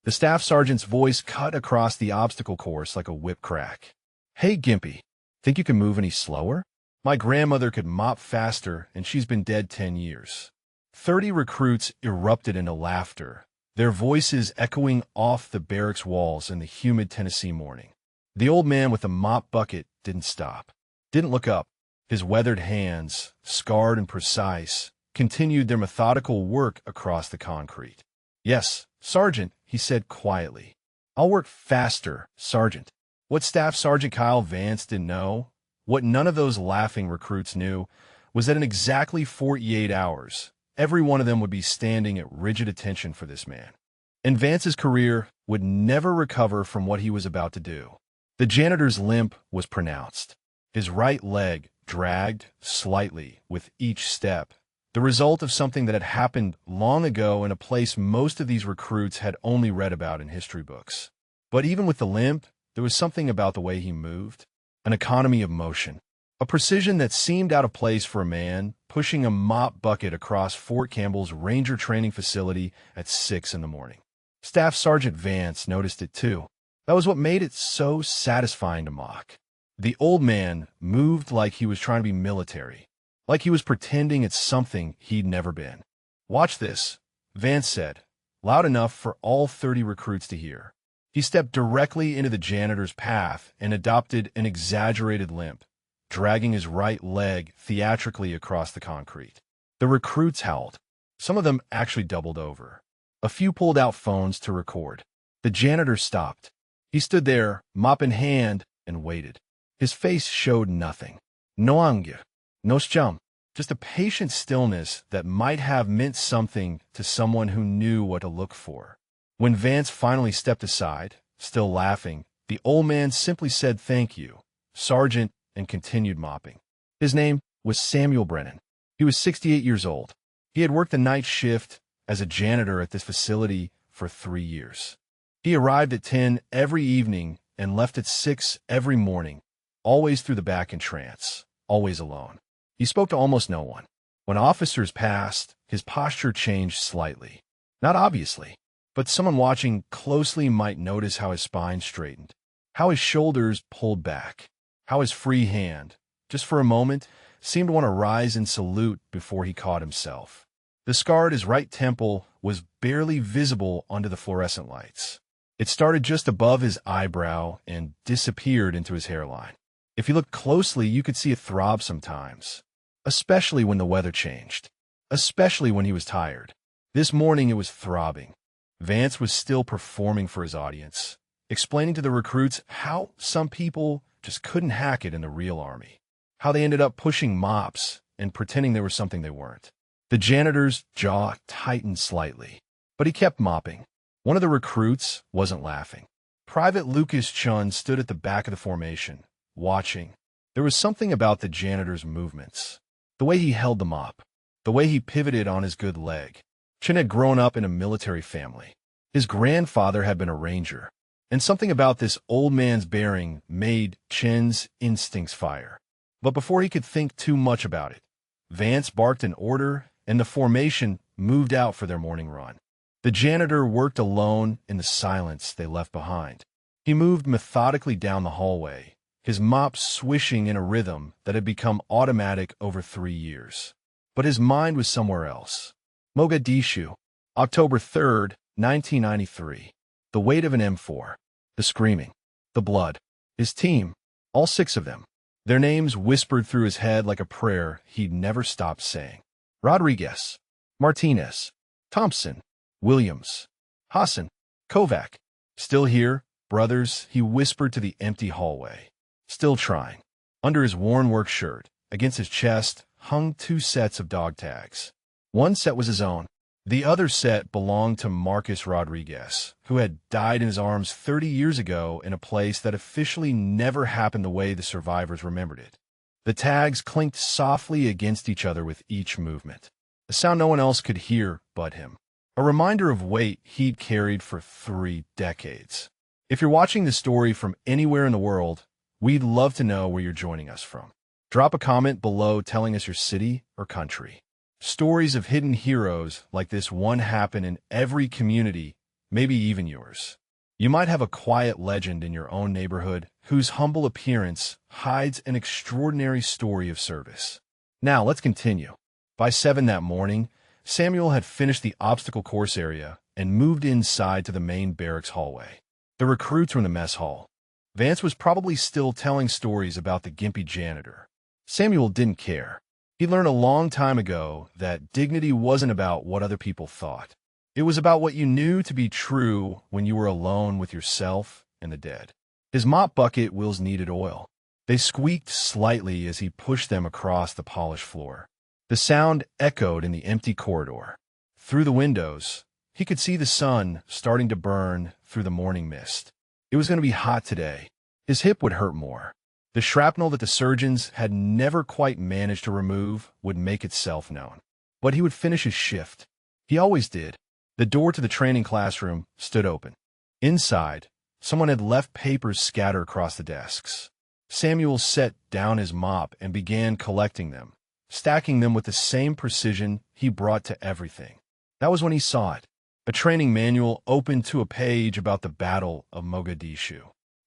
The staff sergeant's voice cut across the obstacle course like a whip crack. "Hey, Gimpy, think you can move any slower? My grandmother could mop faster, and she's been dead 10 years. 30 recruits erupted into laughter, their voices echoing off the barracks walls in the humid Tennessee morning. The old man with the mop bucket didn't stop, didn't look up. His weathered hands, scarred and precise, continued their methodical work across the concrete. "Yes, Sergeant," he said quietly. "I'll work faster, Sergeant." What Staff Sergeant Kyle Vance didn't know, what none of those laughing recruits knew, was that in exactly 48 hours, every one of them would be standing at rigid attention for this man. And Vance's career would never recover from what he was about to do. The janitor's limp was pronounced. His right leg dragged slightly with each step, the result of something that had happened long ago in a place most of these recruits had only read about in history books. But even with the limp, there was something about the way he moved, an economy of motion, a precision that seemed out of place for a man pushing a mop bucket across Fort Campbell's Ranger Training Facility at 6 in the morning. Staff Sergeant Vance noticed it too. That was what made it so satisfying to mock. The old man moved like he was trying to be military, like he was pretending it's something he'd never been. "Watch this," Vance said, loud enough for all 30 recruits to hear. He stepped directly into the janitor's path and adopted an exaggerated limp, dragging his right leg theatrically across the concrete. The recruits howled. Some of them actually doubled over. A few pulled out phones to record. The janitor stopped. He stood there, mop in hand, and waited. His face showed nothing. No anger, no scum, just a patient stillness that might have meant something to someone who knew what to look for. When Vance finally stepped aside, still laughing, the old man simply said "Thank you, Sergeant," and continued mopping. His name was Samuel Brennan. He was 68 years old. He had worked the night shift as a janitor at this facility for 3 years. He arrived at 10 every evening and left at 6 every morning, always through the back entrance, always alone. He spoke to almost no one. When officers passed, his posture changed slightly. Not obviously, but someone watching closely might notice how his spine straightened, how his shoulders pulled back, how his free hand, just for a moment, seemed to want to rise and salute before he caught himself. The scar at his right temple was barely visible under the fluorescent lights. It started just above his eyebrow and disappeared into his hairline. If you looked closely, you could see it throb sometimes, especially when the weather changed, especially when he was tired. This morning it was throbbing. Vance was still performing for his audience, explaining to the recruits how some people just couldn't hack it in the real army, how they ended up pushing mops and pretending they were something they weren't. The janitor's jaw tightened slightly, but he kept mopping. One of the recruits wasn't laughing. Private Lucas Chun stood at the back of the formation, watching. There was something about the janitor's movements, the way he held the mop, the way he pivoted on his good leg. Chun had grown up in a military family. His grandfather had been a ranger, and something about this old man's bearing made Chen's instincts fire. But before he could think too much about it, Vance barked an order, and the formation moved out for their morning run. The janitor worked alone in the silence they left behind. He moved methodically down the hallway, his mop swishing in a rhythm that had become automatic over 3 years. But his mind was somewhere else. Mogadishu, October 3rd, 1993. The weight of an M4. The screaming. The blood. His team. All 6 of them. Their names whispered through his head like a prayer he'd never stopped saying. Rodriguez. Martinez. Thompson. Williams. Hassan. Kovac. Still here, brothers, he whispered to the empty hallway. Still trying. Under his worn work shirt, against his chest, hung 2 sets of dog tags. One set was his own. The other set belonged to Marcus Rodriguez, who had died in his arms 30 years ago in a place that officially never happened the way the survivors remembered it. The tags clinked softly against each other with each movement, a sound no one else could hear but him. A reminder of weight he'd carried for 3 decades. If you're watching this story from anywhere in the world, we'd love to know where you're joining us from. Drop a comment below telling us your city or country. Stories of hidden heroes like this one happen in every community maybe even yours. You might have a quiet legend in your own neighborhood whose humble appearance hides an extraordinary story of service. Now, let's continue. By 7 that morning, Samuel had finished the obstacle course area and moved inside to the main barracks hallway. The recruits were in the mess hall. Vance was probably still telling stories about the gimpy janitor. Samuel didn't care. He learned a long time ago that dignity wasn't about what other people thought. It was about what you knew to be true when you were alone with yourself and the dead. His mop bucket wheels needed oil. They squeaked slightly as he pushed them across the polished floor. The sound echoed in the empty corridor. Through the windows, he could see the sun starting to burn through the morning mist. It was going to be hot today. His hip would hurt more. The shrapnel that the surgeons had never quite managed to remove would make itself known. But he would finish his shift. He always did. The door to the training classroom stood open. Inside, someone had left papers scattered across the desks. Samuel set down his mop and began collecting them, stacking them with the same precision he brought to everything. That was when he saw it. A training manual opened to a page about the Battle of Mogadishu.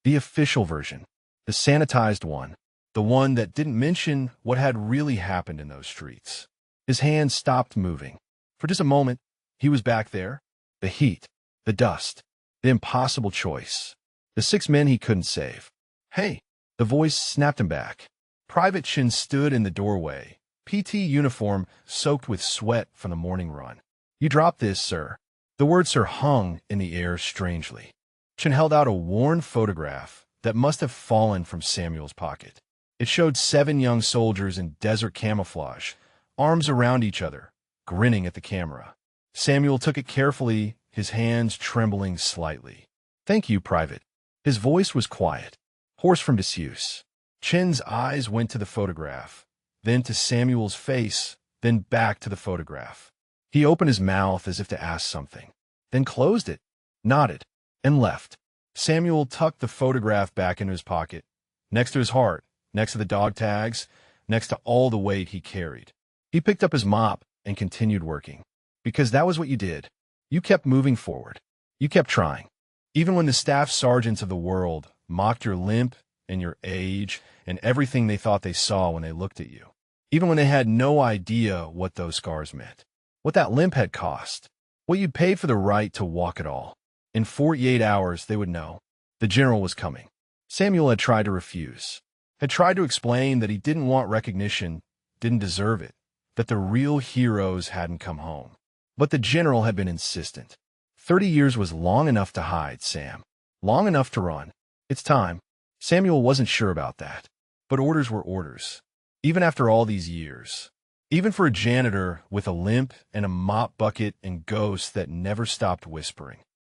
The official version. The sanitized one, the one that didn't mention what had really happened in those streets. His hand stopped moving. For just a moment, he was back there. The heat, the dust, the impossible choice. The 6 men he couldn't save. Hey, the voice snapped him back. Private Chin stood in the doorway, PT uniform soaked with sweat from the morning run. You dropped this, sir. The word sir hung in the air strangely. Chin held out a worn photograph that must have fallen from Samuel's pocket. It showed 7 young soldiers in desert camouflage, arms around each other, grinning at the camera. Samuel took it carefully, his hands trembling slightly. Thank you, Private. His voice was quiet, hoarse from disuse. Chin's eyes went to the photograph, then to Samuel's face, then back to the photograph. He opened his mouth as if to ask something, then closed it, nodded, and left. Samuel tucked the photograph back into his pocket, next to his heart, next to the dog tags, next to all the weight he carried. He picked up his mop and continued working. Because that was what you did. You kept moving forward. You kept trying. Even when the staff sergeants of the world mocked your limp and your age and everything they thought they saw when they looked at you. Even when they had no idea what those scars meant. What that limp had cost. What you'd paid for the right to walk at all. In 48 hours, they would know. The general was coming. Samuel had tried to refuse. Had tried to explain that he didn't want recognition, didn't deserve it, that the real heroes hadn't come home. But the general had been insistent. 30 years was long enough to hide, Sam. Long enough to run. It's time. Samuel wasn't sure about that. But orders were orders. Even after all these years. Even for a janitor with a limp and a mop bucket and ghosts that never stopped whispering.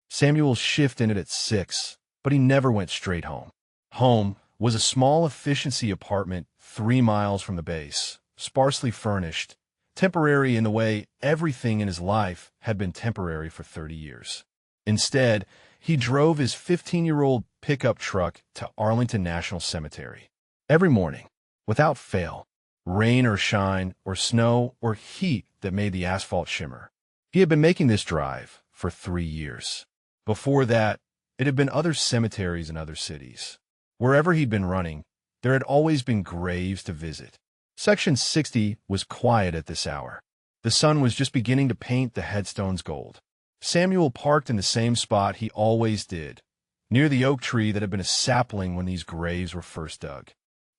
Samuel's shift ended at 6, but he never went straight home. Home was a small efficiency apartment 3 miles from the base, sparsely furnished, temporary in the way everything in his life had been temporary for 30 years. Instead, he drove his 15-year-old pickup truck to Arlington National Cemetery. Every morning, without fail, rain or shine or snow or heat that made the asphalt shimmer. He had been making this drive for 3 years. Before that, it had been other cemeteries in other cities. Wherever he'd been running, there had always been graves to visit. Section 60 was quiet at this hour. The sun was just beginning to paint the headstones gold. Samuel parked in the same spot he always did, near the oak tree that had been a sapling when these graves were first dug.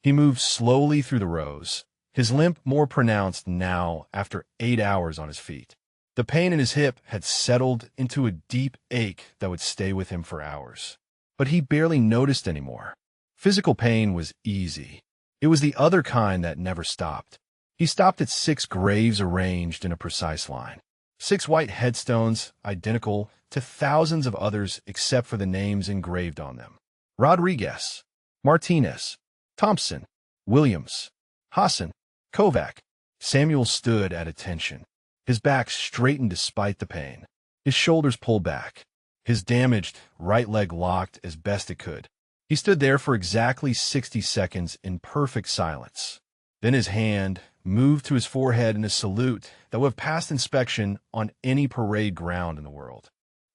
He moved slowly through the rows, his limp more pronounced now after 8 hours on his feet. The pain in his hip had settled into a deep ache that would stay with him for hours. But he barely noticed anymore. Physical pain was easy. It was the other kind that never stopped. He stopped at 6 graves arranged in a precise line. 6 white headstones, identical to thousands of others except for the names engraved on them. Rodriguez, Martinez, Thompson, Williams, Hassan, Kovac. Samuel stood at attention. His back straightened despite the pain. His shoulders pulled back. His damaged right leg locked as best it could. He stood there for exactly 60 seconds in perfect silence. Then his hand moved to his forehead in a salute that would have passed inspection on any parade ground in the world.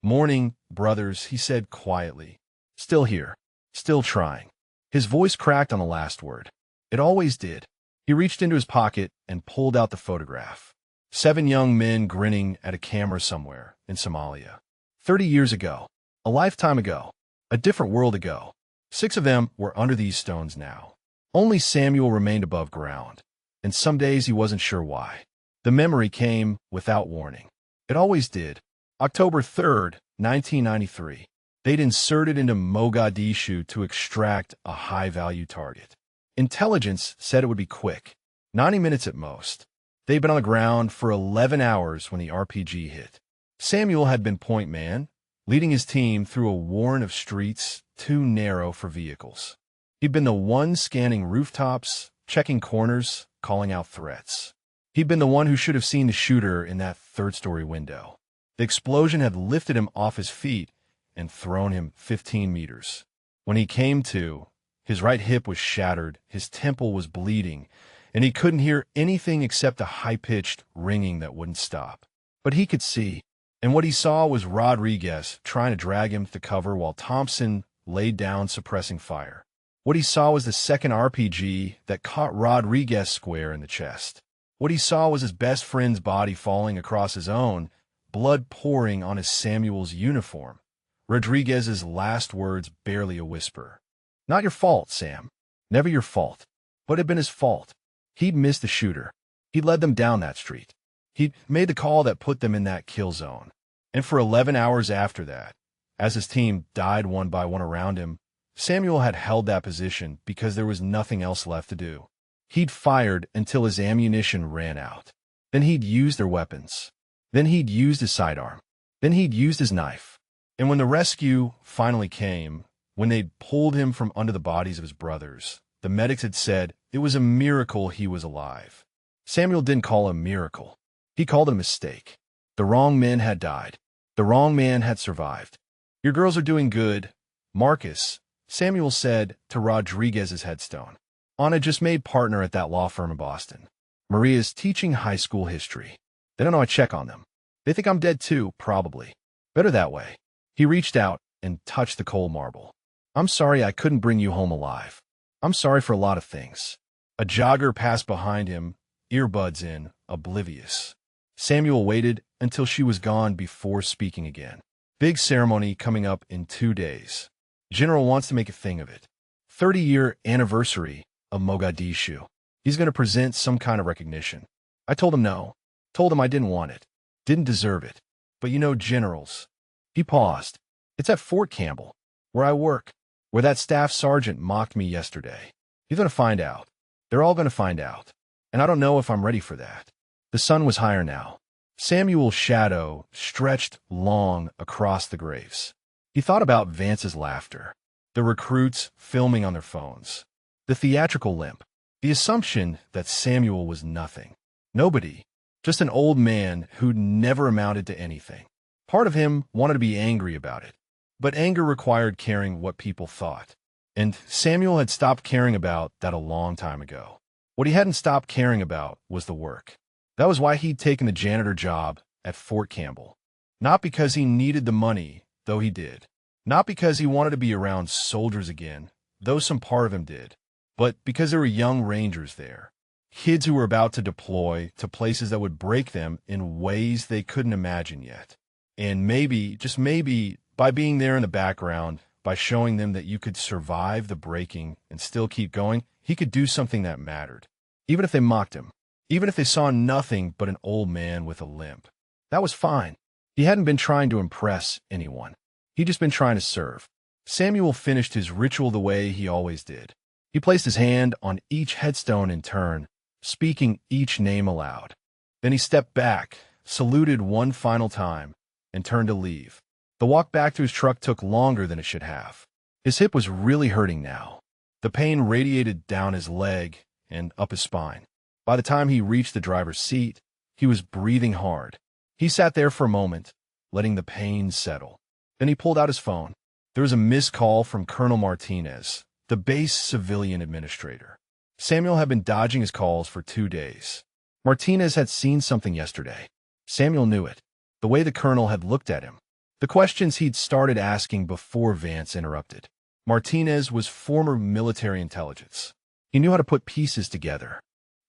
"Morning, brothers," he said quietly. "Still here. Still trying." His voice cracked on the last word. It always did. He reached into his pocket and pulled out the photograph. 7 young men grinning at a camera somewhere in Somalia. 30 years ago. A lifetime ago. A different world ago. 6 of them were under these stones now. Only Samuel remained above ground, and some days he wasn't sure why. The memory came without warning. It always did. October 3rd, 1993. They'd inserted into Mogadishu to extract a high-value target. Intelligence said it would be quick, 90 minutes at most. They'd been on the ground for 11 hours when the RPG hit. Samuel had been point man, leading his team through a warren of streets too narrow for vehicles. He'd been the one scanning rooftops, checking corners, calling out threats. He'd been the one who should have seen the shooter in that third-story window. The explosion had lifted him off his feet and thrown him 15 meters. When he came to, his right hip was shattered, his temple was bleeding, and he couldn't hear anything except a high-pitched ringing that wouldn't stop. But he could see, and what he saw was Rodriguez trying to drag him to cover while Thompson laid down suppressing fire. What he saw was the second RPG that caught Rodriguez square in the chest. What he saw was his best friend's body falling across his own, blood pouring on his Samuel's uniform. Rodriguez's last words barely a whisper. "Not your fault, Sam. Never your fault." But it had been his fault. He'd missed the shooter. He'd led them down that street. He'd made the call that put them in that kill zone. And for 11 hours after that, as his team died one by one around him, Samuel had held that position because there was nothing else left to do. He'd fired until his ammunition ran out. Then he'd used their weapons. Then he'd used his sidearm. Then he'd used his knife. And when the rescue finally came, when they'd pulled him from under the bodies of his brothers, the medics had said it was a miracle he was alive. Samuel didn't call it a miracle. He called it a mistake. The wrong men had died. The wrong man had survived. "Your girls are doing good, Marcus," Samuel said to Rodriguez's headstone. Anna just made partner at that law firm in Boston. Maria's teaching high school history. They don't know I check on them. They think I'm dead too, probably. Better that way. He reached out and touched the cold marble. "I'm sorry I couldn't bring you home alive. I'm sorry for a lot of things." A jogger passed behind him, earbuds in, oblivious. Samuel waited until she was gone before speaking again. "Big ceremony coming up in 2 days. General wants to make a thing of it. 30-year anniversary of Mogadishu. He's going to present some kind of recognition." I told him no. Told him I didn't want it. Didn't deserve it. "But you know generals." He paused. "It's at Fort Campbell, where I work, where that staff sergeant mocked me yesterday. He's going to find out. They're all going to find out. And I don't know if I'm ready for that." The sun was higher now. Samuel's shadow stretched long across the graves. He thought about Vance's laughter, the recruits filming on their phones, the theatrical limp, the assumption that Samuel was nothing. Nobody, just an old man who'd never amounted to anything. Part of him wanted to be angry about it, but anger required caring what people thought. And Samuel had stopped caring about that a long time ago. What he hadn't stopped caring about was the work. That was why he'd taken the janitor job at Fort Campbell. Not because he needed the money, though he did. Not because he wanted to be around soldiers again, though some part of him did. But because there were young rangers there. Kids who were about to deploy to places that would break them in ways they couldn't imagine yet. And maybe, just maybe, by being there in the background, by showing them that you could survive the breaking and still keep going, he could do something that mattered. Even if they mocked him. Even if they saw nothing but an old man with a limp. That was fine. He hadn't been trying to impress anyone. He'd just been trying to serve. Samuel finished his ritual the way he always did. He placed his hand on each headstone in turn, speaking each name aloud. Then he stepped back, saluted one final time, and turned to leave. The walk back to his truck took longer than it should have. His hip was really hurting now. The pain radiated down his leg and up his spine. By the time he reached the driver's seat, he was breathing hard. He sat there for a moment, letting the pain settle. Then he pulled out his phone. There was a missed call from Colonel Martinez, the base civilian administrator. Samuel had been dodging his calls for 2 days. Martinez had seen something yesterday. Samuel knew it. The way the colonel had looked at him. The questions he'd started asking before Vance interrupted. Martinez was former military intelligence. He knew how to put pieces together.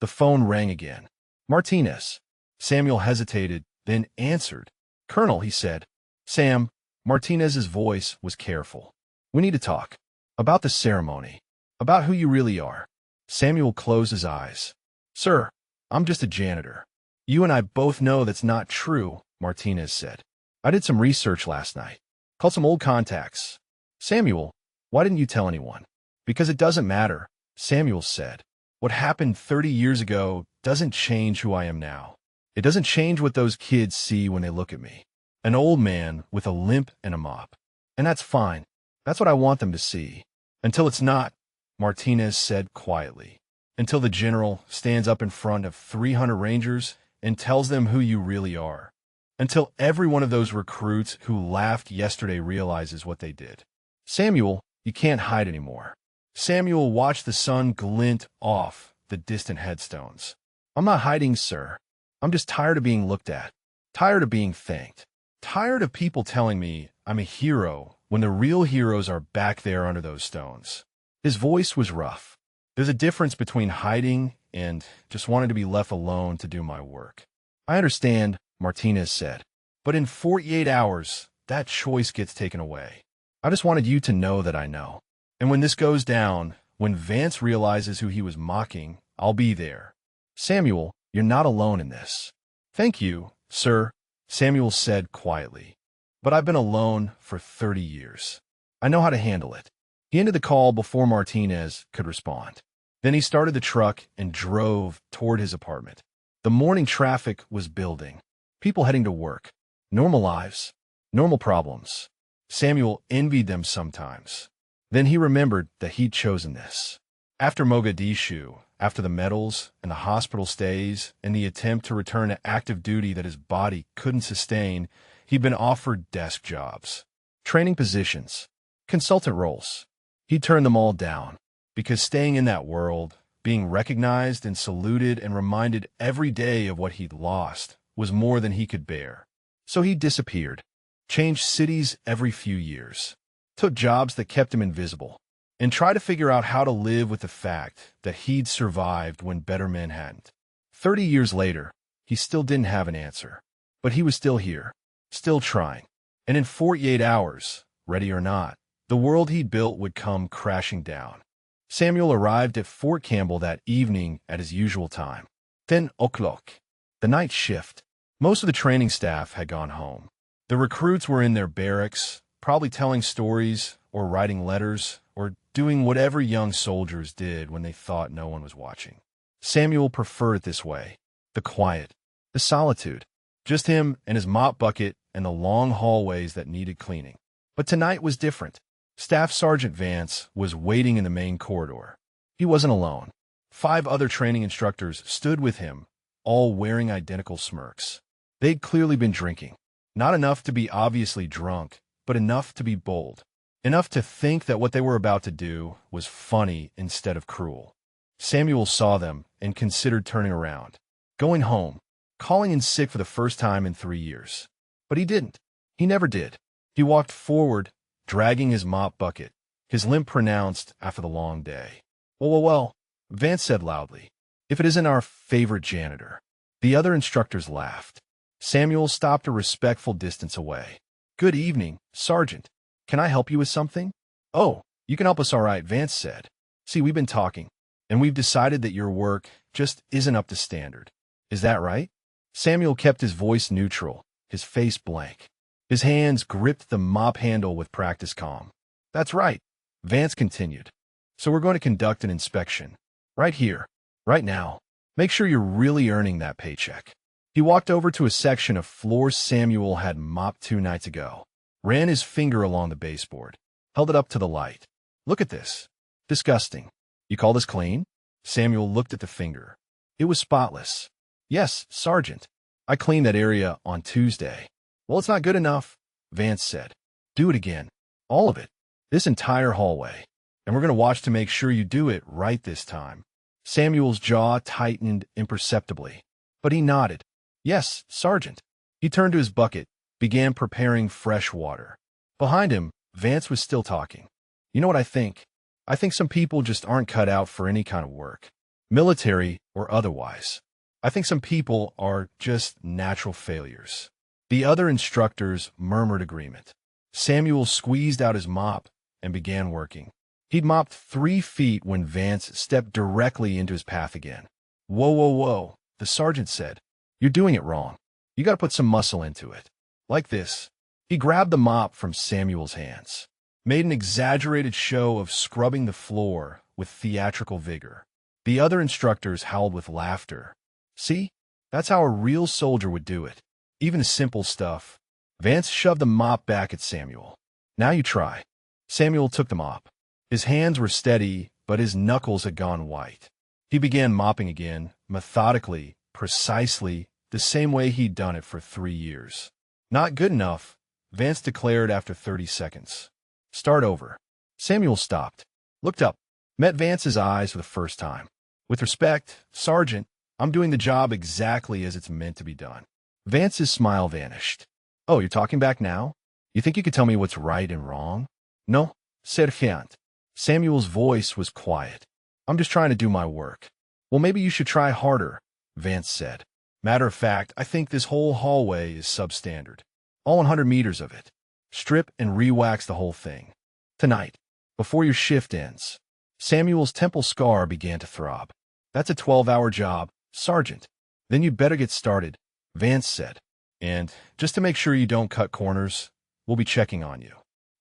The phone rang again. Martinez. Samuel hesitated, then answered. Colonel, he said. Sam. Martinez's voice was careful. We need to talk. About the ceremony. About who you really are. Samuel closed his eyes. Sir, I'm just a janitor. You and I both know that's not true, Martinez said. I did some research last night. Called some old contacts. Samuel, why didn't you tell anyone? Because it doesn't matter, Samuel said. What happened 30 years ago doesn't change who I am now. It doesn't change what those kids see when they look at me. An old man with a limp and a mop. And that's fine. That's what I want them to see. Until it's not, Martinez said quietly. Until the general stands up in front of 300 Rangers and tells them who you really are. Until every one of those recruits who laughed yesterday realizes what they did. Samuel, you can't hide anymore. Samuel watched the sun glint off the distant headstones. I'm not hiding, sir. I'm just tired of being looked at. Tired of being thanked. Tired of people telling me I'm a hero when the real heroes are back there under those stones. His voice was rough. There's a difference between hiding and just wanting to be left alone to do my work. I understand, Martinez said, but in 48 hours, that choice gets taken away. I just wanted you to know that I know. And when this goes down, when Vance realizes who he was mocking, I'll be there. Samuel, you're not alone in this. Thank you, sir, Samuel said quietly. But I've been alone for 30 years. I know how to handle it. He ended the call before Martinez could respond. Then he started the truck and drove toward his apartment. The morning traffic was building. People heading to work. Normal lives. Normal problems. Samuel envied them sometimes. Then he remembered that he'd chosen this. After Mogadishu, after the medals and the hospital stays and the attempt to return to active duty that his body couldn't sustain, he'd been offered desk jobs, training positions, consultant roles. He'd turned them all down because staying in that world, being recognized and saluted and reminded every day of what he'd lost, was more than he could bear. So he disappeared, changed cities every few years, took jobs that kept him invisible, and tried to figure out how to live with the fact that he'd survived when better men hadn't. 30 years later, he still didn't have an answer, but he was still here, still trying. And in 48 hours, ready or not, the world he'd built would come crashing down. Samuel arrived at Fort Campbell that evening at his usual time. 10 o'clock. The night shift. Most of the training staff had gone home. The recruits were in their barracks, probably telling stories or writing letters or doing whatever young soldiers did when they thought no one was watching. Samuel preferred it this way. The quiet, the solitude. Just him and his mop bucket and the long hallways that needed cleaning. But tonight was different. Staff Sergeant Vance was waiting in the main corridor. He wasn't alone. 5 other training instructors stood with him, all wearing identical smirks. They'd clearly been drinking. Not enough to be obviously drunk, but enough to be bold. Enough to think that what they were about to do was funny instead of cruel. Samuel saw them and considered turning around, going home, calling in sick for the first time in 3 years. But he didn't. He never did. He walked forward, dragging his mop bucket, his limp pronounced after the long day. Well, Vance said loudly. If it isn't our favorite janitor. The other instructors laughed. Samuel stopped a respectful distance away. Good evening, Sergeant. Can I help you with something? Oh, you can help us all right, Vance said. See, we've been talking, and we've decided that your work just isn't up to standard. Is that right? Samuel kept his voice neutral, his face blank. His hands gripped the mop handle with practiced calm. That's right, Vance continued. So we're going to conduct an inspection. Right here, right now. Make sure you're really earning that paycheck. He walked over to a section of floor Samuel had mopped 2 nights ago, ran his finger along the baseboard, held it up to the light. Look at this. Disgusting. You call this clean? Samuel looked at the finger. It was spotless. Yes, Sergeant. I cleaned that area on Tuesday. Well, it's not good enough, Vance said. Do it again. All of it. This entire hallway. And we're going to watch to make sure you do it right this time. Samuel's jaw tightened imperceptibly, but he nodded. Yes, Sergeant. He turned to his bucket, began preparing fresh water. Behind him, Vance was still talking. You know what I think? I think some people just aren't cut out for any kind of work, military or otherwise. I think some people are just natural failures. The other instructors murmured agreement. Samuel squeezed out his mop and began working. He'd mopped 3 feet when Vance stepped directly into his path again. Whoa, whoa, whoa, the sergeant said. You're doing it wrong. You gotta put some muscle into it. Like this. He grabbed the mop from Samuel's hands, made an exaggerated show of scrubbing the floor with theatrical vigor. The other instructors howled with laughter. See? That's how a real soldier would do it. Even simple stuff. Vance shoved the mop back at Samuel. Now you try. Samuel took the mop. His hands were steady, but his knuckles had gone white. He began mopping again, methodically, precisely, the same way he'd done it for 3 years. Not good enough, Vance declared after 30 seconds. Start over. Samuel stopped, looked up, met Vance's eyes for the first time. With respect, Sergeant, I'm doing the job exactly as it's meant to be done. Vance's smile vanished. Oh, you're talking back now? You think you could tell me what's right and wrong? No, Sergeant. Samuel's voice was quiet. I'm just trying to do my work. Well, maybe you should try harder, Vance said. Matter of fact, I think this whole hallway is substandard. All 100 meters of it. Strip and re-wax the whole thing. Tonight, before your shift ends. Samuel's temple scar began to throb. That's a 12-hour job, Sergeant. Then you'd better get started, Vance said. And, just to make sure you don't cut corners, we'll be checking on you.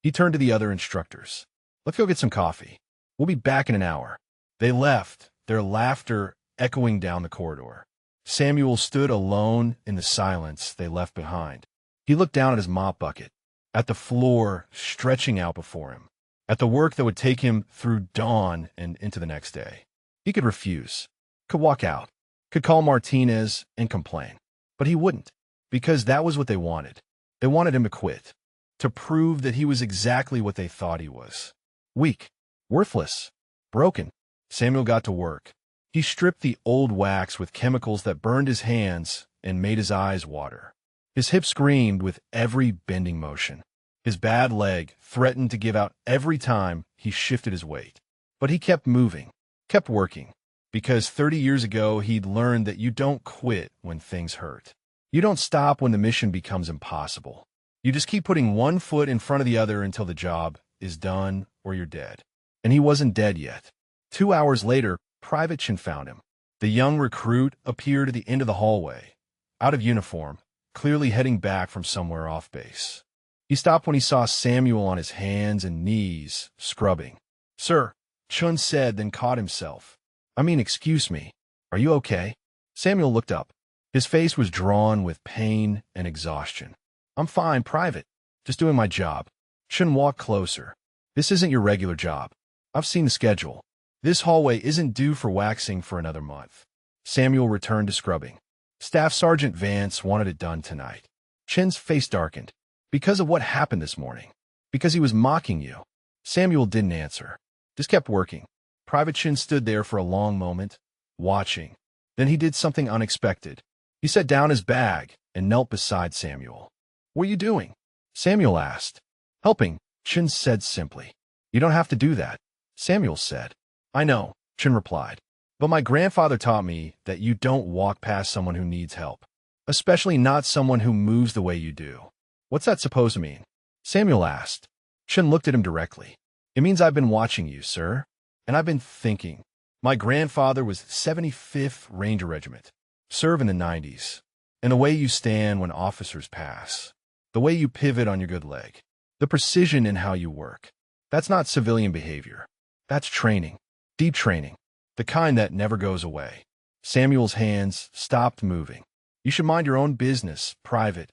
He turned to the other instructors. Let's go get some coffee. We'll be back in an hour. They left, their laughter echoing down the corridor. Samuel stood alone in the silence they left behind. He looked down at his mop bucket, at the floor stretching out before him, at the work that would take him through dawn and into the next day. He could refuse, could walk out, could call Martinez and complain. But he wouldn't, because that was what they wanted. They wanted him to quit, to prove that he was exactly what they thought he was. Weak, worthless, broken. Samuel got to work. He stripped the old wax with chemicals that burned his hands and made his eyes water. His hip screamed with every bending motion. His bad leg threatened to give out every time he shifted his weight. But he kept moving, kept working, because 30 years ago he'd learned that you don't quit when things hurt. You don't stop when the mission becomes impossible. You just keep putting one foot in front of the other until the job is done or you're dead. And he wasn't dead yet. 2 hours later, Private Chin found him. The young recruit appeared at the end of the hallway, out of uniform, clearly heading back from somewhere off base. He stopped when he saw Samuel on his hands and knees, scrubbing. Sir, Chun said, then caught himself. Excuse me. Are you okay? Samuel looked up. His face was drawn with pain and exhaustion. I'm fine, Private. Just doing my job. Chun walked closer. This isn't your regular job. I've seen the schedule. This hallway isn't due for waxing for another month. Samuel returned to scrubbing. Staff Sergeant Vance wanted it done tonight. Chin's face darkened. Because of what happened this morning. Because he was mocking you. Samuel didn't answer. Just kept working. Private Chin stood there for a long moment, watching. Then he did something unexpected. He set down his bag and knelt beside Samuel. What are you doing? Samuel asked. Helping, Chin said simply. You don't have to do that, Samuel said. I know, Chin replied. But my grandfather taught me that you don't walk past someone who needs help. Especially not someone who moves the way you do. What's that supposed to mean? Samuel asked. Chin looked at him directly. It means I've been watching you, sir. And I've been thinking. My grandfather was 75th Ranger Regiment. Served in the 90s. And the way you stand when officers pass. The way you pivot on your good leg. The precision in how you work. That's not civilian behavior. That's training. Deep training. The kind that never goes away. Samuel's hands stopped moving. You should mind your own business, Private.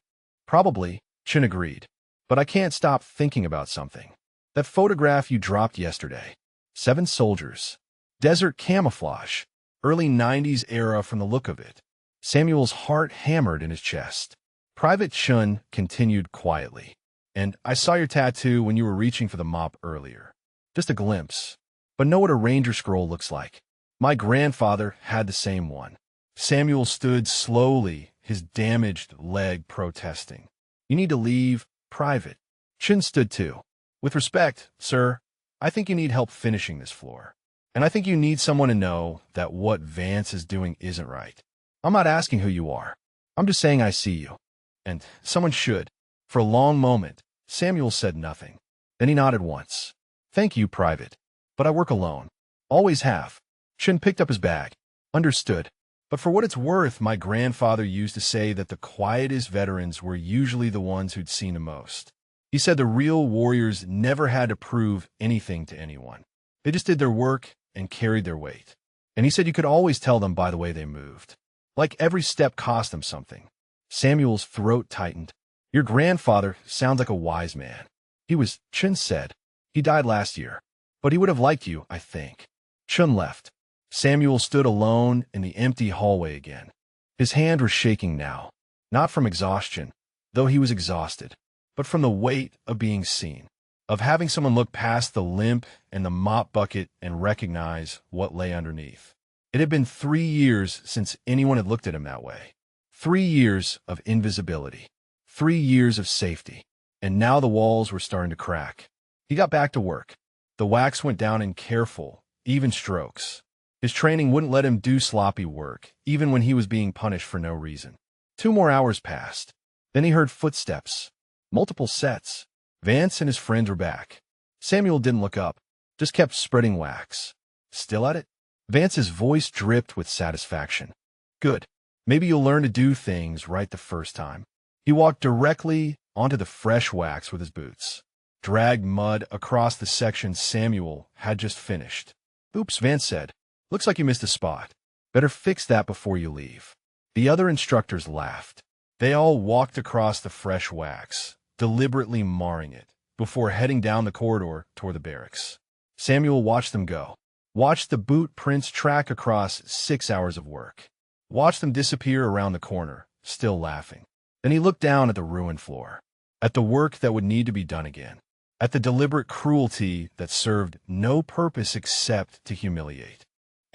Probably, Chin agreed. But I can't stop thinking about something. That photograph you dropped yesterday. 7 soldiers. Desert camouflage. Early 90s era from the look of it. Samuel's heart hammered in his chest. Private Chun continued quietly. And I saw your tattoo when you were reaching for the mop earlier. Just a glimpse. But know what a ranger scroll looks like. My grandfather had the same one. Samuel stood slowly, his damaged leg protesting. You need to leave, Private. Chin stood too. With respect, sir, I think you need help finishing this floor. And I think you need someone to know that what Vance is doing isn't right. I'm not asking who you are. I'm just saying I see you. And someone should. For a long moment, Samuel said nothing. Then he nodded once. Thank you, Private. But I work alone. Always have. Chin picked up his bag. Understood. But for what it's worth, my grandfather used to say that the quietest veterans were usually the ones who'd seen the most. He said the real warriors never had to prove anything to anyone. They just did their work and carried their weight. And he said you could always tell them by the way they moved. Like every step cost them something. Samuel's throat tightened. Your grandfather sounds like a wise man. He was, Chin said. He died last year. But he would have liked you, I think. Chin left. Samuel stood alone in the empty hallway again. His hand was shaking now, not from exhaustion, though he was exhausted, but from the weight of being seen, of having someone look past the limp and the mop bucket and recognize what lay underneath. It had been 3 years since anyone had looked at him that way. 3 years of invisibility. 3 years of safety. And now the walls were starting to crack. He got back to work. The wax went down in careful, even strokes. His training wouldn't let him do sloppy work, even when he was being punished for no reason. 2 more hours passed. Then he heard footsteps. Multiple sets. Vance and his friends were back. Samuel didn't look up, just kept spreading wax. Still at it? Vance's voice dripped with satisfaction. Good. Maybe you'll learn to do things right the first time. He walked directly onto the fresh wax with his boots, dragged mud across the section Samuel had just finished. Oops, Vance said. Looks like you missed a spot. Better fix that before you leave. The other instructors laughed. They all walked across the fresh wax, deliberately marring it, before heading down the corridor toward the barracks. Samuel watched them go. Watched the boot prints track across 6 hours of work. Watched them disappear around the corner, still laughing. Then he looked down at the ruined floor, at the work that would need to be done again, at the deliberate cruelty that served no purpose except to humiliate.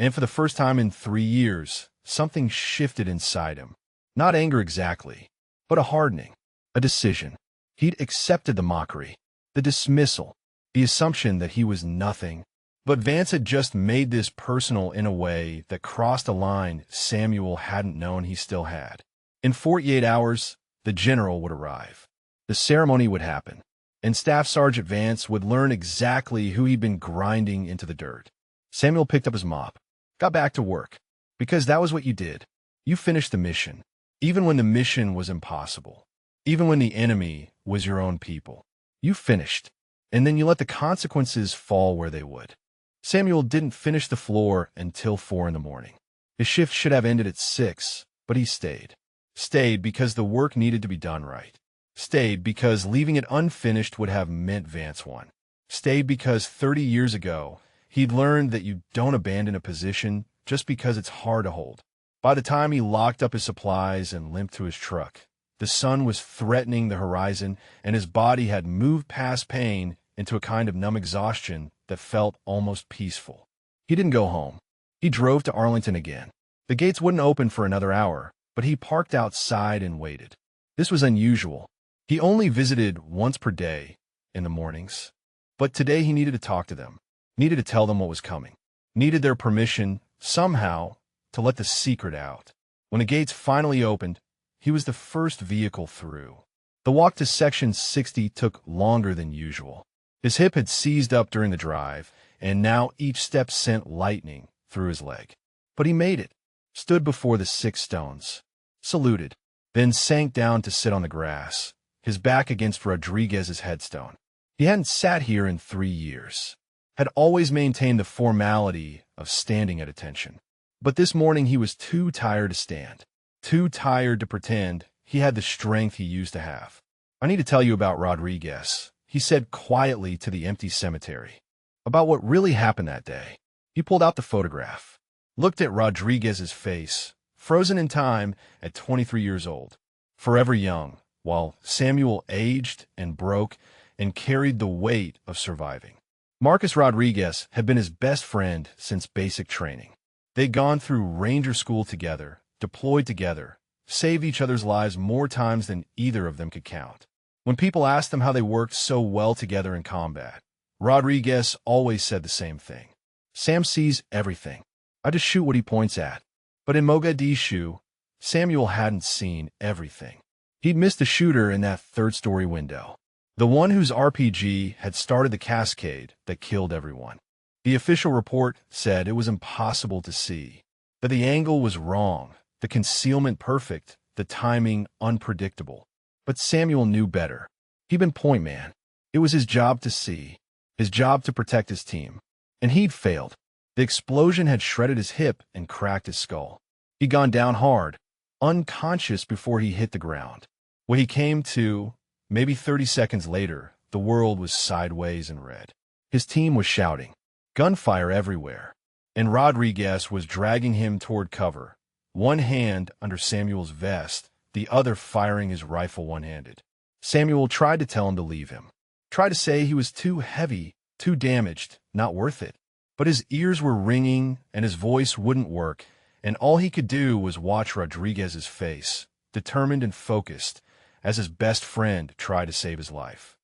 And for the first time in 3 years, something shifted inside him. Not anger exactly, but a hardening, a decision. He'd accepted the mockery, the dismissal, the assumption that he was nothing. But Vance had just made this personal in a way that crossed a line Samuel hadn't known he still had. In 48 hours, the general would arrive. The ceremony would happen, and Staff Sergeant Vance would learn exactly who he'd been grinding into the dirt. Samuel picked up his mop. Got back to work, because that was what you did. You finished the mission, even when the mission was impossible, even when the enemy was your own people. You finished, and then you let the consequences fall where they would. Samuel didn't finish the floor until 4 in the morning. His shift should have ended at 6, but he stayed. Stayed because the work needed to be done right. Stayed because leaving it unfinished would have meant Vance won. Stayed because 30 years ago, he'd learned that you don't abandon a position just because it's hard to hold. By the time he locked up his supplies and limped to his truck, the sun was threatening the horizon, and his body had moved past pain into a kind of numb exhaustion that felt almost peaceful. He didn't go home. He drove to Arlington again. The gates wouldn't open for another hour, but he parked outside and waited. This was unusual. He only visited once per day in the mornings. But today he needed to talk to them. Needed to tell them what was coming. Needed their permission, somehow, to let the secret out. When the gates finally opened, he was the first vehicle through. The walk to Section 60 took longer than usual. His hip had seized up during the drive, and now each step sent lightning through his leg. But he made it, stood before the 6 stones, saluted, then sank down to sit on the grass, his back against Rodriguez's headstone. He hadn't sat here in 3 years. Had always maintained the formality of standing at attention. But this morning he was too tired to stand, too tired to pretend he had the strength he used to have. I need to tell you about Rodriguez, he said quietly to the empty cemetery. About what really happened that day. He pulled out the photograph, looked at Rodriguez's face, frozen in time at 23 years old, forever young, while Samuel aged and broke and carried the weight of surviving. Marcus Rodriguez had been his best friend since basic training. They'd gone through Ranger School together, deployed together, saved each other's lives more times than either of them could count. When people asked them how they worked so well together in combat, Rodriguez always said the same thing. Sam sees everything. I just shoot what he points at. But in Mogadishu, Samuel hadn't seen everything. He'd missed the shooter in that third-story window. The one whose RPG had started the cascade that killed everyone. The official report said it was impossible to see. But the angle was wrong, the concealment perfect, the timing unpredictable. But Samuel knew better. He'd been point man. It was his job to see, his job to protect his team. And he'd failed. The explosion had shredded his hip and cracked his skull. He'd gone down hard, unconscious before he hit the ground. When he came to, maybe 30 seconds later, the world was sideways and red. His team was shouting, gunfire everywhere, and Rodriguez was dragging him toward cover, one hand under Samuel's vest, the other firing his rifle one-handed. Samuel tried to tell him to leave him, tried to say he was too heavy, too damaged, not worth it. But his ears were ringing and his voice wouldn't work, and all he could do was watch Rodriguez's face, determined and focused, as his best friend tried to save his life.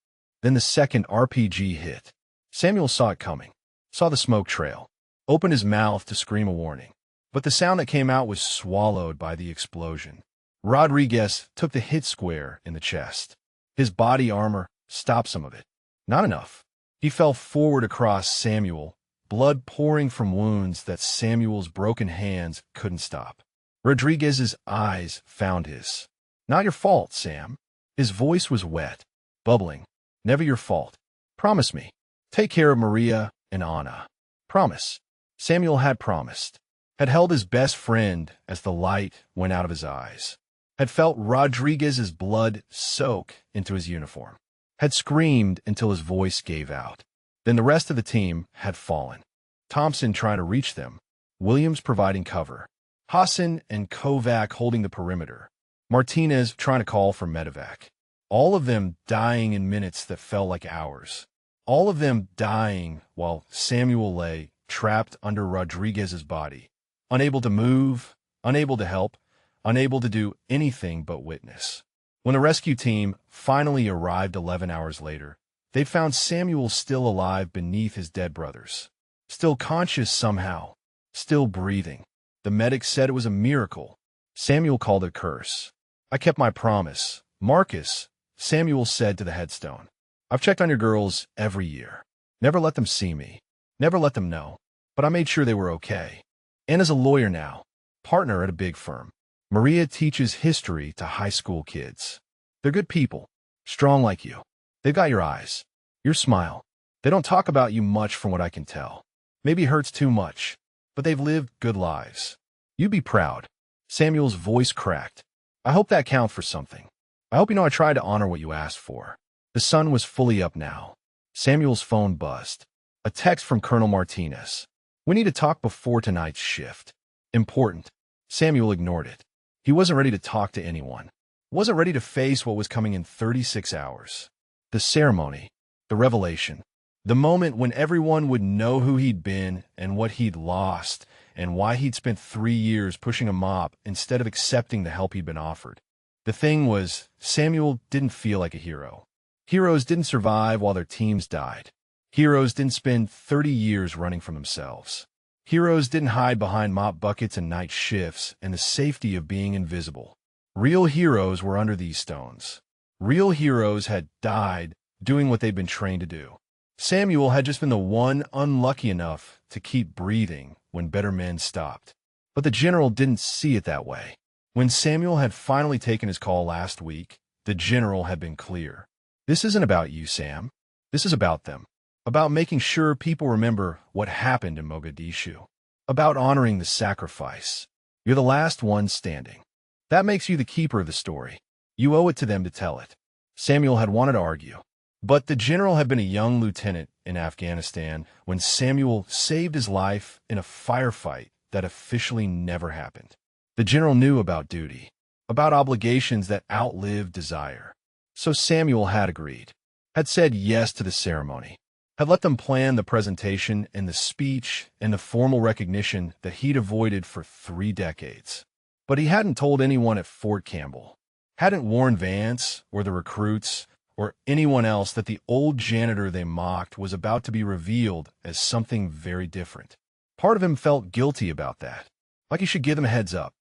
Then the second RPG hit. Samuel saw it coming, saw the smoke trail, opened his mouth to scream a warning. But the sound that came out was swallowed by the explosion. Rodriguez took the hit square in the chest. His body armor stopped some of it. Not enough. He fell forward across Samuel, blood pouring from wounds that Samuel's broken hands couldn't stop. Rodriguez's eyes found his. Not your fault, Sam. His voice was wet, bubbling. Never your fault. Promise me. Take care of Maria and Anna. Promise. Samuel had promised. Had held his best friend as the light went out of his eyes. Had felt Rodriguez's blood soak into his uniform. Had screamed until his voice gave out. Then the rest of the team had fallen. Thompson trying to reach them, Williams providing cover, Hassan and Kovac holding the perimeter, Martinez trying to call for medevac. All of them dying in minutes that felt like hours. All of them dying while Samuel lay trapped under Rodriguez's body, unable to move, unable to help, unable to do anything but witness. When the rescue team finally arrived 11 hours later, they found Samuel still alive beneath his dead brothers. Still conscious somehow. Still breathing. The medics said it was a miracle. Samuel called it a curse. I kept my promise. Marcus, Samuel said to the headstone. I've checked on your girls every year. Never let them see me. Never let them know. But I made sure they were okay. Anna's a lawyer now. Partner at a big firm. Maria teaches history to high school kids. They're good people. Strong like you. They've got your eyes, your smile. They don't talk about you much from what I can tell. Maybe it hurts too much, but they've lived good lives. You'd be proud. Samuel's voice cracked. I hope that counts for something. I hope you know I tried to honor what you asked for. The sun was fully up now. Samuel's phone buzzed. A text from Colonel Martinez. We need to talk before tonight's shift. Important. Samuel ignored it. He wasn't ready to talk to anyone. Wasn't ready to face what was coming in 36 hours. The ceremony, the revelation, the moment when everyone would know who he'd been and what he'd lost and why he'd spent 3 years pushing a mop instead of accepting the help he'd been offered. The thing was, Samuel didn't feel like a hero. Heroes didn't survive while their teams died. Heroes didn't spend 30 years running from themselves. Heroes didn't hide behind mop buckets and night shifts and the safety of being invisible. Real heroes were under these stones. Real heroes had died doing what they'd been trained to do. Samuel had just been the one unlucky enough to keep breathing when better men stopped. But the general didn't see it that way. When Samuel had finally taken his call last week, the general had been clear. This isn't about you, Sam. This is about them. About making sure people remember what happened in Mogadishu. About honoring the sacrifice. You're the last one standing. That makes you the keeper of the story. You owe it to them to tell it. Samuel had wanted to argue. But the general had been a young lieutenant in Afghanistan when Samuel saved his life in a firefight that officially never happened. The general knew about duty, about obligations that outlived desire. So Samuel had agreed, had said yes to the ceremony, had let them plan the presentation and the speech and the formal recognition that he'd avoided for 3 decades. But he hadn't told anyone at Fort Campbell, hadn't warned Vance or the recruits or anyone else that the old janitor they mocked was about to be revealed as something very different. Part of him felt guilty about that, like he should give them a heads up,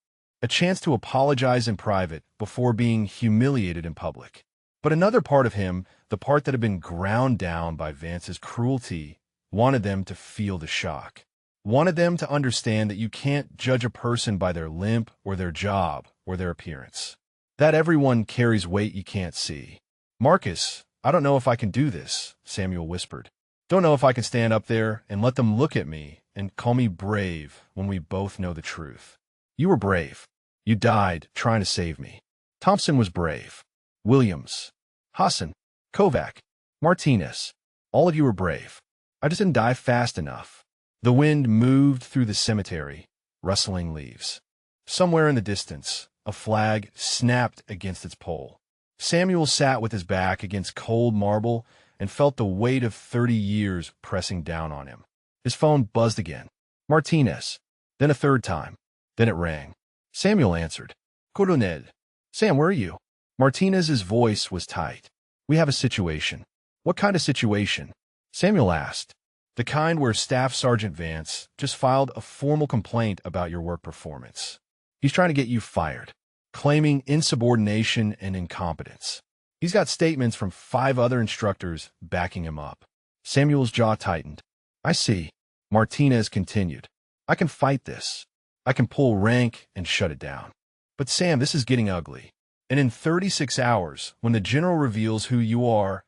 a chance to apologize in private before being humiliated in public. But another part of him, the part that had been ground down by Vance's cruelty, wanted them to feel the shock. Wanted them to understand that you can't judge a person by their limp or their job or their appearance. That everyone carries weight you can't see. "Marcus, I don't know if I can do this," Samuel whispered. "Don't know if I can stand up there and let them look at me and call me brave when we both know the truth. You were brave. You died trying to save me. Thompson was brave. Williams, Hassan, Kovac, Martinez, all of you were brave. I just didn't die fast enough." The wind moved through the cemetery, rustling leaves. Somewhere in the distance, a flag snapped against its pole. Samuel sat with his back against cold marble and felt the weight of 30 years pressing down on him. His phone buzzed again. Martinez. Then a third time. Then it rang. Samuel answered. "Coronel." "Sam, where are you?" Martinez's voice was tight. "We have a situation." "What kind of situation?" Samuel asked. "The kind where Staff Sergeant Vance just filed a formal complaint about your work performance. He's trying to get you fired, claiming insubordination and incompetence. He's got statements from 5 other instructors backing him up." Samuel's jaw tightened. "I see," Martinez continued. "I can fight this. I can pull rank and shut it down. But Sam, this is getting ugly. And in 36 hours, when the general reveals who you are,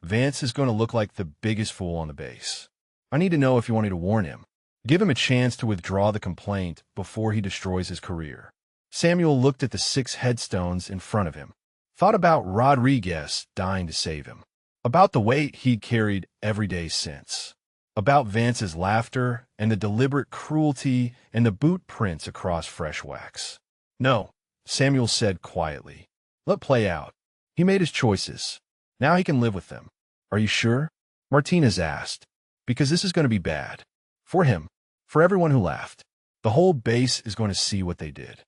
Vance is going to look like the biggest fool on the base. I need to know if you want me to warn him. Give him a chance to withdraw the complaint before he destroys his career." Samuel looked at the 6 headstones in front of him. Thought about Rodriguez dying to save him. About the weight he'd carried every day since. About Vance's laughter and the deliberate cruelty and the boot prints across fresh wax. "No," Samuel said quietly. "Let play out. He made his choices. Now he can live with them." "Are you sure?" Martinez asked. "Because this is going to be bad. For him. For everyone who laughed. The whole base is going to see what they did."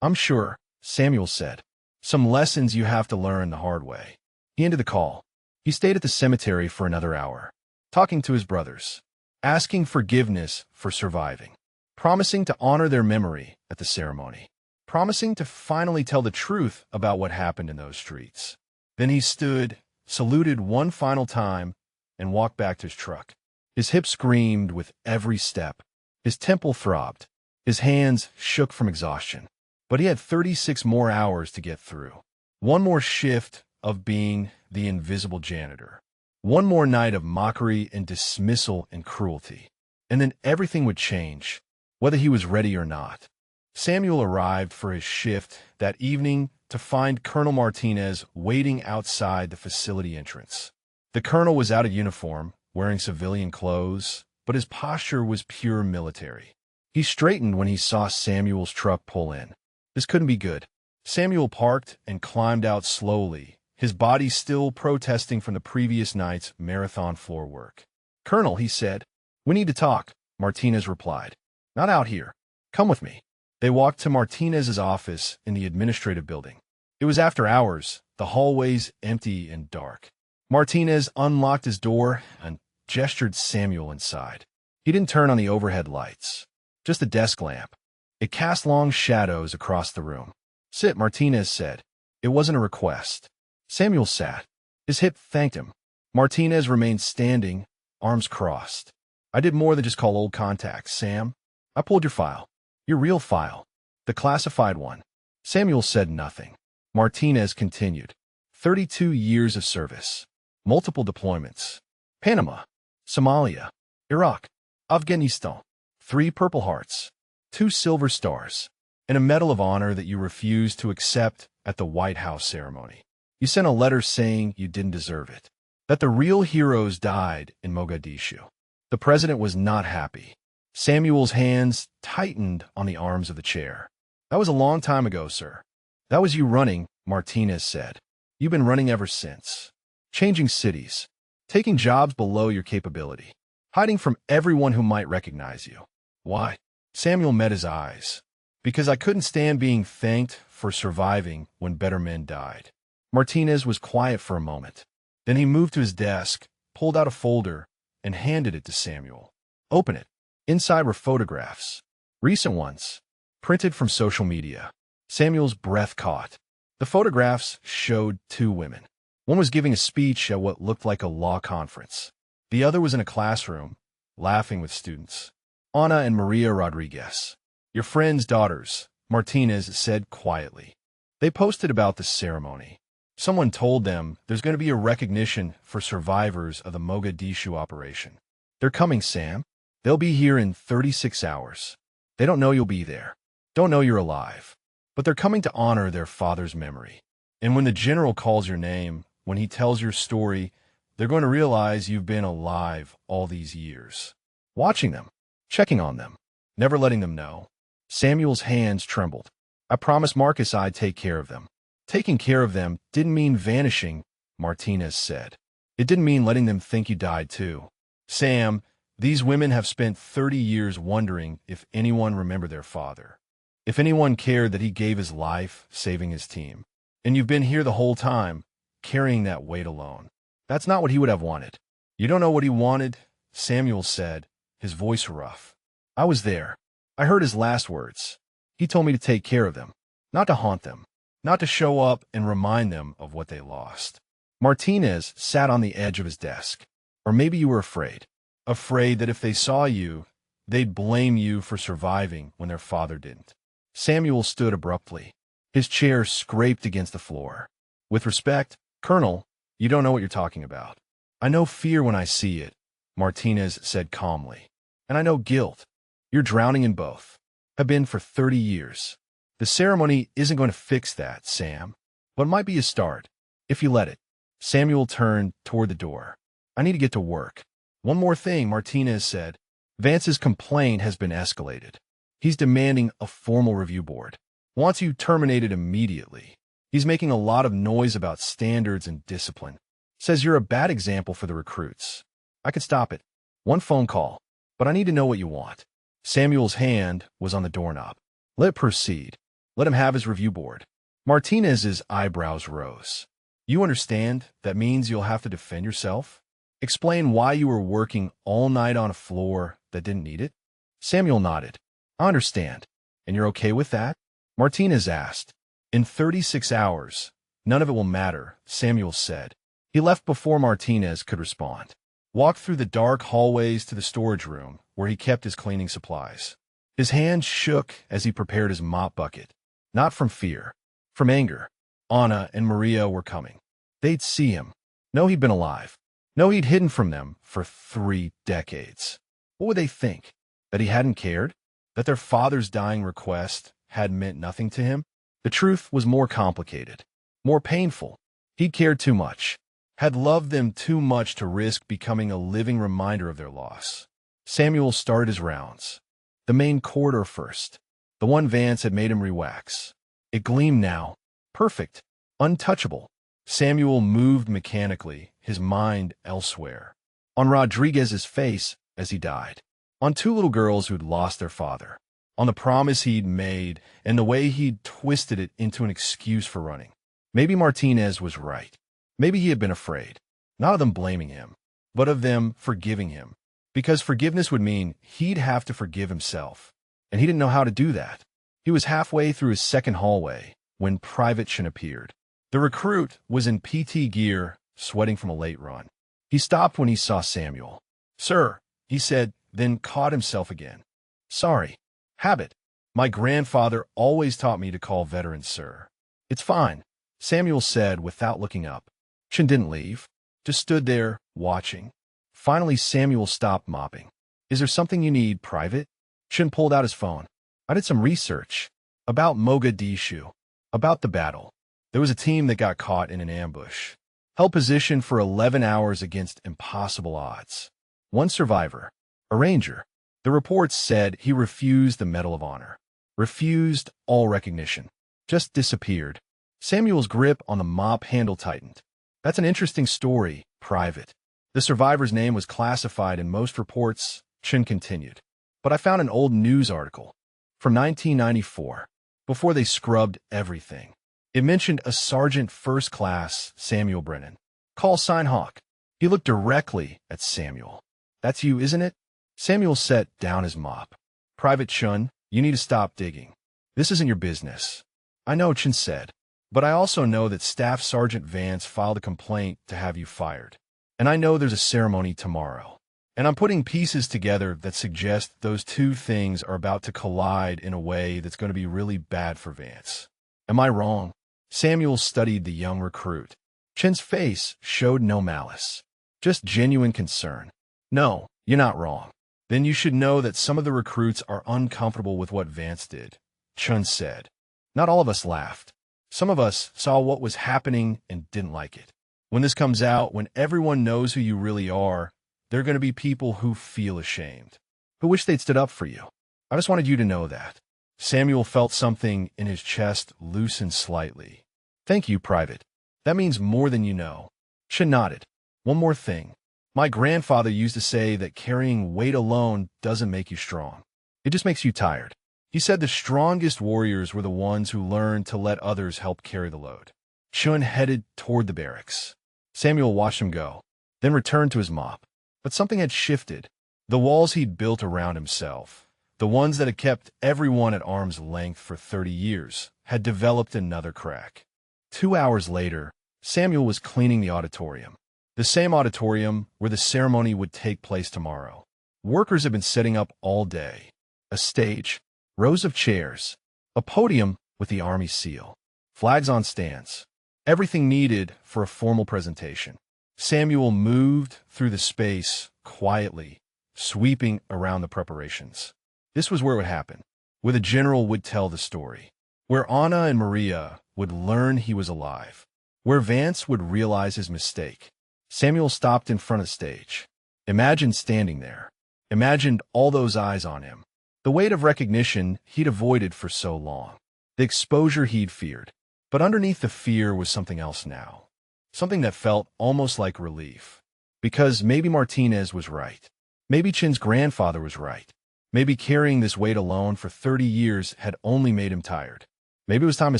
"I'm sure," Samuel said. "Some lessons you have to learn the hard way." He ended the call. He stayed at the cemetery for another hour, talking to his brothers, asking forgiveness for surviving, promising to honor their memory at the ceremony, promising to finally tell the truth about what happened in those streets. Then he stood, saluted one final time, and walked back to his truck. His hips screamed with every step. His temple throbbed. His hands shook from exhaustion. But he had 36 more hours to get through. One more shift of being the invisible janitor. One more night of mockery and dismissal and cruelty. And then everything would change, whether he was ready or not. Samuel arrived for his shift that evening to find Colonel Martinez waiting outside the facility entrance. The colonel was out of uniform, wearing civilian clothes, but his posture was pure military. He straightened when he saw Samuel's truck pull in. This couldn't be good. Samuel parked and climbed out slowly, his body still protesting from the previous night's marathon floor work. "Colonel," he said. "We need to talk," Martinez replied. "Not out here. Come with me." They walked to Martinez's office in the administrative building. It was after hours, the hallways empty and dark. Martinez unlocked his door and gestured Samuel inside. He didn't turn on the overhead lights, just a desk lamp. It cast long shadows across the room. "Sit," Martinez said. It wasn't a request. Samuel sat. His hip thanked him. Martinez remained standing, arms crossed. "I did more than just call old contacts, Sam. I pulled your file. Your real file. The classified one." Samuel said nothing. Martinez continued. 32 years of service. Multiple deployments. Panama, Somalia, Iraq, Afghanistan. 3 Purple Hearts, 2 Silver Stars, and a Medal of Honor that you refused to accept at the White House ceremony. You sent a letter saying you didn't deserve it, that the real heroes died in Mogadishu. The president was not happy. Samuel's hands tightened on the arms of the chair. "That was a long time ago, sir." "That was you running," Martinez said. "You've been running ever since. Changing cities, taking jobs below your capability, hiding from everyone who might recognize you." "Why?" Samuel met his eyes. Because I couldn't stand being thanked for surviving when better men died. Martinez was quiet for a moment. Then he moved to his desk, pulled out a folder, and handed it to Samuel. Open it. Inside were photographs. Recent ones. Printed from social media. Samuel's breath caught. The photographs showed two women. One was giving a speech at what looked like a law conference. The other was in a classroom, laughing with students. Ana and Maria Rodriguez. Your friend's daughters, Martinez said quietly. They posted about the ceremony. Someone told them there's going to be a recognition for survivors of the Mogadishu operation. They're coming, Sam. They'll be here in 36 hours. They don't know you'll be there. Don't know you're alive. But they're coming to honor their father's memory. And when the general calls your name, when he tells your story, they're going to realize you've been alive all these years. Watching them, checking on them, never letting them know. Samuel's hands trembled. I promised Marcus I'd take care of them. Taking care of them didn't mean vanishing, Martinez said. It didn't mean letting them think you died too. Sam, these women have spent 30 years wondering if anyone remembered their father. If anyone cared that he gave his life saving his team. And you've been here the whole time, carrying that weight alone. That's not what he would have wanted. You don't know what he wanted, Samuel said, his voice rough. I was there. I heard his last words. He told me to take care of them, not to haunt them, not to show up and remind them of what they lost. Martinez sat on the edge of his desk. Or maybe you were afraid. Afraid that if they saw you, they'd blame you for surviving when their father didn't. Samuel stood abruptly. His chair scraped against the floor. With respect, Colonel, you don't know what you're talking about. I know fear when I see it, Martinez said calmly. And I know guilt. You're drowning in both. Have been for 30 years. The ceremony isn't going to fix that, Sam. But it might be a start, if you let it. Samuel turned toward the door. I need to get to work. One more thing, Martinez said. Vance's complaint has been escalated. He's demanding a formal review board. Wants you terminated immediately. He's making a lot of noise about standards and discipline. Says you're a bad example for the recruits. I could stop it. One phone call. But I need to know what you want. Samuel's hand was on the doorknob. Let it proceed. Let him have his review board. Martinez's eyebrows rose. You understand that means you'll have to defend yourself? Explain why you were working all night on a floor that didn't need it? Samuel nodded. I understand. And you're okay with that? Martinez asked. In 36 hours, none of it will matter, Samuel said. He left before Martinez could respond. Walked through the dark hallways to the storage room where he kept his cleaning supplies. His hands shook as he prepared his mop bucket. Not from fear, from anger. Ana and Maria were coming. They'd see him. Know he'd been alive. Know he'd hidden from them for 3 decades. What would they think? That he hadn't cared? That their father's dying request had meant nothing to him? The truth was more complicated, more painful. He'd cared too much, had loved them too much to risk becoming a living reminder of their loss. Samuel started his rounds. The main corridor first, the one Vance had made him re-wax. It gleamed now, perfect, untouchable. Samuel moved mechanically, his mind elsewhere. On Rodriguez's face as he died. On 2 little girls who'd lost their father. On the promise he'd made and the way he'd twisted it into an excuse for running. Maybe Martinez was right. Maybe he had been afraid. Not of them blaming him, but of them forgiving him. Because forgiveness would mean he'd have to forgive himself. And he didn't know how to do that. He was halfway through his second hallway when Private Chen appeared. The recruit was in PT gear, sweating from a late run. He stopped when he saw Samuel. Sir, he said, then caught himself again. Sorry. Habit. My grandfather always taught me to call veterans sir. It's fine, Samuel said without looking up. Chen didn't leave, just stood there, watching. Finally, Samuel stopped mopping. Is there something you need, Private? Chen pulled out his phone. I did some research. About Mogadishu. About the battle. There was a team that got caught in an ambush. Held position for 11 hours against impossible odds. One survivor. A ranger. The reports said he refused the Medal of Honor. Refused all recognition. Just disappeared. Samuel's grip on the mop handle tightened. That's an interesting story, Private. The survivor's name was classified in most reports, Chen continued. But I found an old news article. from 1994, before they scrubbed everything. It mentioned a Sergeant First Class Samuel Brennan. Call sign Hawk. He looked directly at Samuel. That's you, isn't it? Samuel set down his mop. Private Chun, you need to stop digging. This isn't your business. I know, Chun said, but I also know that Staff Sergeant Vance filed a complaint to have you fired. And I know there's a ceremony tomorrow. And I'm putting pieces together that suggest those two things are about to collide in a way that's going to be really bad for Vance. Am I wrong? Samuel studied the young recruit. Chin's face showed no malice, just genuine concern. No, you're not wrong. Then you should know that some of the recruits are uncomfortable with what Vance did, Chun said. Not all of us laughed. Some of us saw what was happening and didn't like it. When this comes out, when everyone knows who you really are, there are going to be people who feel ashamed, who wish they'd stood up for you. I just wanted you to know that. Samuel felt something in his chest loosen slightly. Thank you, Private. That means more than you know. Chin nodded. One more thing. My grandfather used to say that carrying weight alone doesn't make you strong. It just makes you tired. He said the strongest warriors were the ones who learned to let others help carry the load. Chun headed toward the barracks. Samuel watched him go, then returned to his mop. But something had shifted. The walls he'd built around himself, the ones that had kept everyone at arm's length for 30 years, had developed another crack. 2 hours later, Samuel was cleaning the auditorium. The same auditorium where the ceremony would take place tomorrow. Workers had been setting up all day. A stage, rows of chairs, a podium with the Army seal, flags on stands, everything needed for a formal presentation. Samuel moved through the space quietly, sweeping around the preparations. This was where it would happen, where the general would tell the story, where Anna and Maria would learn he was alive, where Vance would realize his mistake. Samuel stopped in front of the stage. Imagined standing there. Imagined all those eyes on him. The weight of recognition he'd avoided for so long. The exposure he'd feared. But underneath the fear was something else now. Something that felt almost like relief. Because maybe Martinez was right. Maybe Chin's grandfather was right. Maybe carrying this weight alone for 30 years had only made him tired. Maybe it was time to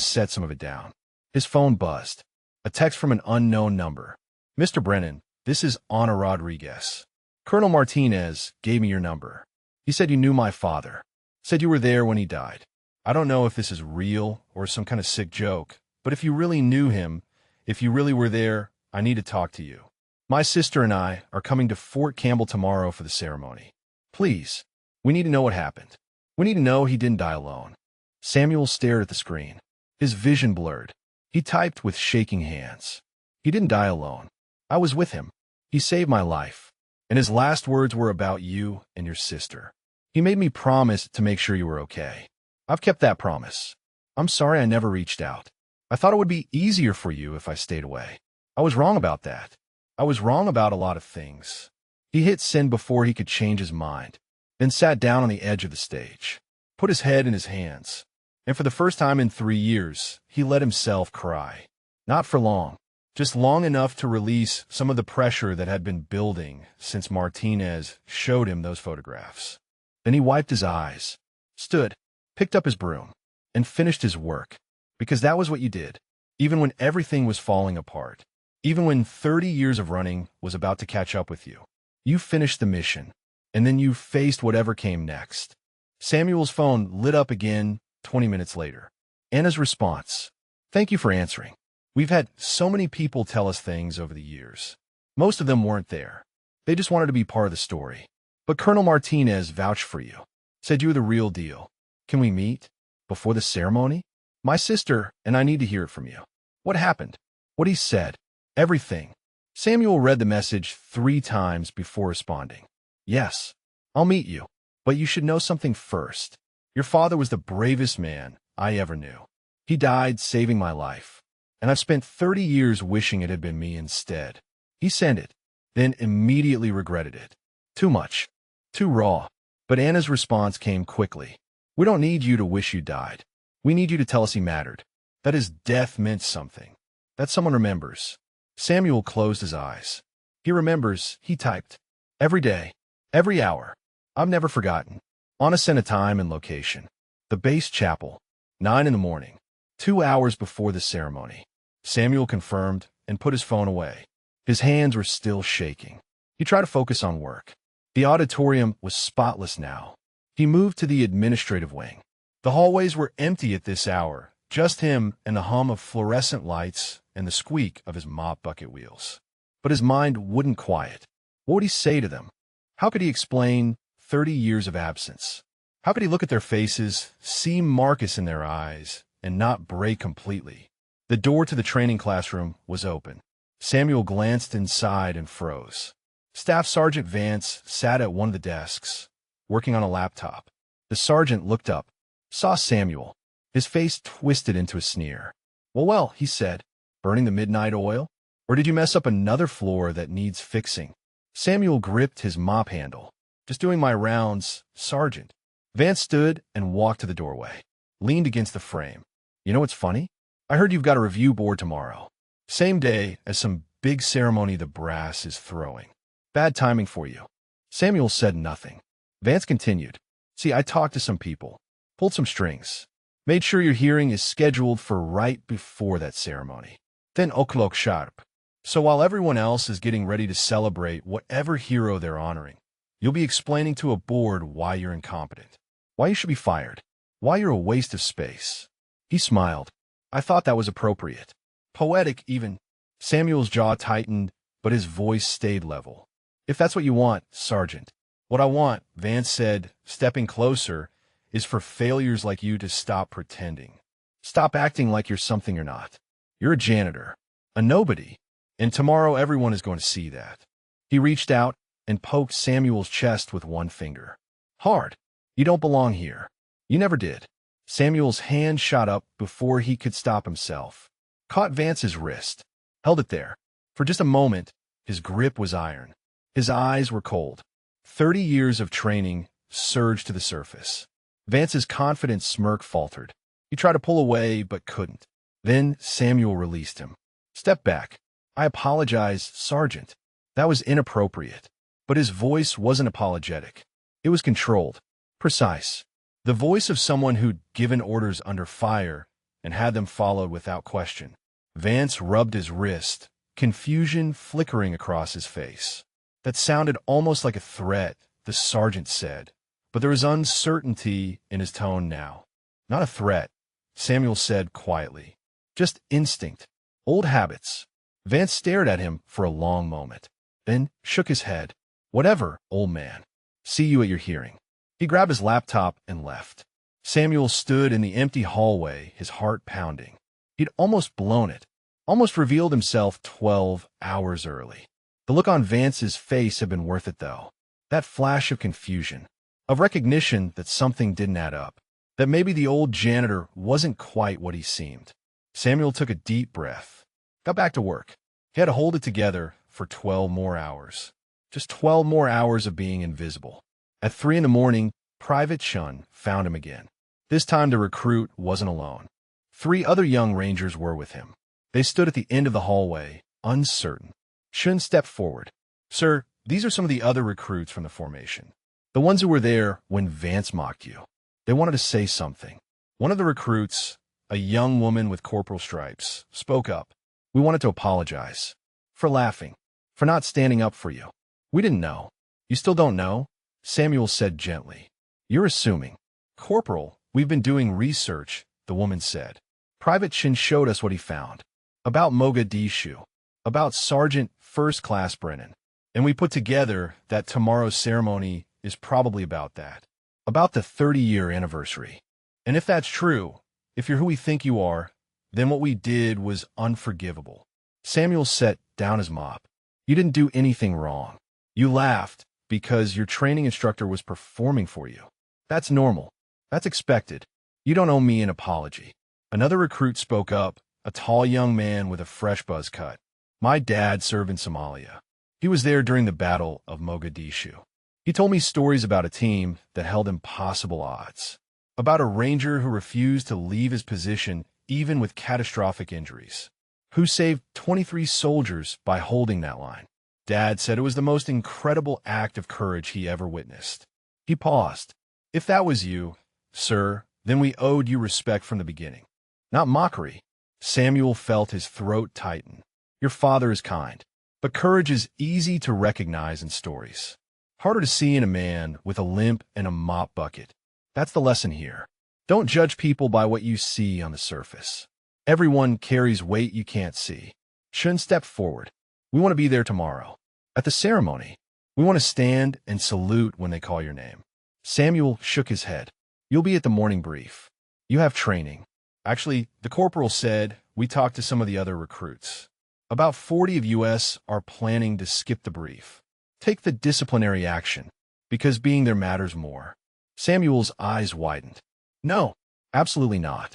set some of it down. His phone buzzed. A text from an unknown number. Mr. Brennan, this is Ana Rodriguez. Colonel Martinez gave me your number. He said you knew my father. Said you were there when he died. I don't know if this is real or some kind of sick joke, but if you really knew him, if you really were there, I need to talk to you. My sister and I are coming to Fort Campbell tomorrow for the ceremony. Please. We need to know what happened. We need to know he didn't die alone. Samuel stared at the screen. His vision blurred. He typed with shaking hands. He didn't die alone. I was with him. He saved my life. And his last words were about you and your sister. He made me promise to make sure you were okay. I've kept that promise. I'm sorry I never reached out. I thought it would be easier for you if I stayed away. I was wrong about that. I was wrong about a lot of things. He hit send before he could change his mind, then sat down on the edge of the stage, put his head in his hands, and for the first time in 3 years, he let himself cry. Not for long, just long enough to release some of the pressure that had been building since Martinez showed him those photographs. Then he wiped his eyes, stood, picked up his broom, and finished his work, because that was what you did, even when everything was falling apart, even when 30 years of running was about to catch up with you. You finished the mission, and then you faced whatever came next. Samuel's phone lit up again 20 minutes later. Anna's response. Thank you for answering. We've had so many people tell us things over the years. Most of them weren't there. They just wanted to be part of the story. But Colonel Martinez vouched for you. Said you were the real deal. Can we meet? Before the ceremony? My sister and I need to hear it from you. What happened? What he said. Everything. Samuel read the message 3 times before responding. Yes, I'll meet you. But you should know something first. Your father was the bravest man I ever knew. He died saving my life. And I've spent 30 years wishing it had been me instead. He sent it, then immediately regretted it. Too much. Too raw. But Anna's response came quickly. We don't need you to wish you died. We need you to tell us he mattered. That his death meant something. That someone remembers. Samuel closed his eyes. He remembers, he typed. Every day. Every hour. I've never forgotten. Anna sent a time and location. The base chapel, 9 in the morning, 2 hours before the ceremony. Samuel confirmed and put his phone away. His hands were still shaking. He tried to focus on work. The auditorium was spotless now. He moved to the administrative wing. The hallways were empty at this hour, just him and the hum of fluorescent lights and the squeak of his mop bucket wheels. But his mind wouldn't quiet. What would he say to them? How could he explain 30 years of absence? How could he look at their faces, see Marcus in their eyes, and not break completely? The door to the training classroom was open. Samuel glanced inside and froze. Staff Sergeant Vance sat at one of the desks, working on a laptop. The sergeant looked up, saw Samuel. His face twisted into a sneer. Well, he said, burning the midnight oil? Or did you mess up another floor that needs fixing? Samuel gripped his mop handle. Just doing my rounds, Sergeant. Vance stood and walked to the doorway, leaned against the frame. You know what's funny? I heard you've got a review board tomorrow. Same day as some big ceremony the brass is throwing. Bad timing for you. Samuel said nothing. Vance continued. See, I talked to some people, pulled some strings, made sure your hearing is scheduled for right before that ceremony. Then o'clock sharp. So while everyone else is getting ready to celebrate whatever hero they're honoring, you'll be explaining to a board why you're incompetent, why you should be fired, why you're a waste of space. He smiled. I thought that was appropriate. Poetic, even. Samuel's jaw tightened, but his voice stayed level. If that's what you want, Sergeant. What I want, Vance said, stepping closer, is for failures like you to stop pretending. Stop acting like you're something you're not. You're a janitor, a nobody, and tomorrow everyone is going to see that. He reached out and poked Samuel's chest with one finger. Hard. You don't belong here. You never did. Samuel's hand shot up before he could stop himself. Caught Vance's wrist. Held it there. For just a moment, his grip was iron. His eyes were cold. 30 years of training surged to the surface. Vance's confident smirk faltered. He tried to pull away, but couldn't. Then Samuel released him. Step back. I apologize, Sergeant. That was inappropriate. But his voice wasn't apologetic. It was controlled. Precise. The voice of someone who'd given orders under fire and had them followed without question. Vance rubbed his wrist, confusion flickering across his face. That sounded almost like a threat, the sergeant said, but there was uncertainty in his tone now. Not a threat, Samuel said quietly. Just instinct. Old habits. Vance stared at him for a long moment, then shook his head. Whatever, old man. See you at your hearing. He grabbed his laptop and left. Samuel stood in the empty hallway, his heart pounding. He'd almost blown it, almost revealed himself 12 hours early. The look on Vance's face had been worth it, though. That flash of confusion, of recognition that something didn't add up, that maybe the old janitor wasn't quite what he seemed. Samuel took a deep breath, got back to work. He had to hold it together for 12 more hours. Just 12 more hours of being invisible. At 3 in the morning, Private Chun found him again. This time the recruit wasn't alone. 3 other young rangers were with him. They stood at the end of the hallway, uncertain. Chun stepped forward. Sir, these are some of the other recruits from the formation. The ones who were there when Vance mocked you. They wanted to say something. One of the recruits, a young woman with corporal stripes, spoke up. We wanted to apologize. For laughing. For not standing up for you. We didn't know. You still don't know? Samuel said gently. You're assuming. Corporal, we've been doing research, the woman said. Private Chin showed us what he found. About Mogadishu. About Sergeant First Class Brennan. And we put together that tomorrow's ceremony is probably about that. About the 30-year anniversary. And if that's true, if you're who we think you are, then what we did was unforgivable. Samuel set down his mop. You didn't do anything wrong. You laughed because your training instructor was performing for you. That's normal. That's expected. You don't owe me an apology. Another recruit spoke up, a tall young man with a fresh buzz cut. My dad served in Somalia. He was there during the Battle of Mogadishu. He told me stories about a team that held impossible odds. About a ranger who refused to leave his position even with catastrophic injuries. Who saved 23 soldiers by holding that line. Dad said it was the most incredible act of courage he ever witnessed. He paused. If that was you, sir, Then we owed you respect from the beginning. Not mockery. Samuel felt his throat tighten. Your father is kind, but courage is easy to recognize in stories. Harder to see in a man with a limp and a mop bucket. That's the lesson here. Don't judge people by what you see on the surface. Everyone carries weight you can't see. Shun stepped forward. We want to be there tomorrow. At the ceremony, we want to stand and salute when they call your name. Samuel shook his head. You'll be at the morning brief. You have training. Actually, the corporal said we talked to some of the other recruits. About 40 of us are planning to skip the brief. Take the disciplinary action, because being there matters more. Samuel's eyes widened. No, absolutely not.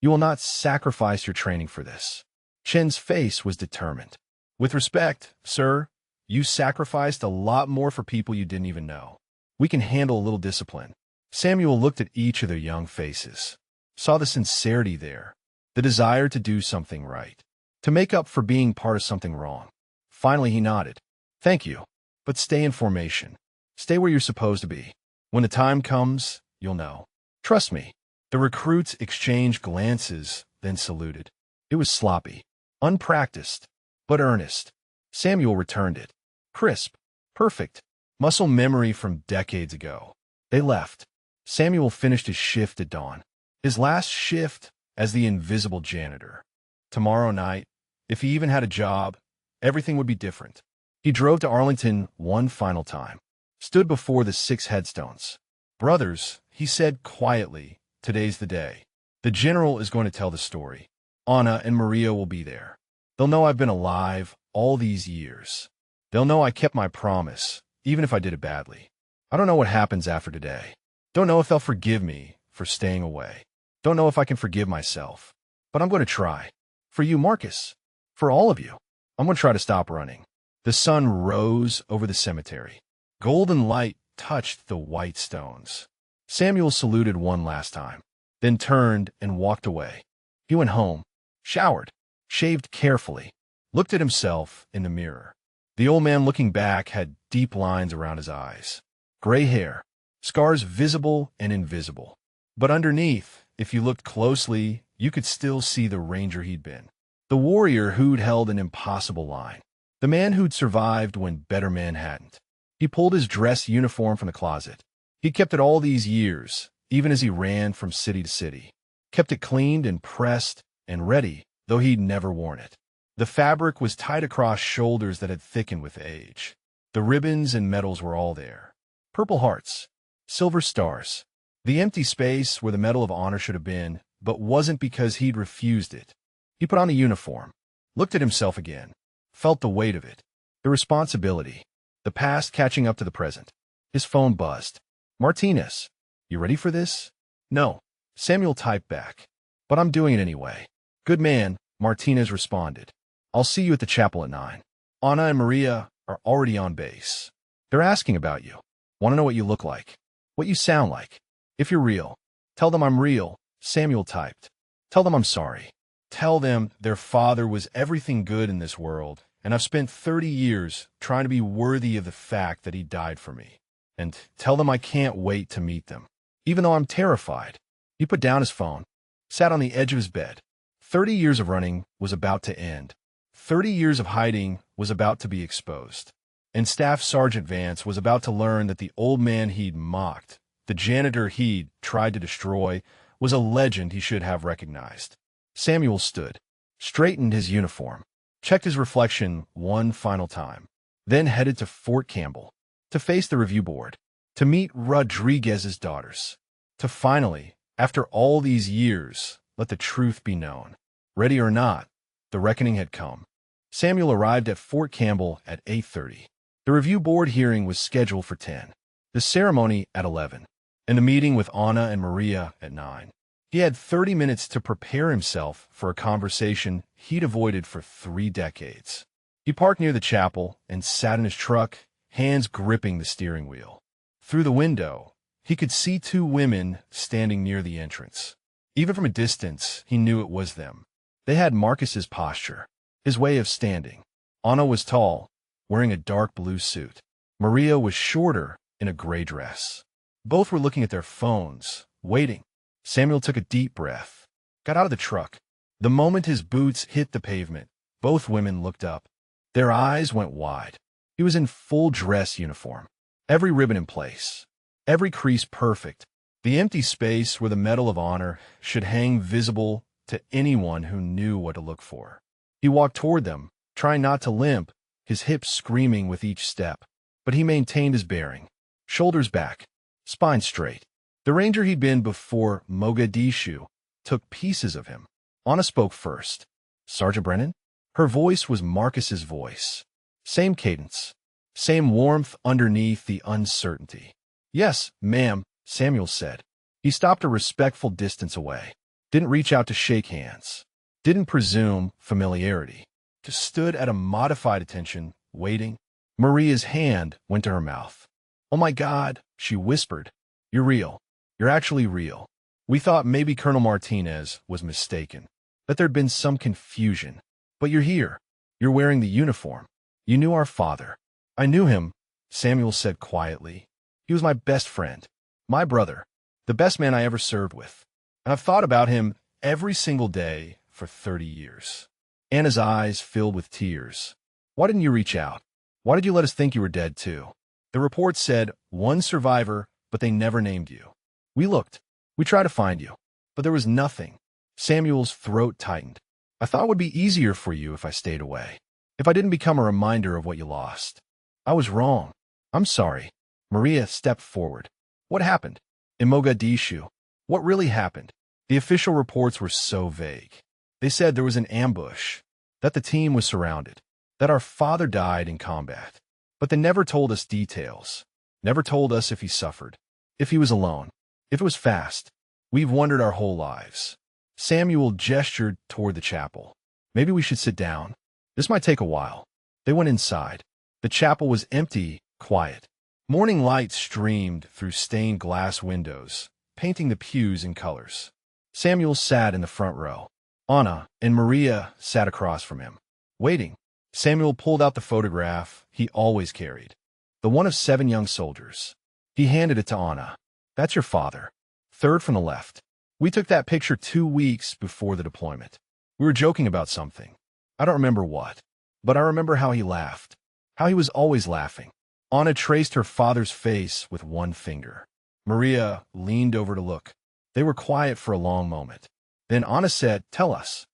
You will not sacrifice your training for this. Chen's face was determined. With respect, sir, you sacrificed a lot more for people you didn't even know. We can handle a little discipline. Samuel looked at each of their young faces, saw the sincerity there, the desire to do something right, to make up for being part of something wrong. Finally, he nodded. Thank you, but stay in formation. Stay where you're supposed to be. When the time comes, you'll know. Trust me. The recruits exchanged glances, then saluted. It was sloppy, unpracticed, but earnest. Samuel returned it. Crisp, perfect, muscle memory from decades ago. They left. Samuel finished his shift at dawn. His last shift as the invisible janitor. Tomorrow night, if he even had a job, everything would be different. He drove to Arlington one final time, stood before the 6 headstones. Brothers, he said quietly, today's the day. The general is going to tell the story. Anna and Maria will be there. They'll know I've been alive all these years. They'll know I kept my promise, even if I did it badly. I don't know what happens after today. Don't know if they'll forgive me for staying away. Don't know if I can forgive myself. But I'm going to try. For you, Marcus. For all of you. I'm going to try to stop running. The sun rose over the cemetery. Golden light touched the white stones. Samuel saluted one last time, then turned and walked away. He went home, showered, shaved carefully, looked at himself in the mirror. The old man looking back had deep lines around his eyes. Gray hair, scars visible and invisible. But underneath, if you looked closely, you could still see the ranger he'd been. The warrior who'd held an impossible line. The man who'd survived when better men hadn't. He pulled his dress uniform from the closet. He'd kept it all these years, even as he ran from city to city. Kept it cleaned and pressed and ready, though he'd never worn it. The fabric was tied across shoulders that had thickened with age. The ribbons and medals were all there. Purple hearts, silver stars. The empty space where the Medal of Honor should have been, but wasn't because he'd refused it. He put on the uniform, looked at himself again, felt the weight of it, the responsibility, the past catching up to the present. His phone buzzed. Martinez, you ready for this? No, Samuel typed back. But I'm doing it anyway. Good man, Martinez responded. I'll see you at the chapel at 9. Anna and Maria are already on base. They're asking about you. Want to know what you look like, what you sound like. If you're real, tell them I'm real, Samuel typed. Tell them I'm sorry. Tell them their father was everything good in this world, and I've spent 30 years trying to be worthy of the fact that he died for me. And tell them I can't wait to meet them, even though I'm terrified. He put down his phone, sat on the edge of his bed. 30 years of running was about to end. 30 years of hiding was about to be exposed. And Staff Sergeant Vance was about to learn that the old man he'd mocked, the janitor he'd tried to destroy, was a legend he should have recognized. Samuel stood, straightened his uniform, checked his reflection one final time, then headed to Fort Campbell, to face the review board, to meet Rodriguez's daughters, to finally, after all these years, let the truth be known. Ready or not, the reckoning had come. Samuel arrived at Fort Campbell at 8:30. The review board hearing was scheduled for 10, the ceremony at 11, and the meeting with Anna and Maria at 9. He had 30 minutes to prepare himself for a conversation he'd avoided for 3 decades. He parked near the chapel and sat in his truck, hands gripping the steering wheel. Through the window, he could see 2 women standing near the entrance. Even from a distance, he knew it was them. They had Marcus's posture, his way of standing. Anna was tall, wearing a dark blue suit. Maria was shorter in a gray dress. Both were looking at their phones, waiting. Samuel took a deep breath, got out of the truck. The moment his boots hit the pavement, both women looked up. Their eyes went wide. He was in full dress uniform, every ribbon in place, every crease perfect. The empty space where the Medal of Honor should hang visible to anyone who knew what to look for. He walked toward them, trying not to limp, his hips screaming with each step. But he maintained his bearing, shoulders back, spine straight. The ranger he'd been before Mogadishu took pieces of him. Anna spoke first. "Sergeant Brennan?" Her voice was Marcus's voice. Same cadence, same warmth underneath the uncertainty. "Yes, ma'am," Samuel said. He stopped a respectful distance away. Didn't reach out to shake hands. Didn't presume familiarity. Just stood at a modified attention, waiting. Maria's hand went to her mouth. "Oh my God," she whispered. "You're real. You're actually real. We thought maybe Colonel Martinez was mistaken, that there'd been some confusion. But you're here. You're wearing the uniform. You knew our father." "I knew him," Samuel said quietly. "He was my best friend, my brother, the best man I ever served with. And I've thought about him every single day for 30 years. Anna's eyes filled with tears. "Why didn't you reach out? Why did you let us think you were dead, too?" "The report said one survivor, but they never named you. We looked. We tried to find you. But there was nothing." Samuel's throat tightened. "I thought it would be easier for you if I stayed away, if I didn't become a reminder of what you lost. I was wrong. I'm sorry." Maria stepped forward. "What happened? In Mogadishu? What really happened?" The official reports were so vague. They said there was an ambush, that the team was surrounded, that our father died in combat. But they never told us details, never told us if he suffered, if he was alone, if it was fast. We've wondered our whole lives." Samuel gestured toward the chapel. "Maybe we should sit down. This might take a while." They went inside. The chapel was empty, quiet. Morning light streamed through stained glass windows, painting the pews in colors. Samuel sat in the front row. Anna and Maria sat across from him, waiting. Samuel pulled out the photograph he always carried, the one of 7 young soldiers. He handed it to Anna. "That's your father, third from the left. We took that picture 2 weeks before the deployment. We were joking about something. I don't remember what, but I remember how he laughed, how he was always laughing." Anna traced her father's face with one finger. Maria leaned over to look. They were quiet for a long moment. Then Anna said, Tell us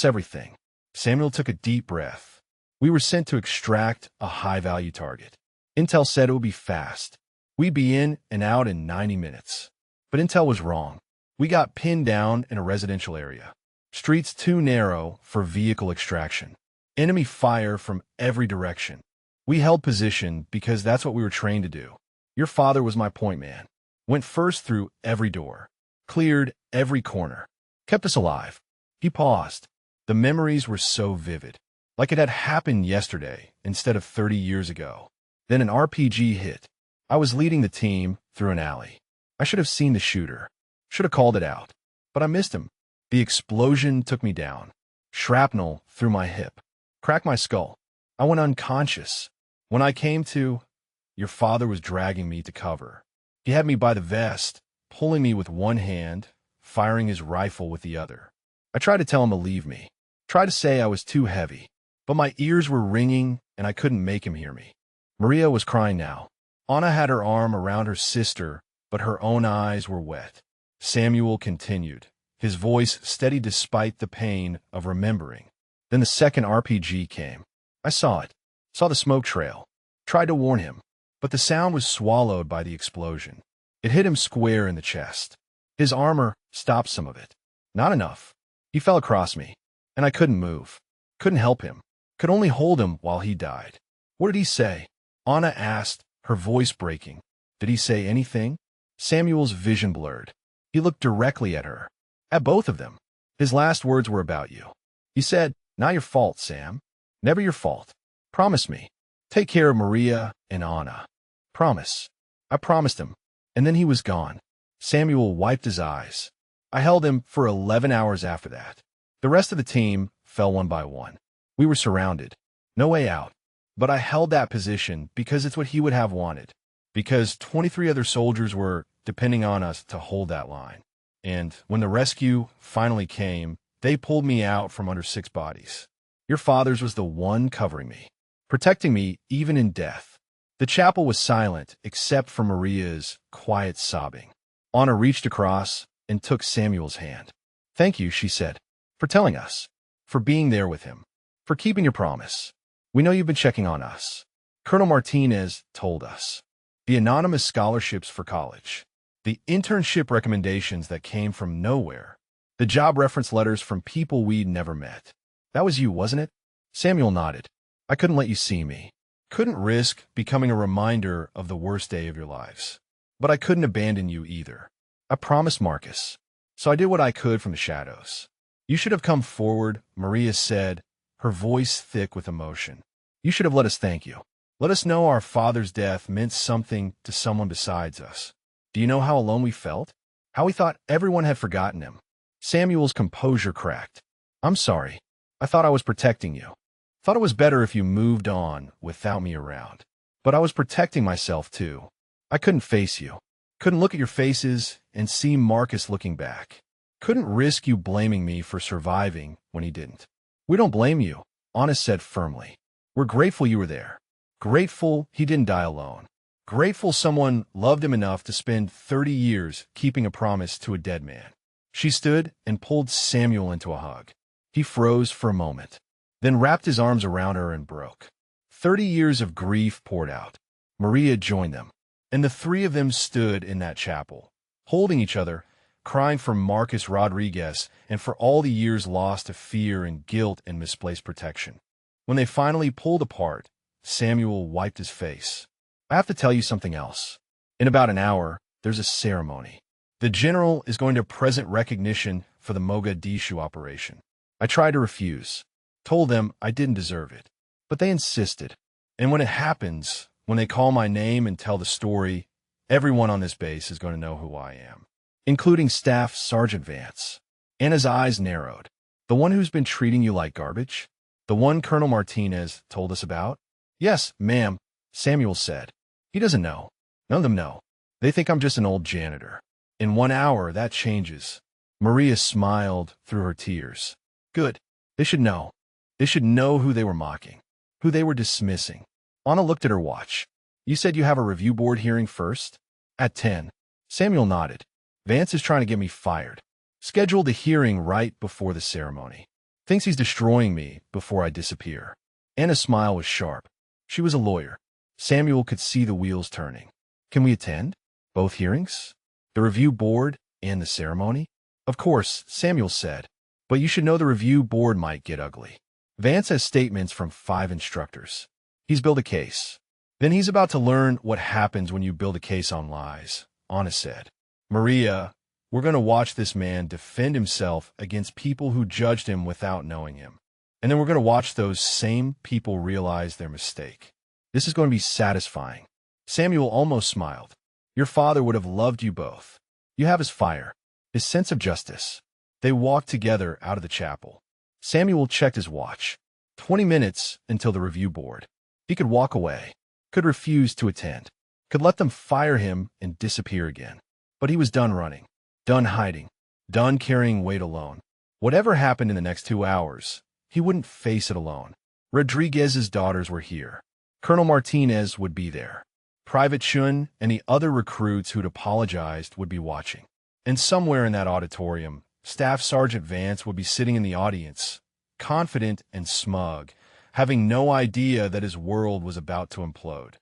everything." Samuel took a deep breath. "We were sent to extract a high-value target. Intel said it would be fast. We'd be in and out in 90 minutes. But Intel was wrong. We got pinned down in a residential area. Streets too narrow for vehicle extraction. Enemy fire from every direction. We held position because that's what we were trained to do. Your father was my point man. Went first through every door. Cleared every corner. Kept us alive." He paused. The memories were so vivid, like it had happened yesterday instead of 30 years ago. Then an RPG hit. I was leading the team through an alley. I should have seen the shooter. Should have called it out. But I missed him. The explosion took me down. Shrapnel through my hip. Cracked my skull. I went unconscious. When I came to, your father was dragging me to cover. He had me by the vest, pulling me with one hand, firing his rifle with the other. I tried to tell him to leave me. Tried to say I was too heavy. But my ears were ringing and I couldn't make him hear me. Maria was crying now. Anna had her arm around her sister, but her own eyes were wet. Samuel continued, his voice steady despite the pain of remembering. Then the second RPG came. I saw it. Saw the smoke trail. Tried to warn him. But the sound was swallowed by the explosion. It hit him square in the chest. His armor stopped some of it. Not enough. He fell across me, and I couldn't move. Couldn't help him. Could only hold him while he died. What did he say? Anna asked, her voice breaking. Did he say anything? Samuel's vision blurred. He looked directly at her. At both of them. His last words were about you. He said, "Not your fault, Sam. Never your fault. Promise me. Take care of Maria and Anna. Promise." I promised him. And then he was gone. Samuel wiped his eyes. I held him for 11 hours after that. The rest of the team fell one by one. We were surrounded. No way out. But I held that position because it's what he would have wanted. Because 23 other soldiers were depending on us to hold that line. And when the rescue finally came, they pulled me out from under 6 bodies. Your father's was the one covering me, protecting me even in death. The chapel was silent except for Maria's quiet sobbing. Anna reached across and took Samuel's hand. "Thank you," she said, "for telling us, for being there with him, for keeping your promise. We know you've been checking on us." Colonel Martinez told us. The anonymous scholarships for college, the internship recommendations that came from nowhere, the job reference letters from people we'd never met. That was you, wasn't it? Samuel nodded. I couldn't let you see me. Couldn't risk becoming a reminder of the worst day of your lives. But I couldn't abandon you either. I promised Marcus. So I did what I could from the shadows. You should have come forward, Maria said, her voice thick with emotion. You should have let us thank you. Let us know our father's death meant something to someone besides us. Do you know how alone we felt? How we thought everyone had forgotten him? Samuel's composure cracked. I'm sorry. I thought I was protecting you. Thought it was better if you moved on without me around. But I was protecting myself too. I couldn't face you. Couldn't look at your faces and see Marcus looking back. Couldn't risk you blaming me for surviving when he didn't. We don't blame you, Anna said firmly. We're grateful you were there. Grateful he didn't die alone. Grateful someone loved him enough to spend 30 years keeping a promise to a dead man. She stood and pulled Samuel into a hug. He froze for a moment, then wrapped his arms around her and broke. 30 years of grief poured out. Maria joined them, and the three of them stood in that chapel, holding each other, crying for Marcus Rodriguez and for all the years lost to fear and guilt and misplaced protection. When they finally pulled apart, Samuel wiped his face. I have to tell you something else. In about an hour, there's a ceremony. The general is going to present recognition for the Mogadishu operation. I tried to refuse, told them I didn't deserve it, but they insisted. And when it happens, when they call my name and tell the story, everyone on this base is going to know who I am, including Staff Sergeant Vance. Anna's eyes narrowed. The one who's been treating you like garbage? The one Colonel Martinez told us about? Yes, ma'am, Samuel said. He doesn't know. None of them know. They think I'm just an old janitor. In 1 hour, that changes. Maria smiled through her tears. Good. They should know. They should know who they were mocking, who they were dismissing. Anna looked at her watch. You said you have a review board hearing first? At 10. Samuel nodded. Vance is trying to get me fired. Scheduled a hearing right before the ceremony. Thinks he's destroying me before I disappear. Anna's smile was sharp. She was a lawyer. Samuel could see the wheels turning. Can we attend? Both hearings? The review board and the ceremony? Of course, Samuel said. But you should know the review board might get ugly. Vance has statements from 5 instructors. He's built a case. Then he's about to learn what happens when you build a case on lies, Anna said. Maria, we're going to watch this man defend himself against people who judged him without knowing him. And then we're going to watch those same people realize their mistake. This is going to be satisfying. Samuel almost smiled. Your father would have loved you both. You have his fire, his sense of justice. They walked together out of the chapel. Samuel checked his watch. 20 minutes until the review board. He could walk away, could refuse to attend, could let them fire him and disappear again. But he was done running, done hiding, done carrying weight alone. Whatever happened in the next 2 hours, he wouldn't face it alone. Rodriguez's daughters were here. Colonel Martinez would be there. Private Chun and the other recruits who'd apologized would be watching. And somewhere in that auditorium, Staff Sergeant Vance would be sitting in the audience, confident and smug, having no idea that his world was about to implode.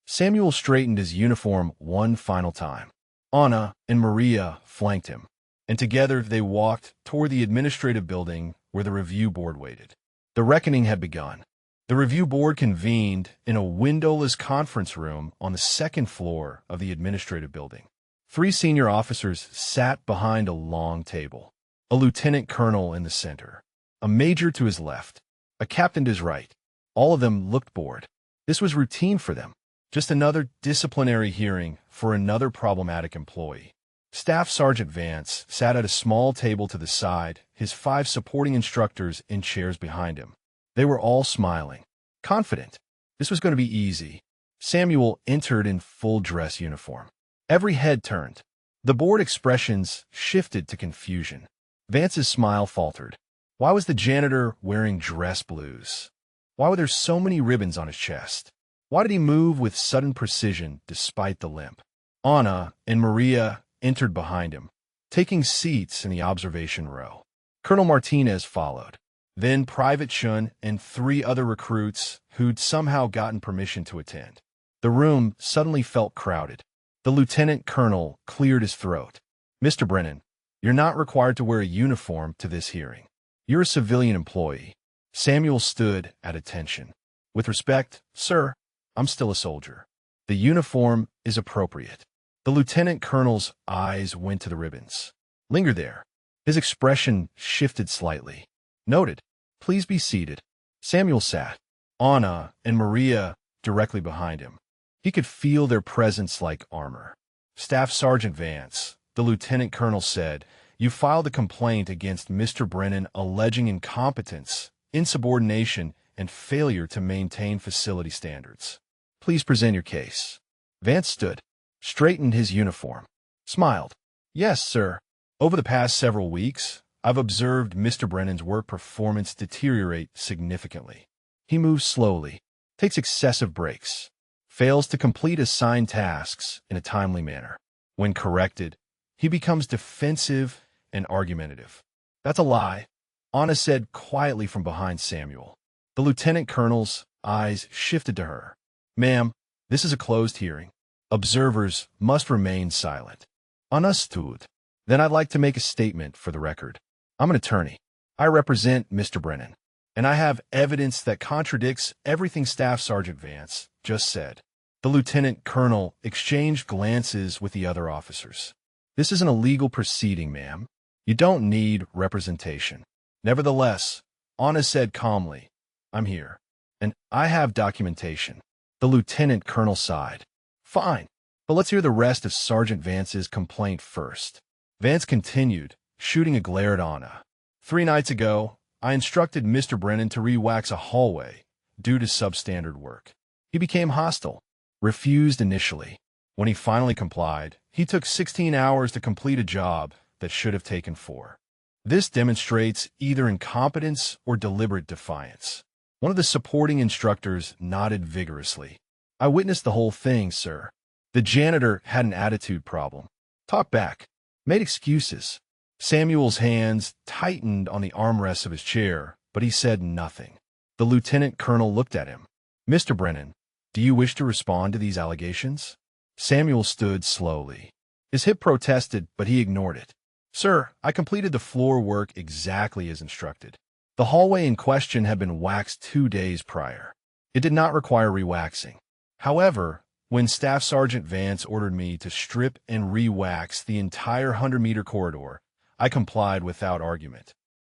Samuel straightened his uniform one final time. Anna and Maria flanked him, and together they walked toward the administrative building where the review board waited. The reckoning had begun. The review board convened in a windowless conference room on the 2nd floor of the administrative building. 3 senior officers sat behind a long table. A lieutenant colonel in the center, a major to his left, a captain to his right. All of them looked bored. This was routine for them. Just another disciplinary hearing for another problematic employee. Staff Sergeant Vance sat at a small table to the side, his 5 supporting instructors in chairs behind him. They were all smiling, confident. This was going to be easy. Samuel entered in full dress uniform. Every head turned. The bored expressions shifted to confusion. Vance's smile faltered. Why was the janitor wearing dress blues? Why were there so many ribbons on his chest? Why did he move with sudden precision despite the limp? Anna and Maria entered behind him, taking seats in the observation row. Colonel Martinez followed. Then Private Chun and 3 other recruits who'd somehow gotten permission to attend. The room suddenly felt crowded. The lieutenant colonel cleared his throat. Mr. Brennan, you're not required to wear a uniform to this hearing. You're a civilian employee. Samuel stood at attention. With respect, sir, I'm still a soldier. The uniform is appropriate. The lieutenant colonel's eyes went to the ribbons. Linger there. His expression shifted slightly. Noted. Please be seated. Samuel sat. Anna and Maria directly behind him. He could feel their presence like armor. Staff Sergeant Vance, the lieutenant colonel said, you filed a complaint against Mr. Brennan alleging incompetence, insubordination, and failure to maintain facility standards. Please present your case. Vance stood, straightened his uniform, smiled. Yes, sir. Over the past several weeks, I've observed Mr. Brennan's work performance deteriorate significantly. He moves slowly, takes excessive breaks, fails to complete assigned tasks in a timely manner. When corrected, he becomes defensive and argumentative. That's a lie, Anna said quietly from behind Samuel. The lieutenant colonel's eyes shifted to her. Ma'am, this is a closed hearing. Observers must remain silent. Understood. Then I'd like to make a statement for the record. I'm an attorney. I represent Mr. Brennan, and I have evidence that contradicts everything Staff Sergeant Vance just said. The lieutenant colonel exchanged glances with the other officers. This is an illegal proceeding, ma'am. You don't need representation. Nevertheless, Anna said calmly, I'm here, and I have documentation. The lieutenant colonel sighed. Fine, but let's hear the rest of Sergeant Vance's complaint first. Vance continued, shooting a glare at Anna. 3 nights ago, I instructed Mr. Brennan to re-wax a hallway due to substandard work. He became hostile, refused initially. When he finally complied, he took 16 hours to complete a job that should have taken 4. This demonstrates either incompetence or deliberate defiance. One of the supporting instructors nodded vigorously. I witnessed the whole thing, sir. The janitor had an attitude problem. Talked back, made excuses. Samuel's hands tightened on the armrests of his chair, but he said nothing. The lieutenant colonel looked at him. Mr. Brennan, do you wish to respond to these allegations? Samuel stood slowly. His hip protested, but he ignored it. Sir, I completed the floor work exactly as instructed. The hallway in question had been waxed 2 days prior. It did not require re-waxing. However, when Staff Sergeant Vance ordered me to strip and re-wax the entire 100-meter corridor, I complied without argument.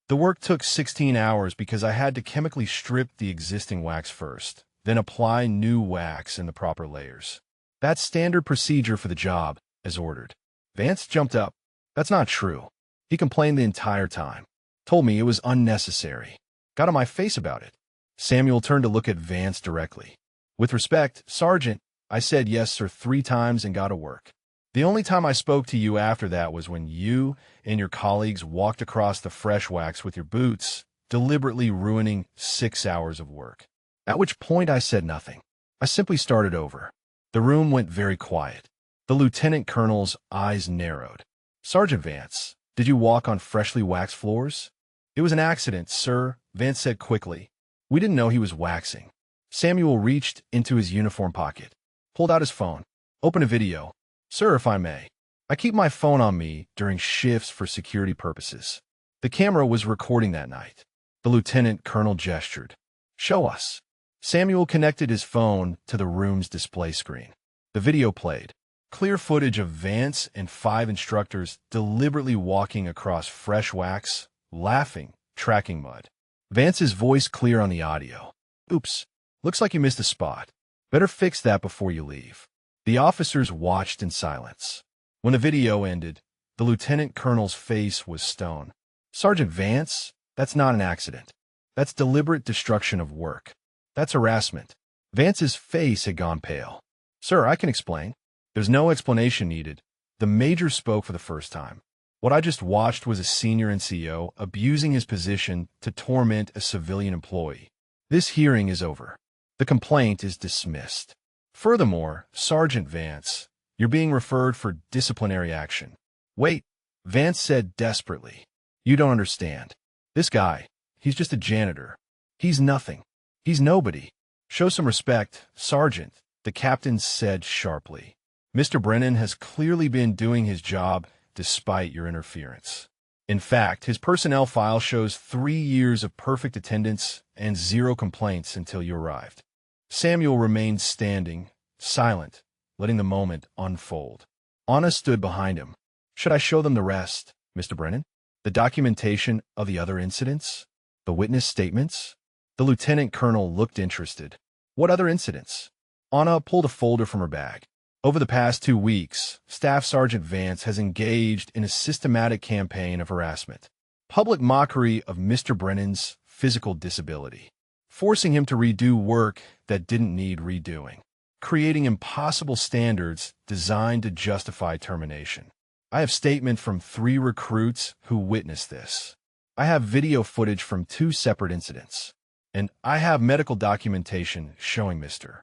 The work took 16 hours because I had to chemically strip the existing wax first, then apply new wax in the proper layers. That's standard procedure for the job, as ordered. Vance jumped up. That's not true. He complained the entire time. Told me it was unnecessary. Got on my face about it. Samuel turned to look at Vance directly. With respect, Sergeant, I said yes, sir 3 times and got to work. The only time I spoke to you after that was when you and your colleagues walked across the fresh wax with your boots, deliberately ruining 6 hours of work. At which point I said nothing. I simply started over. The room went very quiet. The lieutenant colonel's eyes narrowed. Sergeant Vance, did you walk on freshly waxed floors? It was an accident, sir, Vance said quickly. We didn't know he was waxing. Samuel reached into his uniform pocket, pulled out his phone, opened a video. Sir, if I may, I keep my phone on me during shifts for security purposes. The camera was recording that night. The lieutenant colonel gestured. Show us. Samuel connected his phone to the room's display screen. The video played. Clear footage of Vance and 5 instructors deliberately walking across fresh wax, laughing, tracking mud. Vance's voice clear on the audio. Oops, looks like you missed a spot. Better fix that before you leave. The officers watched in silence. When the video ended, the lieutenant colonel's face was stone. Sergeant Vance, that's not an accident. That's deliberate destruction of work. That's harassment. Vance's face had gone pale. Sir, I can explain. There's no explanation needed. The major spoke for the first time. What I just watched was a senior NCO abusing his position to torment a civilian employee. This hearing is over. The complaint is dismissed. Furthermore, Sergeant Vance, you're being referred for disciplinary action. Wait, Vance said desperately. You don't understand. This guy, he's just a janitor. He's nothing. He's nobody. Show some respect, Sergeant, the captain said sharply. Mr. Brennan has clearly been doing his job despite your interference. In fact, his personnel file shows 3 years of perfect attendance and 0 complaints until you arrived. Samuel remained standing, silent, letting the moment unfold. Anna stood behind him. Should I show them the rest, Mr. Brennan? The documentation of the other incidents? The witness statements? The lieutenant colonel looked interested. What other incidents? Anna pulled a folder from her bag. Over the past 2 weeks, Staff Sergeant Vance has engaged in a systematic campaign of harassment. Public mockery of Mr. Brennan's physical disability. Forcing him to redo work that didn't need redoing. Creating impossible standards designed to justify termination. I have statement from 3 recruits who witnessed this. I have video footage from 2 separate incidents. And I have medical documentation showing Mr.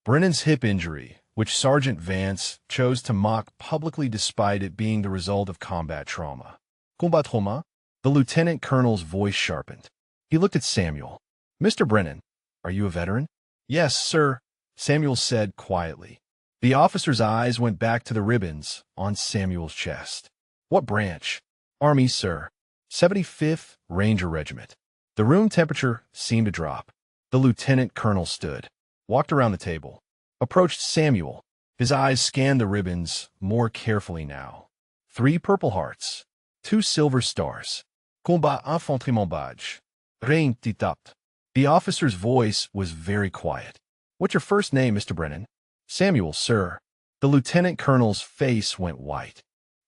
Brennan's hip injury, which Sergeant Vance chose to mock publicly despite it being the result of combat trauma. Combat trauma? The lieutenant colonel's voice sharpened. He looked at Samuel. Mr. Brennan, are you a veteran? Yes, sir, Samuel said quietly. The officer's eyes went back to the ribbons on Samuel's chest. What branch? Army, sir. 75th Ranger Regiment. The room temperature seemed to drop. The lieutenant colonel stood, walked around the table, approached Samuel. His eyes scanned the ribbons more carefully now. 3 purple hearts, 2 silver stars. Combat infantryman badge. Rank d'étape. The officer's voice was very quiet. What's your first name, Mr. Brennan? Samuel, sir. The lieutenant colonel's face went white.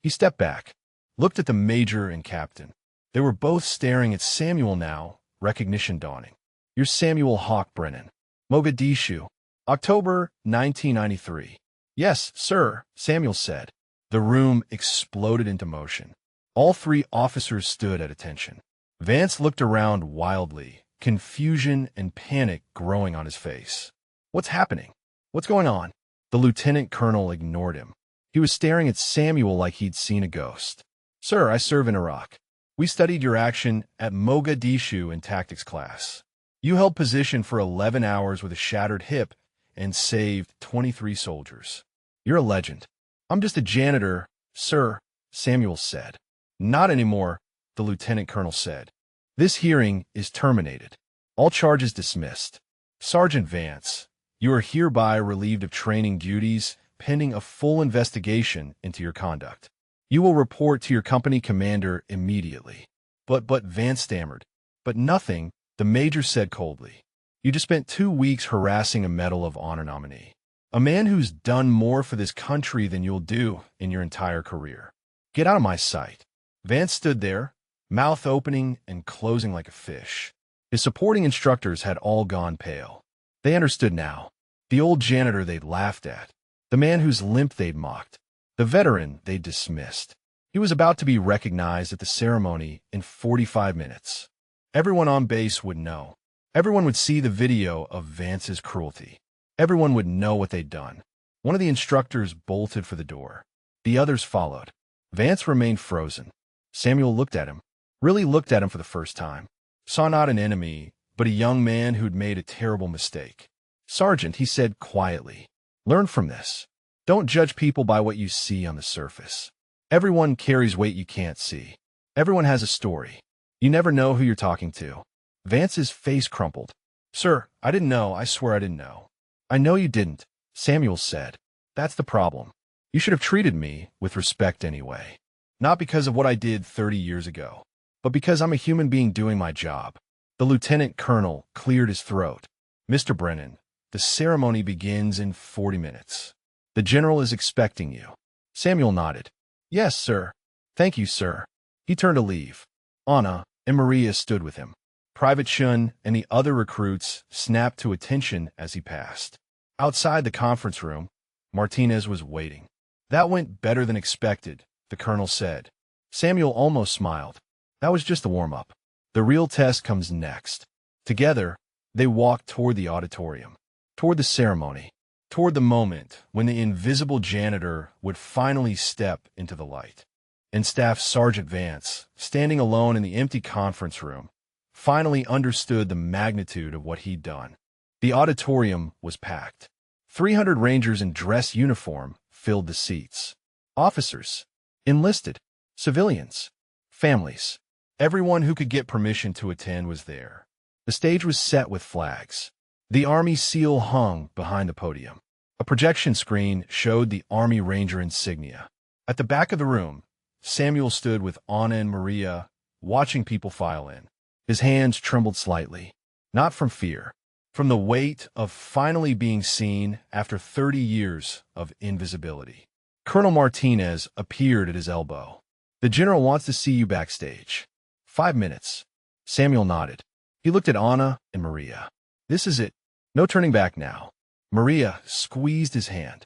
He stepped back, looked at the major and captain. They were both staring at Samuel now, recognition dawning. You're Samuel Hawk Brennan. Mogadishu. October 1993. Yes, sir, Samuel said. The room exploded into motion. All 3 officers stood at attention. Vance looked around wildly, confusion and panic growing on his face. What's happening? What's going on? The lieutenant colonel ignored him. He was staring at Samuel like he'd seen a ghost. Sir, I serve in Iraq. We studied your action at Mogadishu in tactics class. You held position for 11 hours with a shattered hip and saved 23 soldiers. You're a legend. I'm just a janitor, sir, Samuel said. Not anymore, the lieutenant colonel said. This hearing is terminated. All charges dismissed. Sergeant Vance, you are hereby relieved of training duties pending a full investigation into your conduct. You will report to your company commander immediately. But Vance stammered. But nothing, the major said coldly. You just spent 2 weeks harassing a Medal of Honor nominee. A man who's done more for this country than you'll do in your entire career. Get out of my sight. Vance stood there, mouth opening and closing like a fish. His supporting instructors had all gone pale. They understood now. The old janitor they'd laughed at. The man whose limp they'd mocked. The veteran they'd dismissed. He was about to be recognized at the ceremony in 45 minutes. Everyone on base would know. Everyone would see the video of Vance's cruelty. Everyone would know what they'd done. One of the instructors bolted for the door. The others followed. Vance remained frozen. Samuel looked at him. Really looked at him for the first time. Saw not an enemy, but a young man who'd made a terrible mistake. Sergeant, he said quietly, learn from this. Don't judge people by what you see on the surface. Everyone carries weight you can't see. Everyone has a story. You never know who you're talking to. Vance's face crumpled. Sir, I didn't know. I swear I didn't know. I know you didn't, Samuel said. That's the problem. You should have treated me with respect anyway. Not because of what I did 30 years ago, but because I'm a human being doing my job. The lieutenant colonel cleared his throat. Mr. Brennan, the ceremony begins in 40 minutes. The general is expecting you. Samuel nodded. Yes, sir. Thank you, sir. He turned to leave. Anna and Maria stood with him. Private Shun and the other recruits snapped to attention as he passed. Outside the conference room, Martinez was waiting. That went better than expected, the colonel said. Samuel almost smiled. That was just the warm-up. The real test comes next. Together, they walked toward the auditorium, toward the ceremony, toward the moment when the invisible janitor would finally step into the light. And Staff Sergeant Vance, standing alone in the empty conference room, finally understood the magnitude of what he'd done. The auditorium was packed. 300 Rangers in dress uniform filled the seats. Officers, enlisted, civilians, families. Everyone who could get permission to attend was there. The stage was set with flags. The Army seal hung behind the podium. A projection screen showed the Army Ranger insignia. At the back of the room, Samuel stood with Anna and Maria, watching people file in. His hands trembled slightly, not from fear, from the weight of finally being seen after 30 years of invisibility. Colonel Martinez appeared at his elbow. The general wants to see you backstage. 5 minutes. Samuel nodded. He looked at Anna and Maria. This is it. No turning back now. Maria squeezed his hand.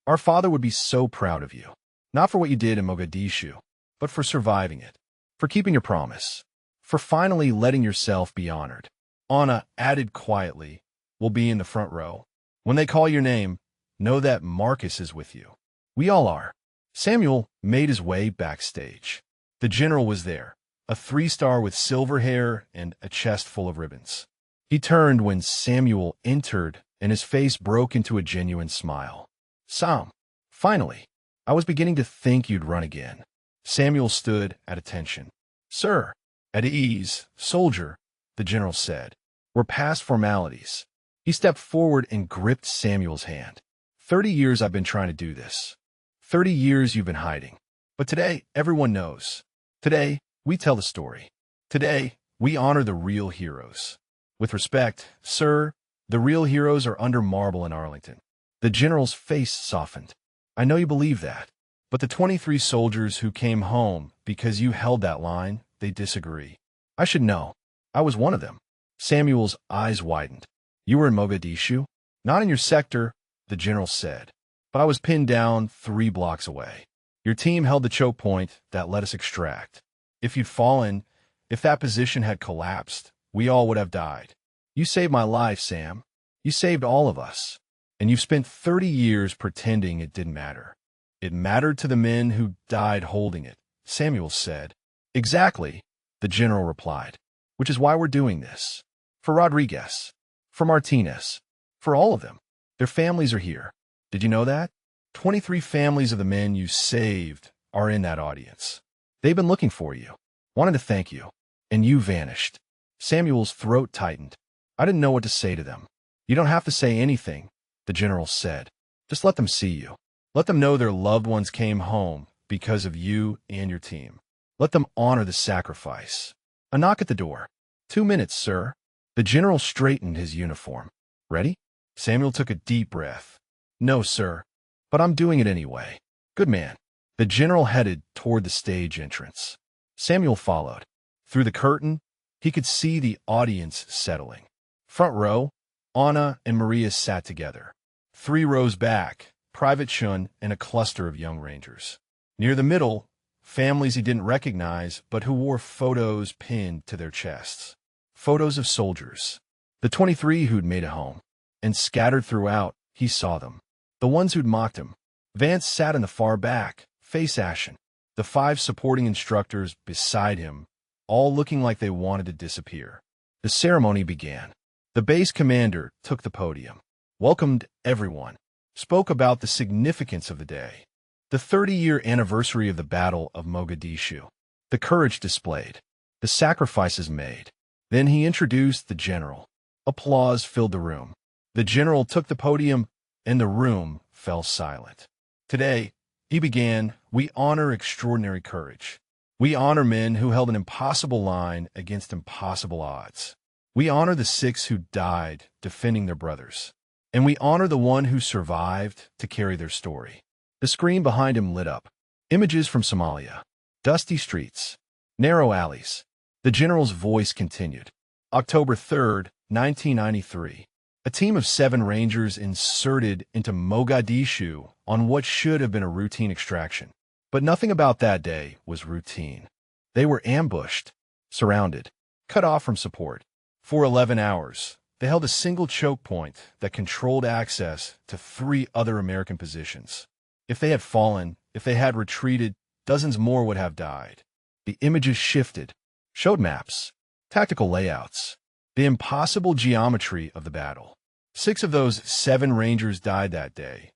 Our father would be so proud of you. Not for what you did in Mogadishu, but for surviving it. For keeping your promise. For finally letting yourself be honored. Anna added quietly, we'll be in the front row. When they call your name, know that Marcus is with you. We all are. Samuel made his way backstage. The general was there, a 3-star with silver hair and a chest full of ribbons. He turned when Samuel entered, and his face broke into a genuine smile. Sam, finally. I was beginning to think you'd run again. Samuel stood at attention. Sir, at ease, soldier, the general said. We're past formalities. He stepped forward and gripped Samuel's hand. 30 years I've been trying to do this. 30 years you've been hiding. But today, everyone knows. Today, we tell the story. Today, we honor the real heroes. With respect, sir, the real heroes are under marble in Arlington. The general's face softened. I know you believe that. But the 23 soldiers who came home because you held that line, they disagree. I should know. I was one of them. Samuel's eyes widened. You were in Mogadishu? Not in your sector, the general said. But I was pinned down 3 blocks away. Your team held the choke point that let us extract. If you'd fallen, if that position had collapsed, we all would have died. You saved my life, Sam. You saved all of us. And you've spent 30 years pretending it didn't matter. It mattered to the men who died holding it, Samuel said. Exactly, the general replied. Which is why we're doing this. For Rodriguez. For Martinez. For all of them. Their families are here. Did you know that? 23 families of the men you saved are in that audience. They've been looking for you, wanted to thank you, and you vanished. Samuel's throat tightened. I didn't know what to say to them. You don't have to say anything, the general said. Just let them see you. Let them know their loved ones came home because of you and your team. Let them honor the sacrifice. A knock at the door. 2 minutes, sir. The general straightened his uniform. Ready? Samuel took a deep breath. No, sir. But I'm doing it anyway. Good man. The general headed toward the stage entrance. Samuel followed. Through the curtain, he could see the audience settling. Front row, Anna and Maria sat together. 3 rows back, Private Shun and a cluster of young Rangers. Near the middle, families he didn't recognize but who wore photos pinned to their chests. Photos of soldiers. The 23 who'd made it home. And scattered throughout, he saw them. The ones who'd mocked him. Vance sat in the far back, face ashen. The 5 supporting instructors beside him, all looking like they wanted to disappear. The ceremony began. The base commander took the podium, welcomed everyone, spoke about the significance of the day, the 30-year anniversary of the Battle of Mogadishu, the courage displayed, the sacrifices made. Then he introduced the general. Applause filled the room. The general took the podium, and the room fell silent. Today, he began, we honor extraordinary courage. We honor men who held an impossible line against impossible odds. We honor the 6 who died defending their brothers. And we honor the one who survived to carry their story. The screen behind him lit up. Images from Somalia. Dusty streets. Narrow alleys. The general's voice continued. October 3rd, 1993. A team of 7 Rangers inserted into Mogadishu on what should have been a routine extraction. But nothing about that day was routine. They were ambushed, surrounded, cut off from support. For 11 hours, they held a single choke point that controlled access to 3 other American positions. If they had fallen, if they had retreated, dozens more would have died. The images shifted, showed maps, tactical layouts, the impossible geometry of the battle. 6 of those 7 Rangers died that day,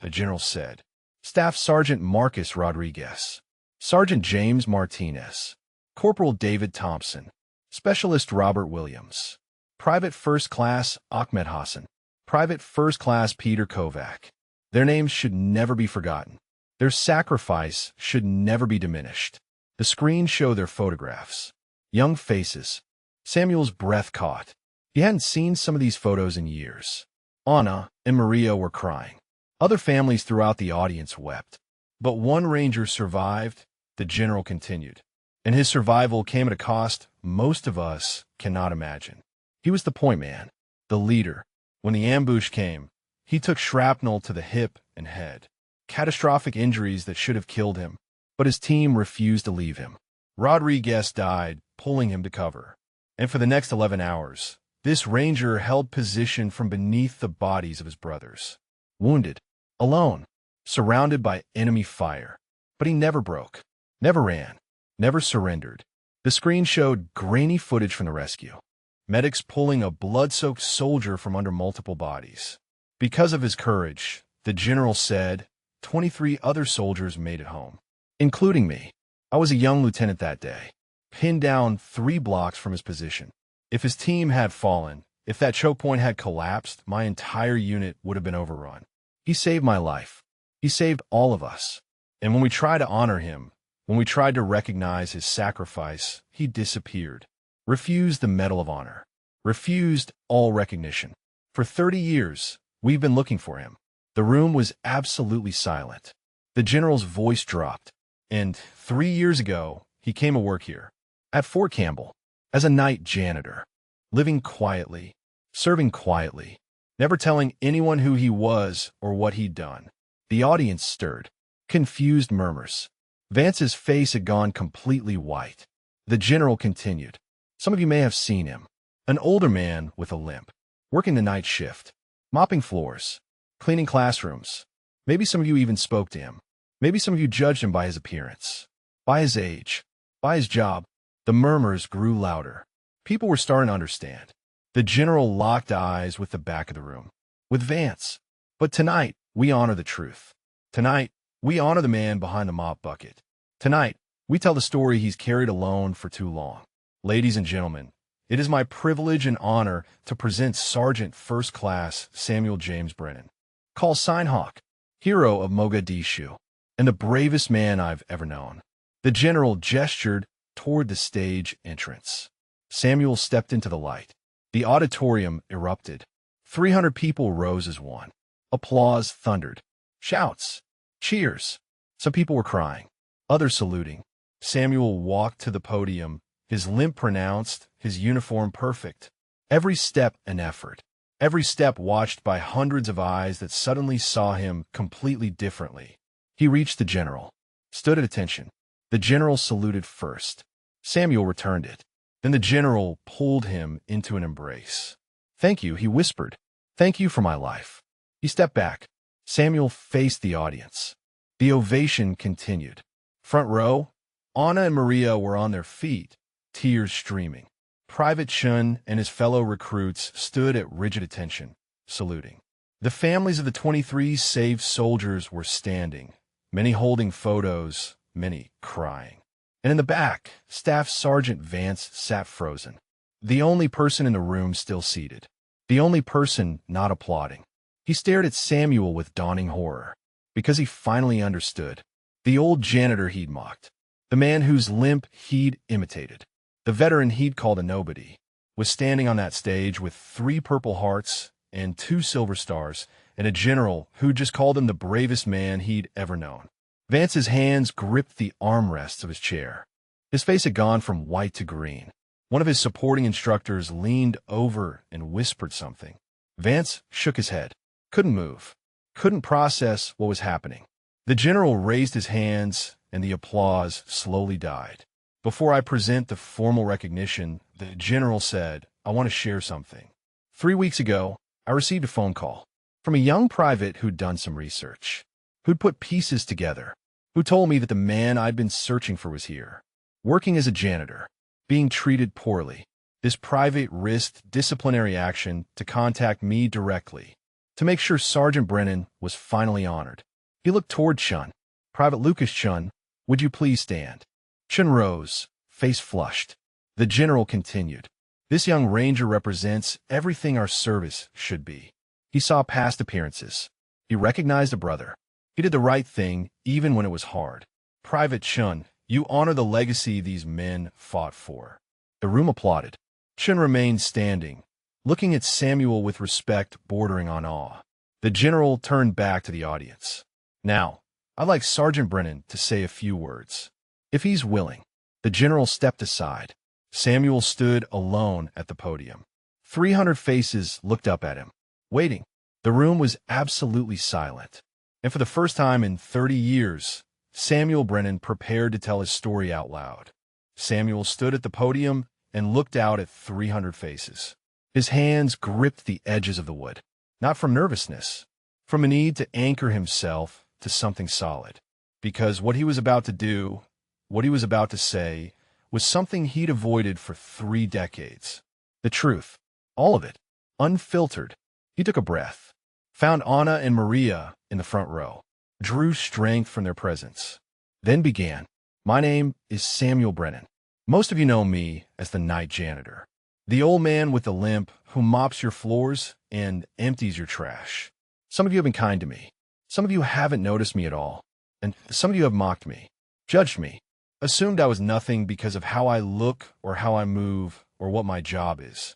the general said. Staff Sergeant Marcus Rodriguez, Sergeant James Martinez, Corporal David Thompson, Specialist Robert Williams, Private First Class Ahmed Hassan, Private First Class Peter Kovac. Their names should never be forgotten. Their sacrifice should never be diminished. The screens show their photographs. Young faces. Samuel's breath caught. He hadn't seen some of these photos in years. Anna and Maria were crying. Other families throughout the audience wept. But one Ranger survived, the general continued. And his survival came at a cost most of us cannot imagine. He was the point man, the leader. When the ambush came, he took shrapnel to the hip and head. Catastrophic injuries that should have killed him. But his team refused to leave him. Rodriguez died, pulling him to cover. And for the next 11 hours, this Ranger held position from beneath the bodies of his brothers. Wounded, alone, surrounded by enemy fire. But he never broke, never ran, never surrendered. The screen showed grainy footage from the rescue. Medics pulling a blood-soaked soldier from under multiple bodies. Because of his courage, the general said, 23 other soldiers made it home, including me. I was a young lieutenant that day, pinned down 3 blocks from his position. If his team had fallen, if that choke point had collapsed, my entire unit would have been overrun. He saved my life. He saved all of us. And when we tried to honor him, when we tried to recognize his sacrifice, he disappeared, refused the Medal of Honor, refused all recognition. For 30 years, we've been looking for him. The room was absolutely silent. The general's voice dropped. And 3 years ago, he came to work here, at Fort Campbell, as a night janitor, living quietly, serving quietly, never telling anyone who he was or what he'd done. The audience stirred. Confused murmurs. Vance's face had gone completely white. The general continued. Some of you may have seen him. An older man with a limp, working the night shift, mopping floors, cleaning classrooms. Maybe some of you even spoke to him. Maybe some of you judged him by his appearance, by his age, by his job. The murmurs grew louder. People were starting to understand. The general locked eyes with the back of the room, with Vance. But tonight, we honor the truth. Tonight, we honor the man behind the mop bucket. Tonight, we tell the story he's carried alone for too long. Ladies and gentlemen, it is my privilege and honor to present Sergeant First Class Samuel James Brennan, called Signhawk, hero of Mogadishu, and the bravest man I've ever known. The general gestured toward the stage entrance. Samuel stepped into the light. The auditorium erupted. 300 people rose as one. Applause thundered. Shouts. Cheers. Some people were crying. Others saluting. Samuel walked to the podium, his limp pronounced, his uniform perfect. Every step an effort. Every step watched by hundreds of eyes that suddenly saw him completely differently. He reached the general. Stood at attention. The general saluted first. Samuel returned it. Then the general pulled him into an embrace. Thank you, he whispered. Thank you for my life. He stepped back. Samuel faced the audience. The ovation continued. Front row, Anna and Maria were on their feet, tears streaming. Private Chun and his fellow recruits stood at rigid attention, saluting. The families of the 23 saved soldiers were standing, many holding photos, many crying. And in the back, Staff Sergeant Vance sat frozen, the only person in the room still seated, the only person not applauding. He stared at Samuel with dawning horror, because he finally understood. The old janitor he'd mocked, the man whose limp he'd imitated, the veteran he'd called a nobody, was standing on that stage with 3 Purple Hearts and 2 Silver Stars, and a general who just called him the bravest man he'd ever known. Vance's hands gripped the armrests of his chair. His face had gone from white to green. One of his supporting instructors leaned over and whispered something. Vance shook his head. Couldn't move. Couldn't process what was happening. The general raised his hands, and the applause slowly died. Before I present the formal recognition, the general said, I want to share something. 3 weeks ago, I received a phone call from a young private who'd done some research, who'd put pieces together, who told me that the man I'd been searching for was here, working as a janitor, being treated poorly. This private risked disciplinary action to contact me directly, to make sure Sergeant Brennan was finally honored. He looked toward Chun. Private Lucas Chun, would you please stand? Chun rose, face flushed. The general continued. This young ranger represents everything our service should be. He saw past appearances. He recognized a brother. He did the right thing, even when it was hard. Private Chun, you honor the legacy these men fought for. The room applauded. Chun remained standing, looking at Samuel with respect bordering on awe. The general turned back to the audience. Now, I'd like Sergeant Brennan to say a few words. If he's willing. The general stepped aside. Samuel stood alone at the podium. 300 faces looked up at him, waiting. The room was absolutely silent. And for the first time in 30 years, Samuel Brennan prepared to tell his story out loud. Samuel stood at the podium and looked out at 300 faces. His hands gripped the edges of the wood, not from nervousness, from a need to anchor himself to something solid. Because what he was about to do, what he was about to say, was something he'd avoided for 3 decades. The truth, all of it, unfiltered. He took a breath, found Anna and Maria in the front row, drew strength from their presence, then began. My name is Samuel Brennan. Most of you know me as the night janitor, the old man with the limp who mops your floors and empties your trash. Some of you have been kind to me. Some of you haven't noticed me at all. And some of you have mocked me, judged me, assumed I was nothing because of how I look or how I move or what my job is.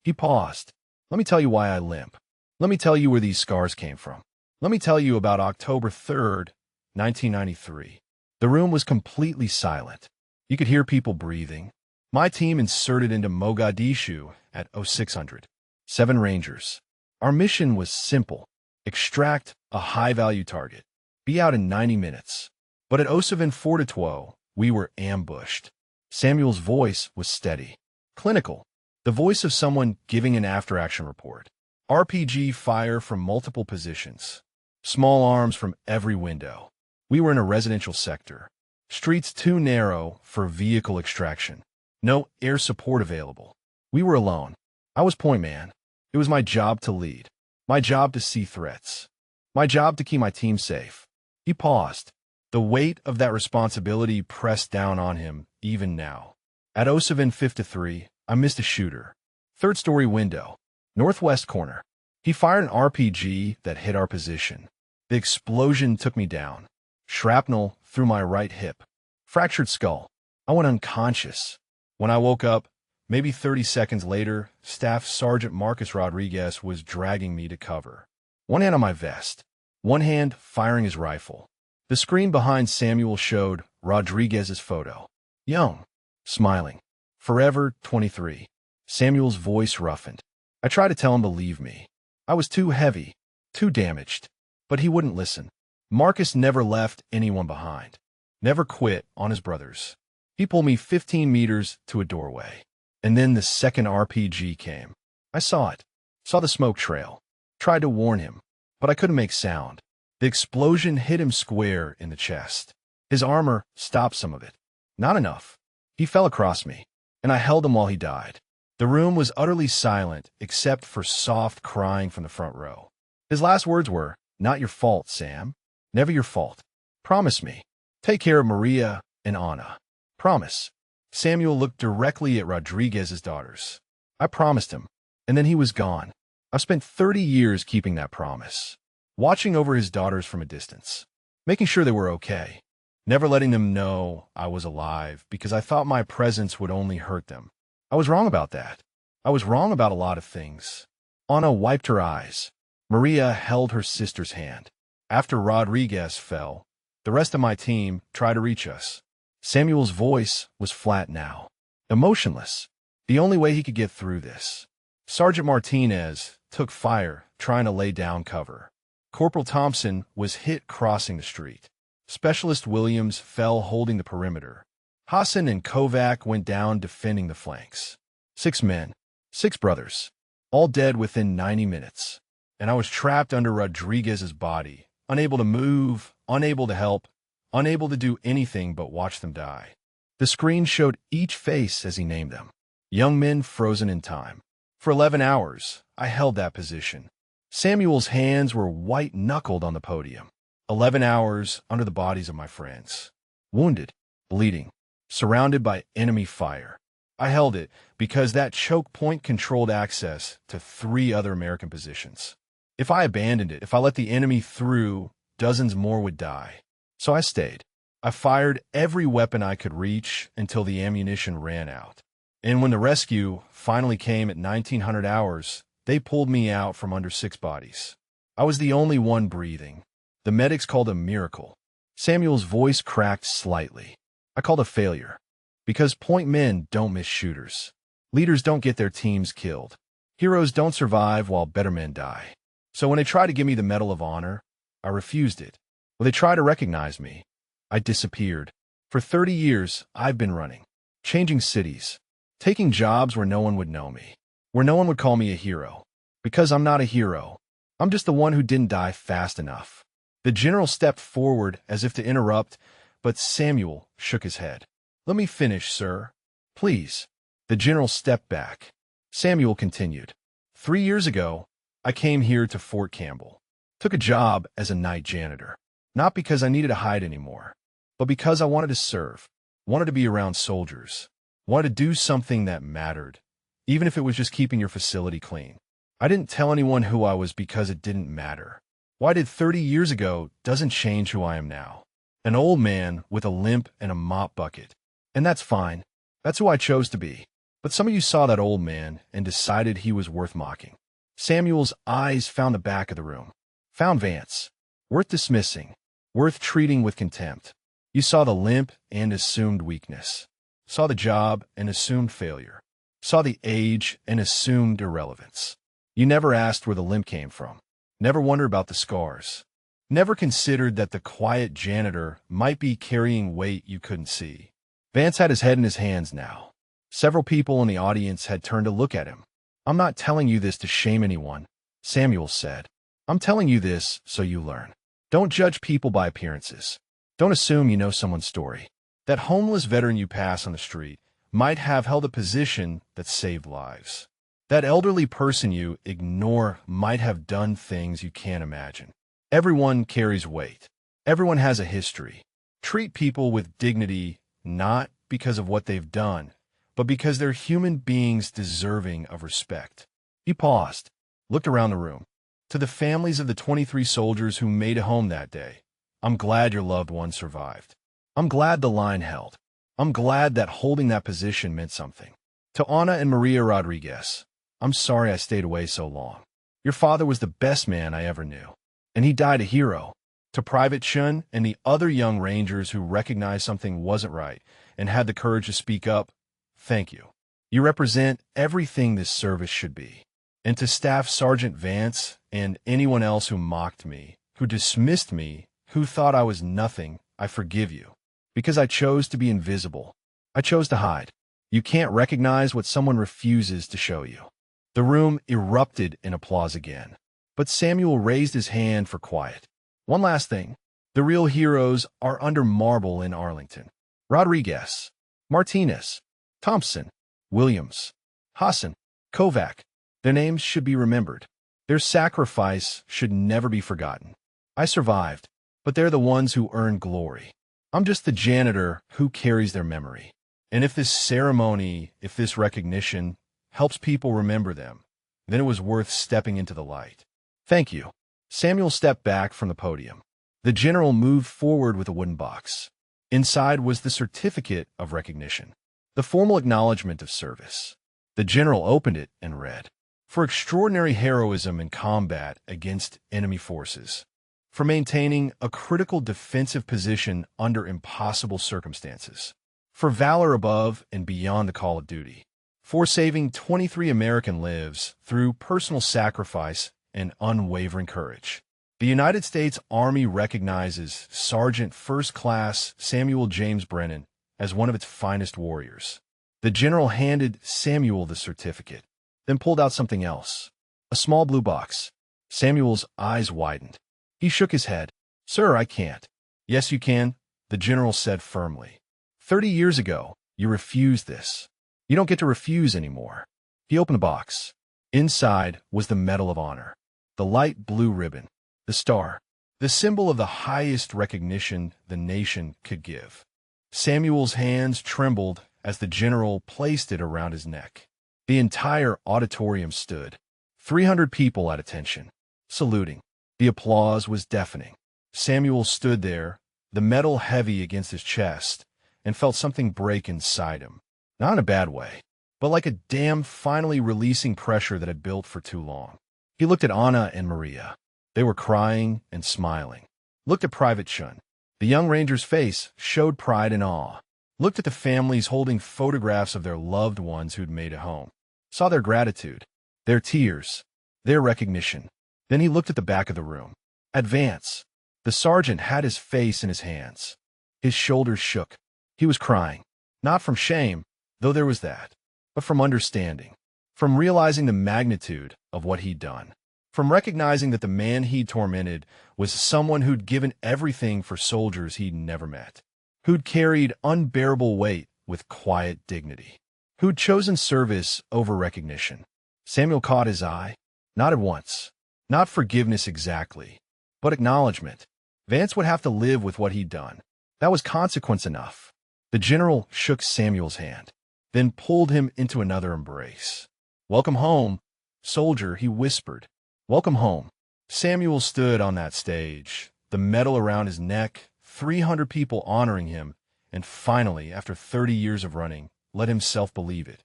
He paused. Let me tell you why I limp. Let me tell you where these scars came from. Let me tell you about October 3rd, 1993. The room was completely silent. You could hear people breathing. My team inserted into Mogadishu at 0600. 7 Rangers. Our mission was simple. Extract a high-value target. Be out in 90 minutes. But at 0742, we were ambushed. Samuel's voice was steady, clinical, the voice of someone giving an after-action report. RPG fire from multiple positions. Small arms from every window. We were in a residential sector. Streets too narrow for vehicle extraction. No air support available. We were alone. I was point man. It was my job to lead. My job to see threats. My job to keep my team safe. He paused. The weight of that responsibility pressed down on him, even now. At 0753, I missed a shooter. 3rd-story window. Northwest corner. He fired an RPG that hit our position. The explosion took me down. Shrapnel through my right hip. Fractured skull. I went unconscious. When I woke up, maybe 30 seconds later, Staff Sergeant Marcus Rodriguez was dragging me to cover. One hand on my vest. One hand firing his rifle. The screen behind Samuel showed Rodriguez's photo. Young. Smiling. Forever 23. Samuel's voice roughened. I tried to tell him to leave me. I was too heavy. Too damaged. But he wouldn't listen. Marcus never left anyone behind. Never quit on his brothers. He pulled me 15 meters to a doorway. And then the second RPG came. I saw it. Saw the smoke trail. Tried to warn him. But I couldn't make sound. The explosion hit him square in the chest. His armor stopped some of it. Not enough. He fell across me, and I held him while he died. The room was utterly silent except for soft crying from the front row. His last words were, "Not your fault, Sam. Never your fault. Promise me. Take care of Maria and Anna. Promise." Samuel looked directly at Rodriguez's daughters. I promised him, and then he was gone. I've spent 30 years keeping that promise, watching over his daughters from a distance, making sure they were okay, never letting them know I was alive because I thought my presence would only hurt them. I was wrong about that. I was wrong about a lot of things. Anna wiped her eyes. Maria held her sister's hand. After Rodriguez fell, the rest of my team tried to reach us. Samuel's voice was flat now, emotionless. The only way he could get through this. Sergeant Martinez, took fire, trying to lay down cover. Corporal Thompson was hit crossing the street. Specialist Williams fell holding the perimeter. Hassan and Kovac went down defending the flanks. 6 men, 6 brothers, all dead within 90 minutes. And I was trapped under Rodriguez's body, unable to move, unable to help, unable to do anything but watch them die. The screen showed each face as he named them. Young men frozen in time. For 11 hours, I held that position. Samuel's hands were white-knuckled on the podium. 11 hours under the bodies of my friends. Wounded, bleeding, surrounded by enemy fire. I held it because that choke point controlled access to 3 other American positions. If I abandoned it, if I let the enemy through, dozens more would die. So I stayed. I fired every weapon I could reach until the ammunition ran out. And when the rescue finally came at 1900 hours, they pulled me out from under 6 bodies. I was the only one breathing. The medics called it a miracle. Samuel's voice cracked slightly. I called it a failure. Because point men don't miss shooters. Leaders don't get their teams killed. Heroes don't survive while better men die. So when they tried to give me the Medal of Honor, I refused it. When they tried to recognize me, I disappeared. For 30 years, I've been running, changing cities, taking jobs where no one would know me, where no one would call me a hero. Because I'm not a hero. I'm just the one who didn't die fast enough. The general stepped forward as if to interrupt, but Samuel shook his head. Let me finish, sir. Please. The general stepped back. Samuel continued. 3 years ago, I came here to Fort Campbell. Took a job as a night janitor. Not because I needed to hide anymore, but because I wanted to serve, wanted to be around soldiers, wanted to do something that mattered, even if it was just keeping your facility clean. I didn't tell anyone who I was because it didn't matter. What I did 30 years ago doesn't change who I am now. An old man with a limp and a mop bucket. And that's fine. That's who I chose to be. But some of you saw that old man and decided he was worth mocking. Samuel's eyes found the back of the room. Found Vance. Worth dismissing. Worth treating with contempt. You saw the limp and assumed weakness. Saw the job and assumed failure. Saw the age and assumed irrelevance. You never asked where the limp came from. Never wondered about the scars. Never considered that the quiet janitor might be carrying weight you couldn't see. Vance had his head in his hands now. Several people in the audience had turned to look at him. I'm not telling you this to shame anyone, Samuel said. I'm telling you this so you learn. Don't judge people by appearances. Don't assume you know someone's story. That homeless veteran you pass on the street might have held a position that saved lives. That elderly person you ignore might have done things you can't imagine. Everyone carries weight. Everyone has a history. Treat people with dignity, not because of what they've done, but because they're human beings deserving of respect. He paused, looked around the room. To the families of the 23 soldiers who made it home that day, I'm glad your loved one survived. I'm glad the line held. I'm glad that holding that position meant something. To Ana and Maria Rodriguez, I'm sorry I stayed away so long. Your father was the best man I ever knew, and he died a hero. To Private Chun and the other young Rangers who recognized something wasn't right and had the courage to speak up, thank you. You represent everything this service should be. And to Staff Sergeant Vance and anyone else who mocked me, who dismissed me, who thought I was nothing, I forgive you. Because I chose to be invisible. I chose to hide. You can't recognize what someone refuses to show you. The room erupted in applause again. But Samuel raised his hand for quiet. One last thing. The real heroes are under marble in Arlington. Rodriguez, Martinez, Thompson, Williams, Hassan, Kovac. Their names should be remembered. Their sacrifice should never be forgotten. I survived, but they're the ones who earned glory. I'm just the janitor who carries their memory. And if this ceremony, if this recognition helps people remember them, then it was worth stepping into the light. Thank you. Samuel stepped back from the podium. The general moved forward with a wooden box. Inside was the certificate of recognition, the formal acknowledgement of service. The general opened it and read, "For extraordinary heroism in combat against enemy forces, for maintaining a critical defensive position under impossible circumstances, for valor above and beyond the call of duty, for saving 23 American lives through personal sacrifice and unwavering courage. The United States Army recognizes Sergeant First Class Samuel James Brennan as one of its finest warriors. The general handed Samuel the certificate, then pulled out something else. A small blue box. Samuel's eyes widened. He shook his head. "Sir, I can't." "Yes, you can," the general said firmly. 30 years ago, you refused this. You don't get to refuse anymore." He opened the box. Inside was the Medal of Honor, the light blue ribbon, the star, the symbol of the highest recognition the nation could give. Samuel's hands trembled as the general placed it around his neck. The entire auditorium stood, 300 people at attention, saluting. The applause was deafening. Samuel stood there, the medal heavy against his chest, and felt something break inside him. Not in a bad way, but like a dam finally releasing pressure that had built for too long. He looked at Anna and Maria. They were crying and smiling. Looked at Private Chun. The young ranger's face showed pride and awe. Looked at the families holding photographs of their loved ones who'd made it home. Saw their gratitude, their tears, their recognition. Then he looked at the back of the room. Advance. The sergeant had his face in his hands. His shoulders shook. He was crying. Not from shame, though there was that, but from understanding. From realizing the magnitude of what he'd done. From recognizing that the man he'd tormented was someone who'd given everything for soldiers he'd never met. Who'd carried unbearable weight with quiet dignity. Who'd chosen service over recognition. Samuel caught his eye. Nodded once. Not forgiveness exactly, but acknowledgement. Vance would have to live with what he'd done. That was consequence enough. The general shook Samuel's hand, then pulled him into another embrace. "Welcome home, soldier," he whispered. "Welcome home." Samuel stood on that stage, the medal around his neck, 300 people honoring him, and finally, after 30 years of running, let himself believe it.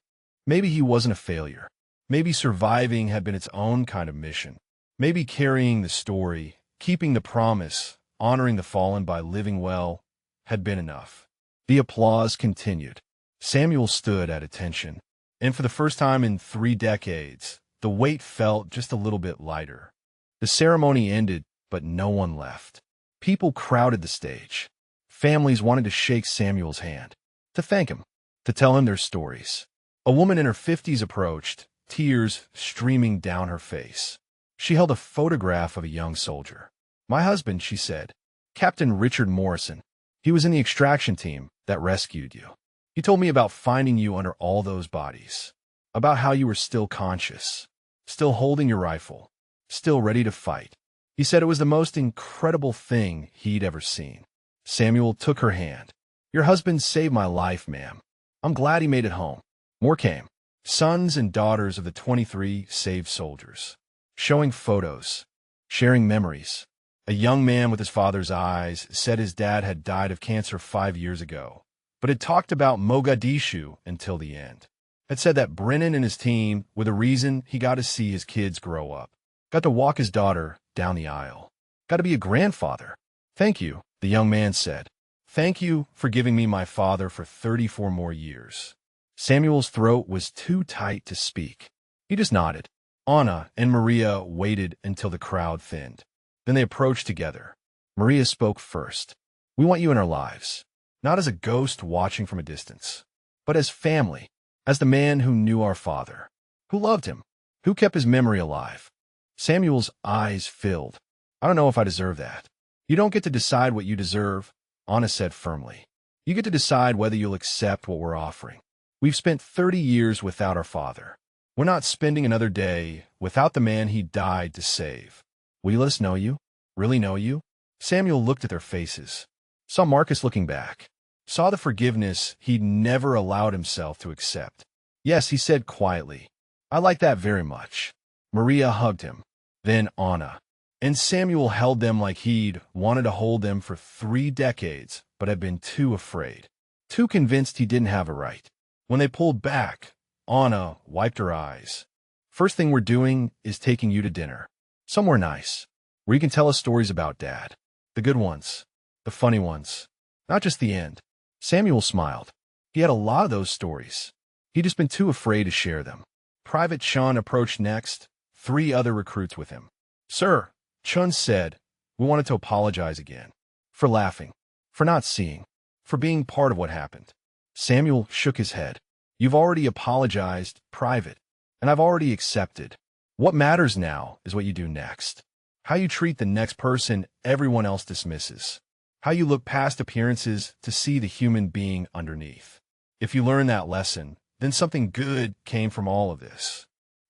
Maybe he wasn't a failure. Maybe surviving had been its own kind of mission. Maybe carrying the story, keeping the promise, honoring the fallen by living well, had been enough. The applause continued. Samuel stood at attention, and for the first time in 3 decades, the weight felt just a little bit lighter. The ceremony ended, but no one left. People crowded the stage. Families wanted to shake Samuel's hand, to thank him, to tell him their stories. A woman in her 50s approached, tears streaming down her face. She held a photograph of a young soldier. "My husband," she said, "Captain Richard Morrison. He was in the extraction team that rescued you. He told me about finding you under all those bodies, about how you were still conscious, still holding your rifle, still ready to fight. He said it was the most incredible thing he'd ever seen." Samuel took her hand. "Your husband saved my life, ma'am. I'm glad he made it home." More came. Sons and daughters of the 23 saved soldiers. Showing photos, sharing memories. A young man with his father's eyes said his dad had died of cancer 5 years ago, but had talked about Mogadishu until the end. Had said that Brennan and his team were the reason he got to see his kids grow up. Got to walk his daughter down the aisle. Got to be a grandfather. "Thank you," the young man said. "Thank you for giving me my father for 34 more years." Samuel's throat was too tight to speak. He just nodded. Anna and Maria waited until the crowd thinned. Then they approached together. Maria spoke first. "We want you in our lives, not as a ghost watching from a distance, but as family, as the man who knew our father, who loved him, who kept his memory alive." Samuel's eyes filled. "I don't know if I deserve that." "You don't get to decide what you deserve," Anna said firmly. "You get to decide whether you'll accept what we're offering. We've spent 30 years without our father. We're not spending another day without the man he died to save. Will you let us know you? Really know you?" Samuel looked at their faces. Saw Marcus looking back. Saw the forgiveness he'd never allowed himself to accept. "Yes," he said quietly. "I like that very much." Maria hugged him. Then Anna. And Samuel held them like he'd wanted to hold them for 3 decades, but had been too afraid. Too convinced he didn't have a right. When they pulled back, Anna wiped her eyes. "First thing we're doing is taking you to dinner. Somewhere nice, where you can tell us stories about Dad. The good ones, the funny ones, not just the end." Samuel smiled. He had a lot of those stories. He'd just been too afraid to share them. Private Chun approached next, 3 other recruits with him. "Sir," Chun said, "we wanted to apologize again. For laughing, for not seeing, for being part of what happened." Samuel shook his head. "You've already apologized, Private, and I've already accepted. What matters now is what you do next. How you treat the next person everyone else dismisses. How you look past appearances to see the human being underneath. If you learn that lesson, then something good came from all of this."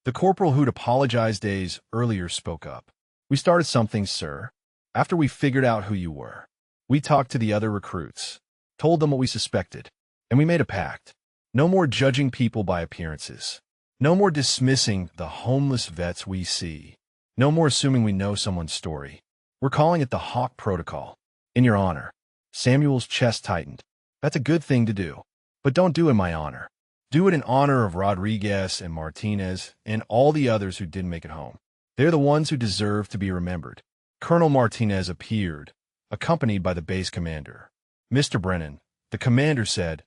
The corporal who'd apologized days earlier spoke up. "We started something, sir. After we figured out who you were, we talked to the other recruits, told them what we suspected, and we made a pact. No more judging people by appearances. No more dismissing the homeless vets we see. No more assuming we know someone's story. We're calling it the Hawk Protocol. In your honor." Samuel's chest tightened. "That's a good thing to do. But don't do it in my honor. Do it in honor of Rodriguez and Martinez and all the others who didn't make it home. They're the ones who deserve to be remembered." Colonel Martinez appeared, accompanied by the base commander. "Mr. Brennan," the commander said,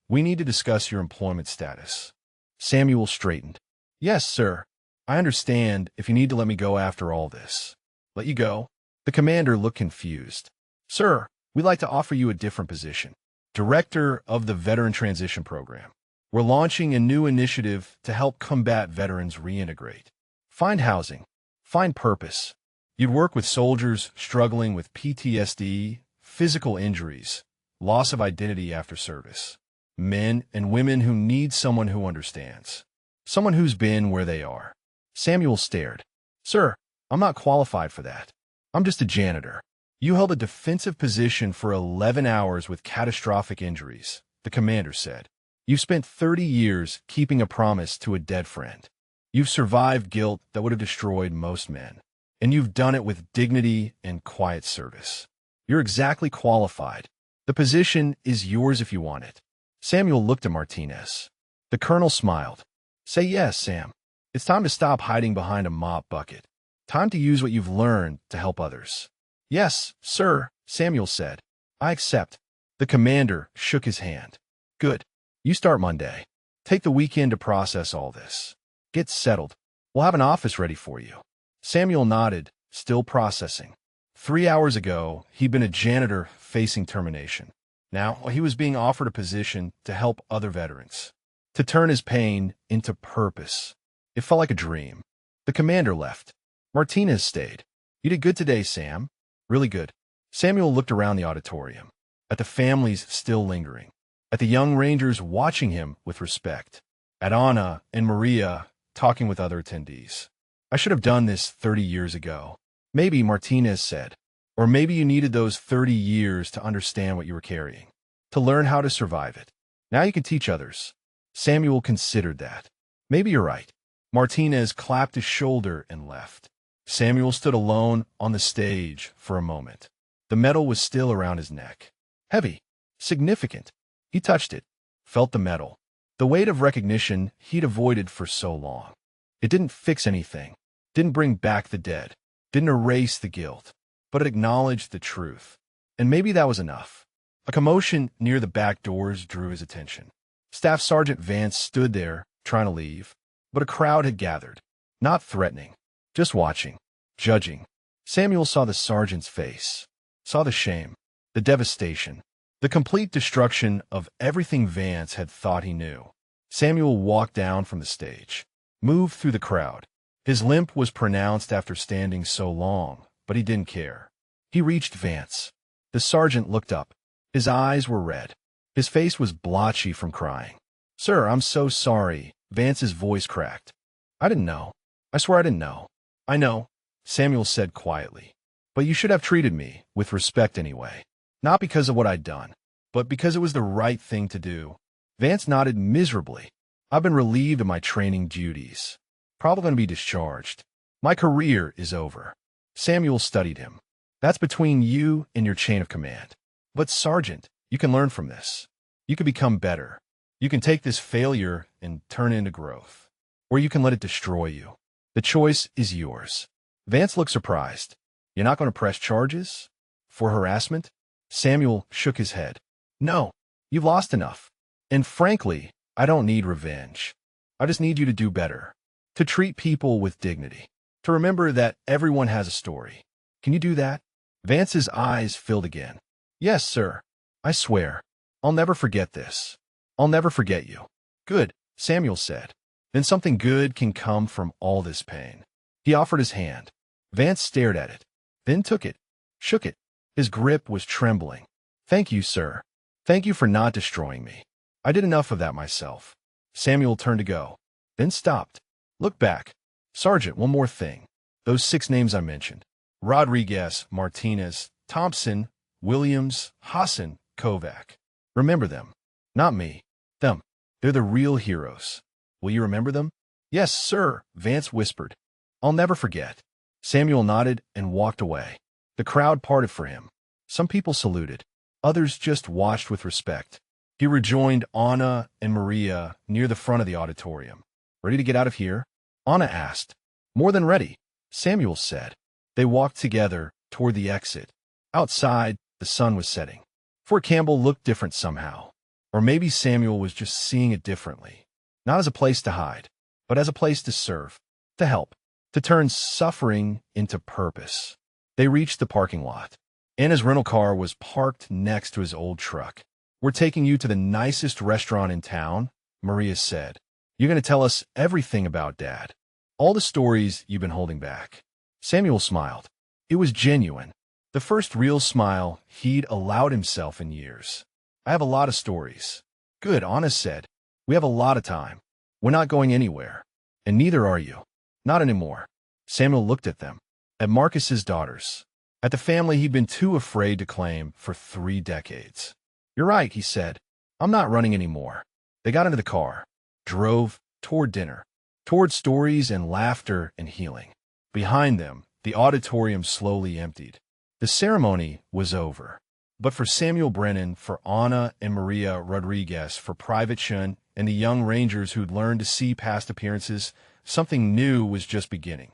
"we need to discuss your employment status." Samuel straightened. "Yes, sir. I understand if you need to let me go after all this." "Let you go?" The commander looked confused. "Sir, we'd like to offer you a different position. Director of the Veteran Transition Program. We're launching a new initiative to help combat veterans reintegrate. Find housing. Find purpose. You'd work with soldiers struggling with PTSD, physical injuries, loss of identity after service. Men and women who need someone who understands. Someone who's been where they are." Samuel stared. "Sir, I'm not qualified for that. I'm just a janitor." "You held a defensive position for 11 hours with catastrophic injuries," the commander said. "You've spent 30 years keeping a promise to a dead friend. You've survived guilt that would have destroyed most men. And you've done it with dignity and quiet service. You're exactly qualified. The position is yours if you want it." Samuel looked at Martinez. The colonel smiled. "Say yes, Sam. It's time to stop hiding behind a mop bucket. Time to use what you've learned to help others." "Yes, sir," Samuel said. "I accept." The commander shook his hand. "Good. You start Monday. Take the weekend to process all this. Get settled. We'll have an office ready for you." Samuel nodded, still processing. 3 hours ago, he'd been a janitor facing termination. Now, he was being offered a position to help other veterans, to turn his pain into purpose. It felt like a dream. The commander left. Martinez stayed. "You did good today, Sam. Really good." Samuel looked around the auditorium, at the families still lingering, at the young rangers watching him with respect, at Anna and Maria talking with other attendees. "I should have done this 30 years ago." "Maybe," Martinez said. "Or maybe you needed those 30 years to understand what you were carrying, to learn how to survive it. Now you can teach others." Samuel considered that. "Maybe you're right." Martinez clapped his shoulder and left. Samuel stood alone on the stage for a moment. The medal was still around his neck. Heavy. Significant. He touched it. Felt the metal. The weight of recognition he'd avoided for so long. It didn't fix anything. Didn't bring back the dead. Didn't erase the guilt. But it acknowledged the truth. And maybe that was enough. A commotion near the back doors drew his attention. Staff Sergeant Vance stood there, trying to leave. But a crowd had gathered. Not threatening. Just watching. Judging. Samuel saw the sergeant's face. Saw the shame. The devastation. The complete destruction of everything Vance had thought he knew. Samuel walked down from the stage. Moved through the crowd. His limp was pronounced after standing so long, but he didn't care. He reached Vance. The sergeant looked up. His eyes were red. His face was blotchy from crying. "Sir, I'm so sorry." Vance's voice cracked. "I didn't know. I swear I didn't know." "I know," Samuel said quietly. "But you should have treated me with respect anyway. Not because of what I'd done, but because it was the right thing to do." Vance nodded miserably. "I've been relieved of my training duties. Probably going to be discharged. My career is over." Samuel studied him. "That's between you and your chain of command. But, Sergeant, you can learn from this. You can become better. You can take this failure and turn it into growth. Or you can let it destroy you. The choice is yours." Vance looked surprised. "You're not going to press charges? For harassment?" Samuel shook his head. "No, you've lost enough. And frankly, I don't need revenge. I just need you to do better. To treat people with dignity. To remember that everyone has a story. Can you do that? Vance's eyes filled again. Yes, sir. I swear. I'll never forget this. I'll never forget you. Good, Samuel said. Then something good can come from all this pain. He offered his hand. Vance stared at it, then took it, shook it. His grip was trembling. Thank you, sir. Thank you for not destroying me. I did enough of that myself. Samuel turned to go, then stopped. Look back. Sergeant, one more thing. Those 6 names I mentioned. Rodriguez, Martinez, Thompson, Williams, Hassan, Kovac. Remember them. Not me. Them. They're the real heroes. Will you remember them? Yes, sir, Vance whispered. I'll never forget. Samuel nodded and walked away. The crowd parted for him. Some people saluted. Others just watched with respect. He rejoined Anna and Maria near the front of the auditorium. Ready to get out of here? Anna asked. More than ready, Samuel said. They walked together toward the exit. Outside, the sun was setting. Fort Campbell looked different somehow. Or maybe Samuel was just seeing it differently. Not as a place to hide, but as a place to serve, to help, to turn suffering into purpose. They reached the parking lot. Anna's rental car was parked next to his old truck. We're taking you to the nicest restaurant in town, Maria said. You're going to tell us everything about Dad. All the stories you've been holding back. Samuel smiled. It was genuine. The first real smile he'd allowed himself in years. I have a lot of stories. Good, Anna said. We have a lot of time. We're not going anywhere. And neither are you. Not anymore. Samuel looked at them. At Marcus's daughters. At the family he'd been too afraid to claim for 3 decades. You're right, he said. I'm not running anymore. They got into the car. Drove toward dinner. Toward stories and laughter and healing. Behind them, the auditorium slowly emptied. The ceremony was over. But for Samuel Brennan, for Anna and Maria Rodriguez, for Private Shun, and the young Rangers who'd learned to see past appearances, something new was just beginning.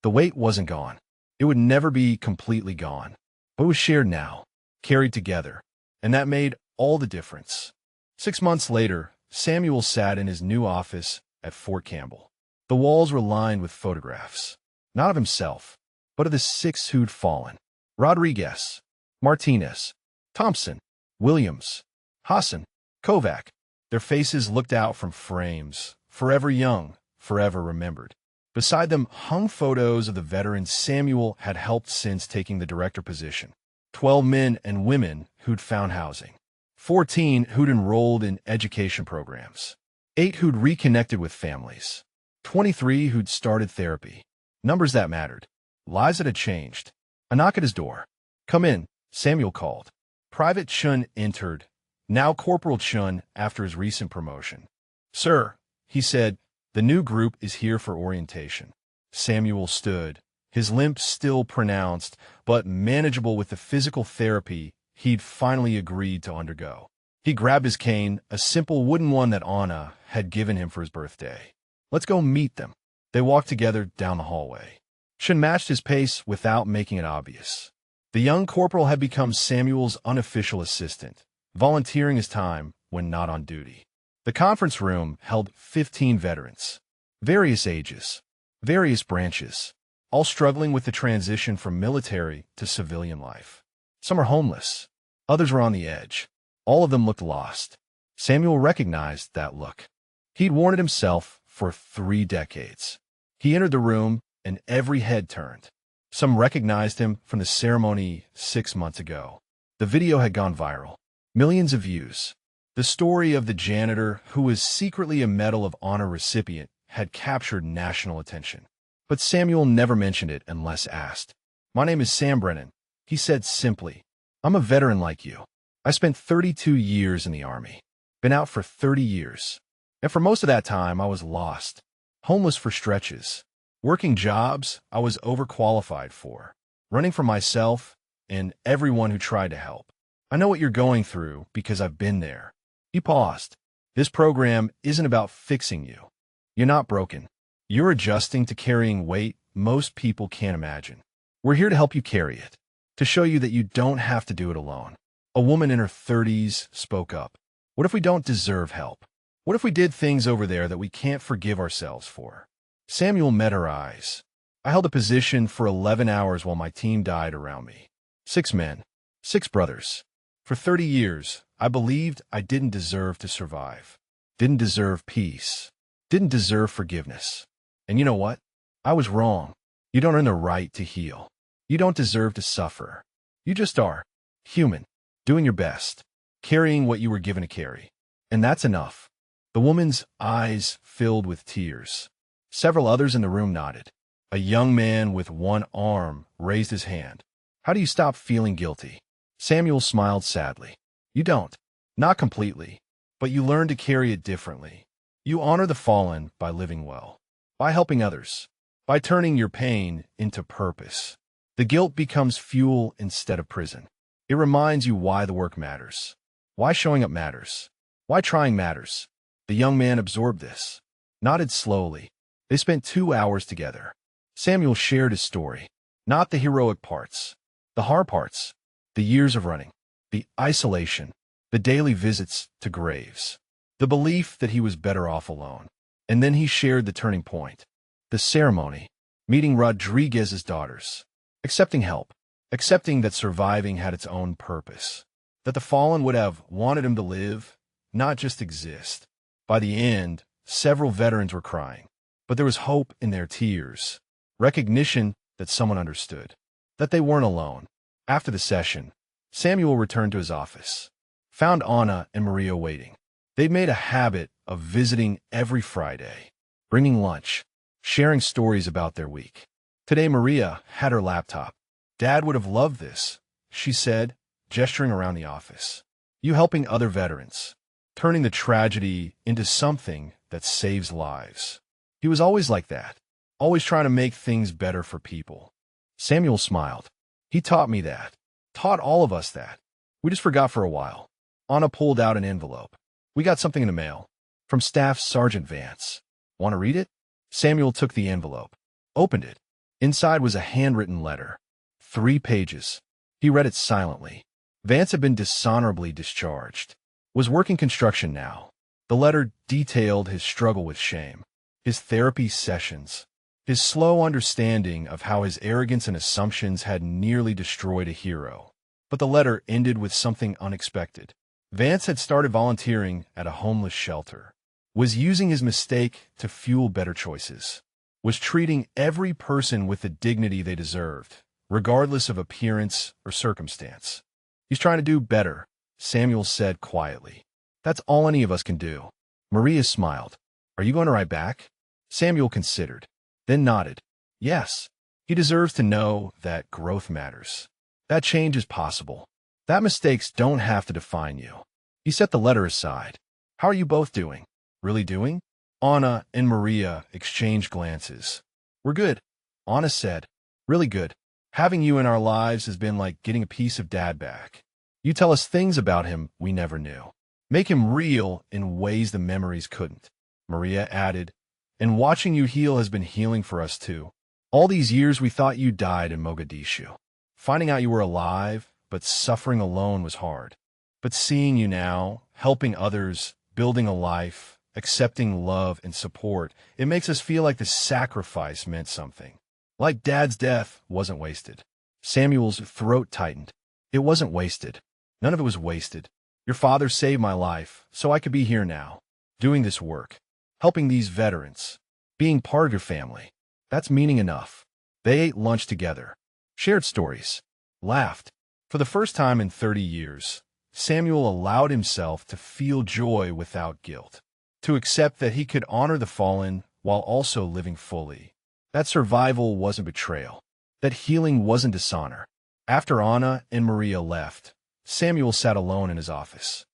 The weight wasn't gone. It would never be completely gone. But it was shared now, carried together. And that made all the difference. 6 months later, Samuel sat in his new office at Fort Campbell. The walls were lined with photographs. Not of himself, but of the 6 who'd fallen. Rodriguez, Martinez, Thompson, Williams, Hassan, Kovac. Their faces looked out from frames, forever young, forever remembered. Beside them hung photos of the veterans Samuel had helped since taking the director position. 12 men and women who'd found housing. 14 who'd enrolled in education programs. 8 who'd reconnected with families. 23 who'd started therapy. Numbers that mattered. Lives that had changed. A knock at his door. Come in, Samuel called. Private Chun entered, now Corporal Chun after his recent promotion. Sir, he said, the new group is here for orientation. Samuel stood, his limp still pronounced, but manageable with the physical therapy he'd finally agreed to undergo. He grabbed his cane, a simple wooden one that Anna had given him for his birthday. Let's go meet them. They walked together down the hallway. Chun matched his pace without making it obvious. The young corporal had become Samuel's unofficial assistant, volunteering his time when not on duty. The conference room held 15 veterans, various ages, various branches, all struggling with the transition from military to civilian life. Some were homeless, others were on the edge. All of them looked lost. Samuel recognized that look. He'd worn it himself for 3 decades. He entered the room, and every head turned. Some recognized him from the ceremony 6 months ago. The video had gone viral. Millions of views. The story of the janitor, who was secretly a Medal of Honor recipient, had captured national attention. But Samuel never mentioned it unless asked. My name is Sam Brennan, he said simply. I'm a veteran like you. I spent 32 years in the Army. Been out for 30 years. And for most of that time, I was lost. Homeless for stretches. Working jobs I was overqualified for. Running from myself and everyone who tried to help. I know what you're going through because I've been there. He paused. This program isn't about fixing you. You're not broken. You're adjusting to carrying weight most people can't imagine. We're here to help you carry it. To show you that you don't have to do it alone. A woman in her 30s spoke up. What if we don't deserve help? What if we did things over there that we can't forgive ourselves for? Samuel met her eyes. I held a position for 11 hours while my team died around me. 6 men, 6 brothers. For 30 years, I believed I didn't deserve to survive, didn't deserve peace, didn't deserve forgiveness. And you know what? I was wrong. You don't earn the right to heal. You don't deserve to suffer. You just are. Human. Doing your best. Carrying what you were given to carry. And that's enough. The woman's eyes filled with tears. Several others in the room nodded. A young man with one arm raised his hand. How do you stop feeling guilty? Samuel smiled sadly. You don't. Not completely. But you learn to carry it differently. You honor the fallen by living well. By helping others. By turning your pain into purpose. The guilt becomes fuel instead of prison. It reminds you why the work matters. Why showing up matters. Why trying matters. The young man absorbed this. Nodded slowly. They spent 2 hours together. Samuel shared his story. Not the heroic parts. The hard parts. The years of running. The isolation. The daily visits to graves. The belief that he was better off alone. And then he shared the turning point. The ceremony. Meeting Rodriguez's daughters. Accepting help. Accepting that surviving had its own purpose. That the fallen would have wanted him to live, not just exist. By the end, several veterans were crying. But there was hope in their tears. Recognition that someone understood. That they weren't alone. After the session, Samuel returned to his office. Found Anna and Maria waiting. They'd made a habit of visiting every Friday. Bringing lunch. Sharing stories about their week. Today Maria had her laptop. Dad would have loved this, she said, gesturing around the office. You helping other veterans. Turning the tragedy into something that saves lives. He was always like that. Always trying to make things better for people. Samuel smiled. He taught me that. Taught all of us that. We just forgot for a while. Anna pulled out an envelope. We got something in the mail. From Staff Sergeant Vance. Want to read it? Samuel took the envelope. Opened it. Inside was a handwritten letter. 3 pages. He read it silently. Vance had been dishonorably discharged. Was working construction now. The letter detailed his struggle with shame. His therapy sessions. His slow understanding of how his arrogance and assumptions had nearly destroyed a hero. But the letter ended with something unexpected. Vance had started volunteering at a homeless shelter. Was using his mistake to fuel better choices. Was treating every person with the dignity they deserved, regardless of appearance or circumstance. He's trying to do better, Samuel said quietly. That's all any of us can do. Maria smiled. Are you going to write back? Samuel considered, then nodded. Yes, he deserves to know that growth matters. That change is possible. That mistakes don't have to define you. He set the letter aside. How are you both doing? Really doing? Anna and Maria exchanged glances. We're good, Anna said. Really good. Having you in our lives has been like getting a piece of Dad back. You tell us things about him we never knew. Make him real in ways the memories couldn't. Maria added, and watching you heal has been healing for us too. All these years we thought you died in Mogadishu. Finding out you were alive, but suffering alone was hard. But seeing you now, helping others, building a life, accepting love and support, it makes us feel like the sacrifice meant something. Like Dad's death wasn't wasted. Samuel's throat tightened. It wasn't wasted. None of it was wasted. Your father saved my life, so I could be here now, doing this work, helping these veterans, being part of your family. That's meaning enough. They ate lunch together, shared stories, laughed. For the first time in 30 years, Samuel allowed himself to feel joy without guilt, to accept that he could honor the fallen while also living fully. That survival wasn't betrayal, that healing wasn't dishonor. After Anna and Maria left, Samuel sat alone in his office,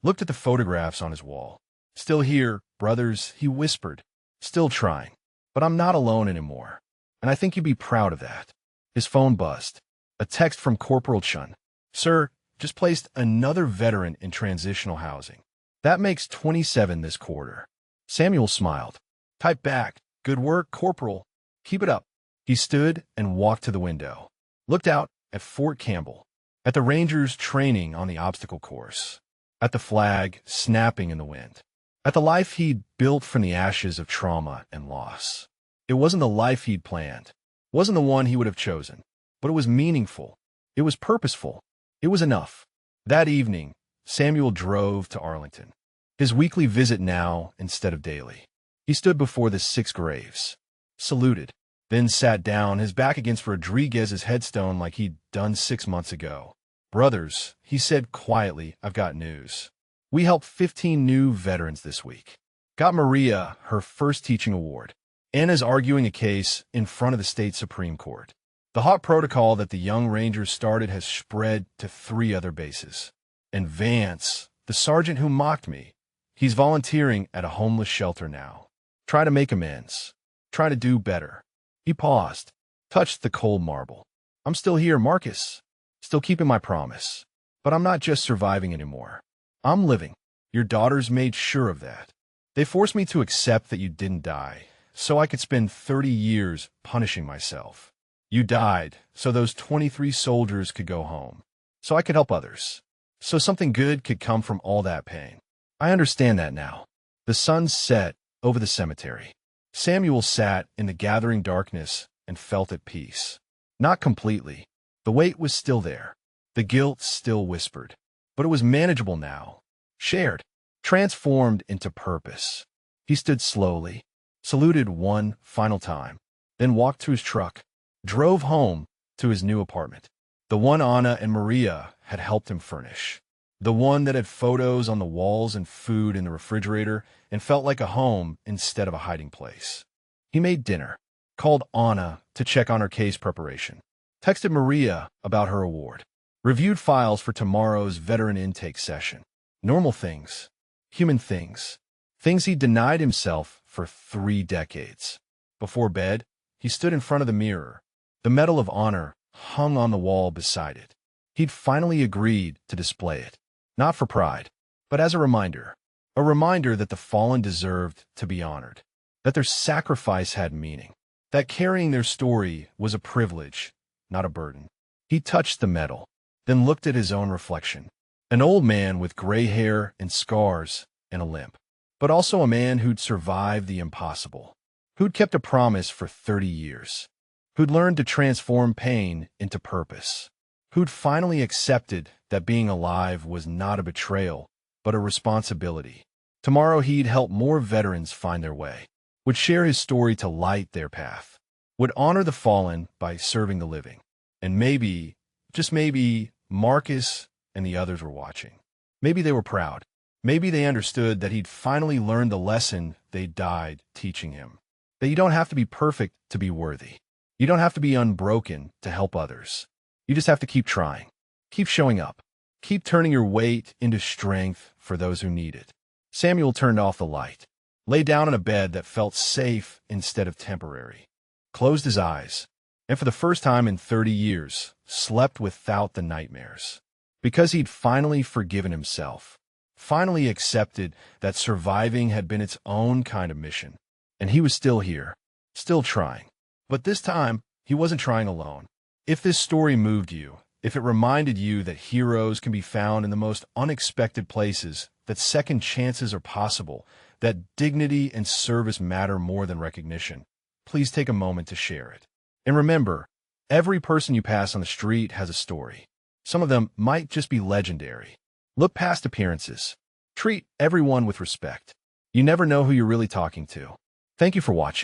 looked at the photographs on his wall. Still here, brothers, he whispered, still trying, but I'm not alone anymore, and I think you'd be proud of that. His phone buzzed. A text from Corporal Chun. Sir, just placed another veteran in transitional housing. That makes 27 this quarter. Samuel smiled. Type back. Good work, Corporal. Keep it up. He stood and walked to the window. Looked out at Fort Campbell. At the Rangers training on the obstacle course. At the flag snapping in the wind. at the life he'd built from the ashes of trauma and loss. It wasn't the life he'd planned, wasn't the one he would have chosen, but it was meaningful. It was purposeful. It was enough. That evening, Samuel drove to Arlington, his weekly visit now instead of daily. He stood before the 6 graves, saluted, then sat down, his back against Rodriguez's headstone like he'd done 6 months ago. "Brothers," he said quietly, "I've got news. We helped 15 new veterans this week. Got Maria her first teaching award. Anna's arguing a case in front of the state Supreme Court. The hot protocol that the young Rangers started has spread to 3 other bases. And Vance, the sergeant who mocked me, he's volunteering at a homeless shelter now. Try to make amends. Try to do better." He paused, touched the cold marble. "I'm still here, Marcus. Still keeping my promise. But I'm not just surviving anymore. I'm living. Your daughters made sure of that. They forced me to accept that you didn't die, so I could spend 30 years punishing myself. You died, so those 23 soldiers could go home. So I could help others. So something good could come from all that pain. I understand that now." The sun set over the cemetery. Samuel sat in the gathering darkness and felt at peace. Not completely. The weight was still there. The guilt still whispered. But it was manageable now. Shared. Transformed into purpose. He stood slowly, saluted one final time, then walked to his truck, drove home to his new apartment. The one Anna and Maria had helped him furnish. The one that had photos on the walls and food in the refrigerator and felt like a home instead of a hiding place. He made dinner, called Anna to check on her case preparation, texted Maria about her award, reviewed files for tomorrow's veteran intake session. Normal things, human things, things he denied himself for 3 decades. Before bed, he stood in front of the mirror, the Medal of Honor hung on the wall beside it. He'd finally agreed to display it, not for pride, but as a reminder that the fallen deserved to be honored, that their sacrifice had meaning, that carrying their story was a privilege, not a burden. He touched the medal, then looked at his own reflection, an old man with gray hair and scars and a limp, but also a man who'd survived the impossible, who'd kept a promise for 30 years, who'd learned to transform pain into purpose, who'd finally accepted that being alive was not a betrayal, but a responsibility. Tomorrow he'd help more veterans find their way, would share his story to light their path, would honor the fallen by serving the living. And maybe, just maybe, Marcus and the others were watching. Maybe they were proud. Maybe they understood that he'd finally learned the lesson they died teaching him. That you don't have to be perfect to be worthy. You don't have to be unbroken to help others. You just have to keep trying. Keep showing up. Keep turning your weight into strength for those who need it. Samuel turned off the light, lay down in a bed that felt safe instead of temporary, closed his eyes, and for the first time in 30 years, slept without the nightmares. Because he'd finally forgiven himself, finally accepted that surviving had been its own kind of mission. And he was still here, still trying. But this time, he wasn't trying alone. If this story moved you, if it reminded you that heroes can be found in the most unexpected places, that second chances are possible, that dignity and service matter more than recognition, please take a moment to share it. And remember, every person you pass on the street has a story. Some of them might just be legendary. Look past appearances. Treat everyone with respect. You never know who you're really talking to. Thank you for watching.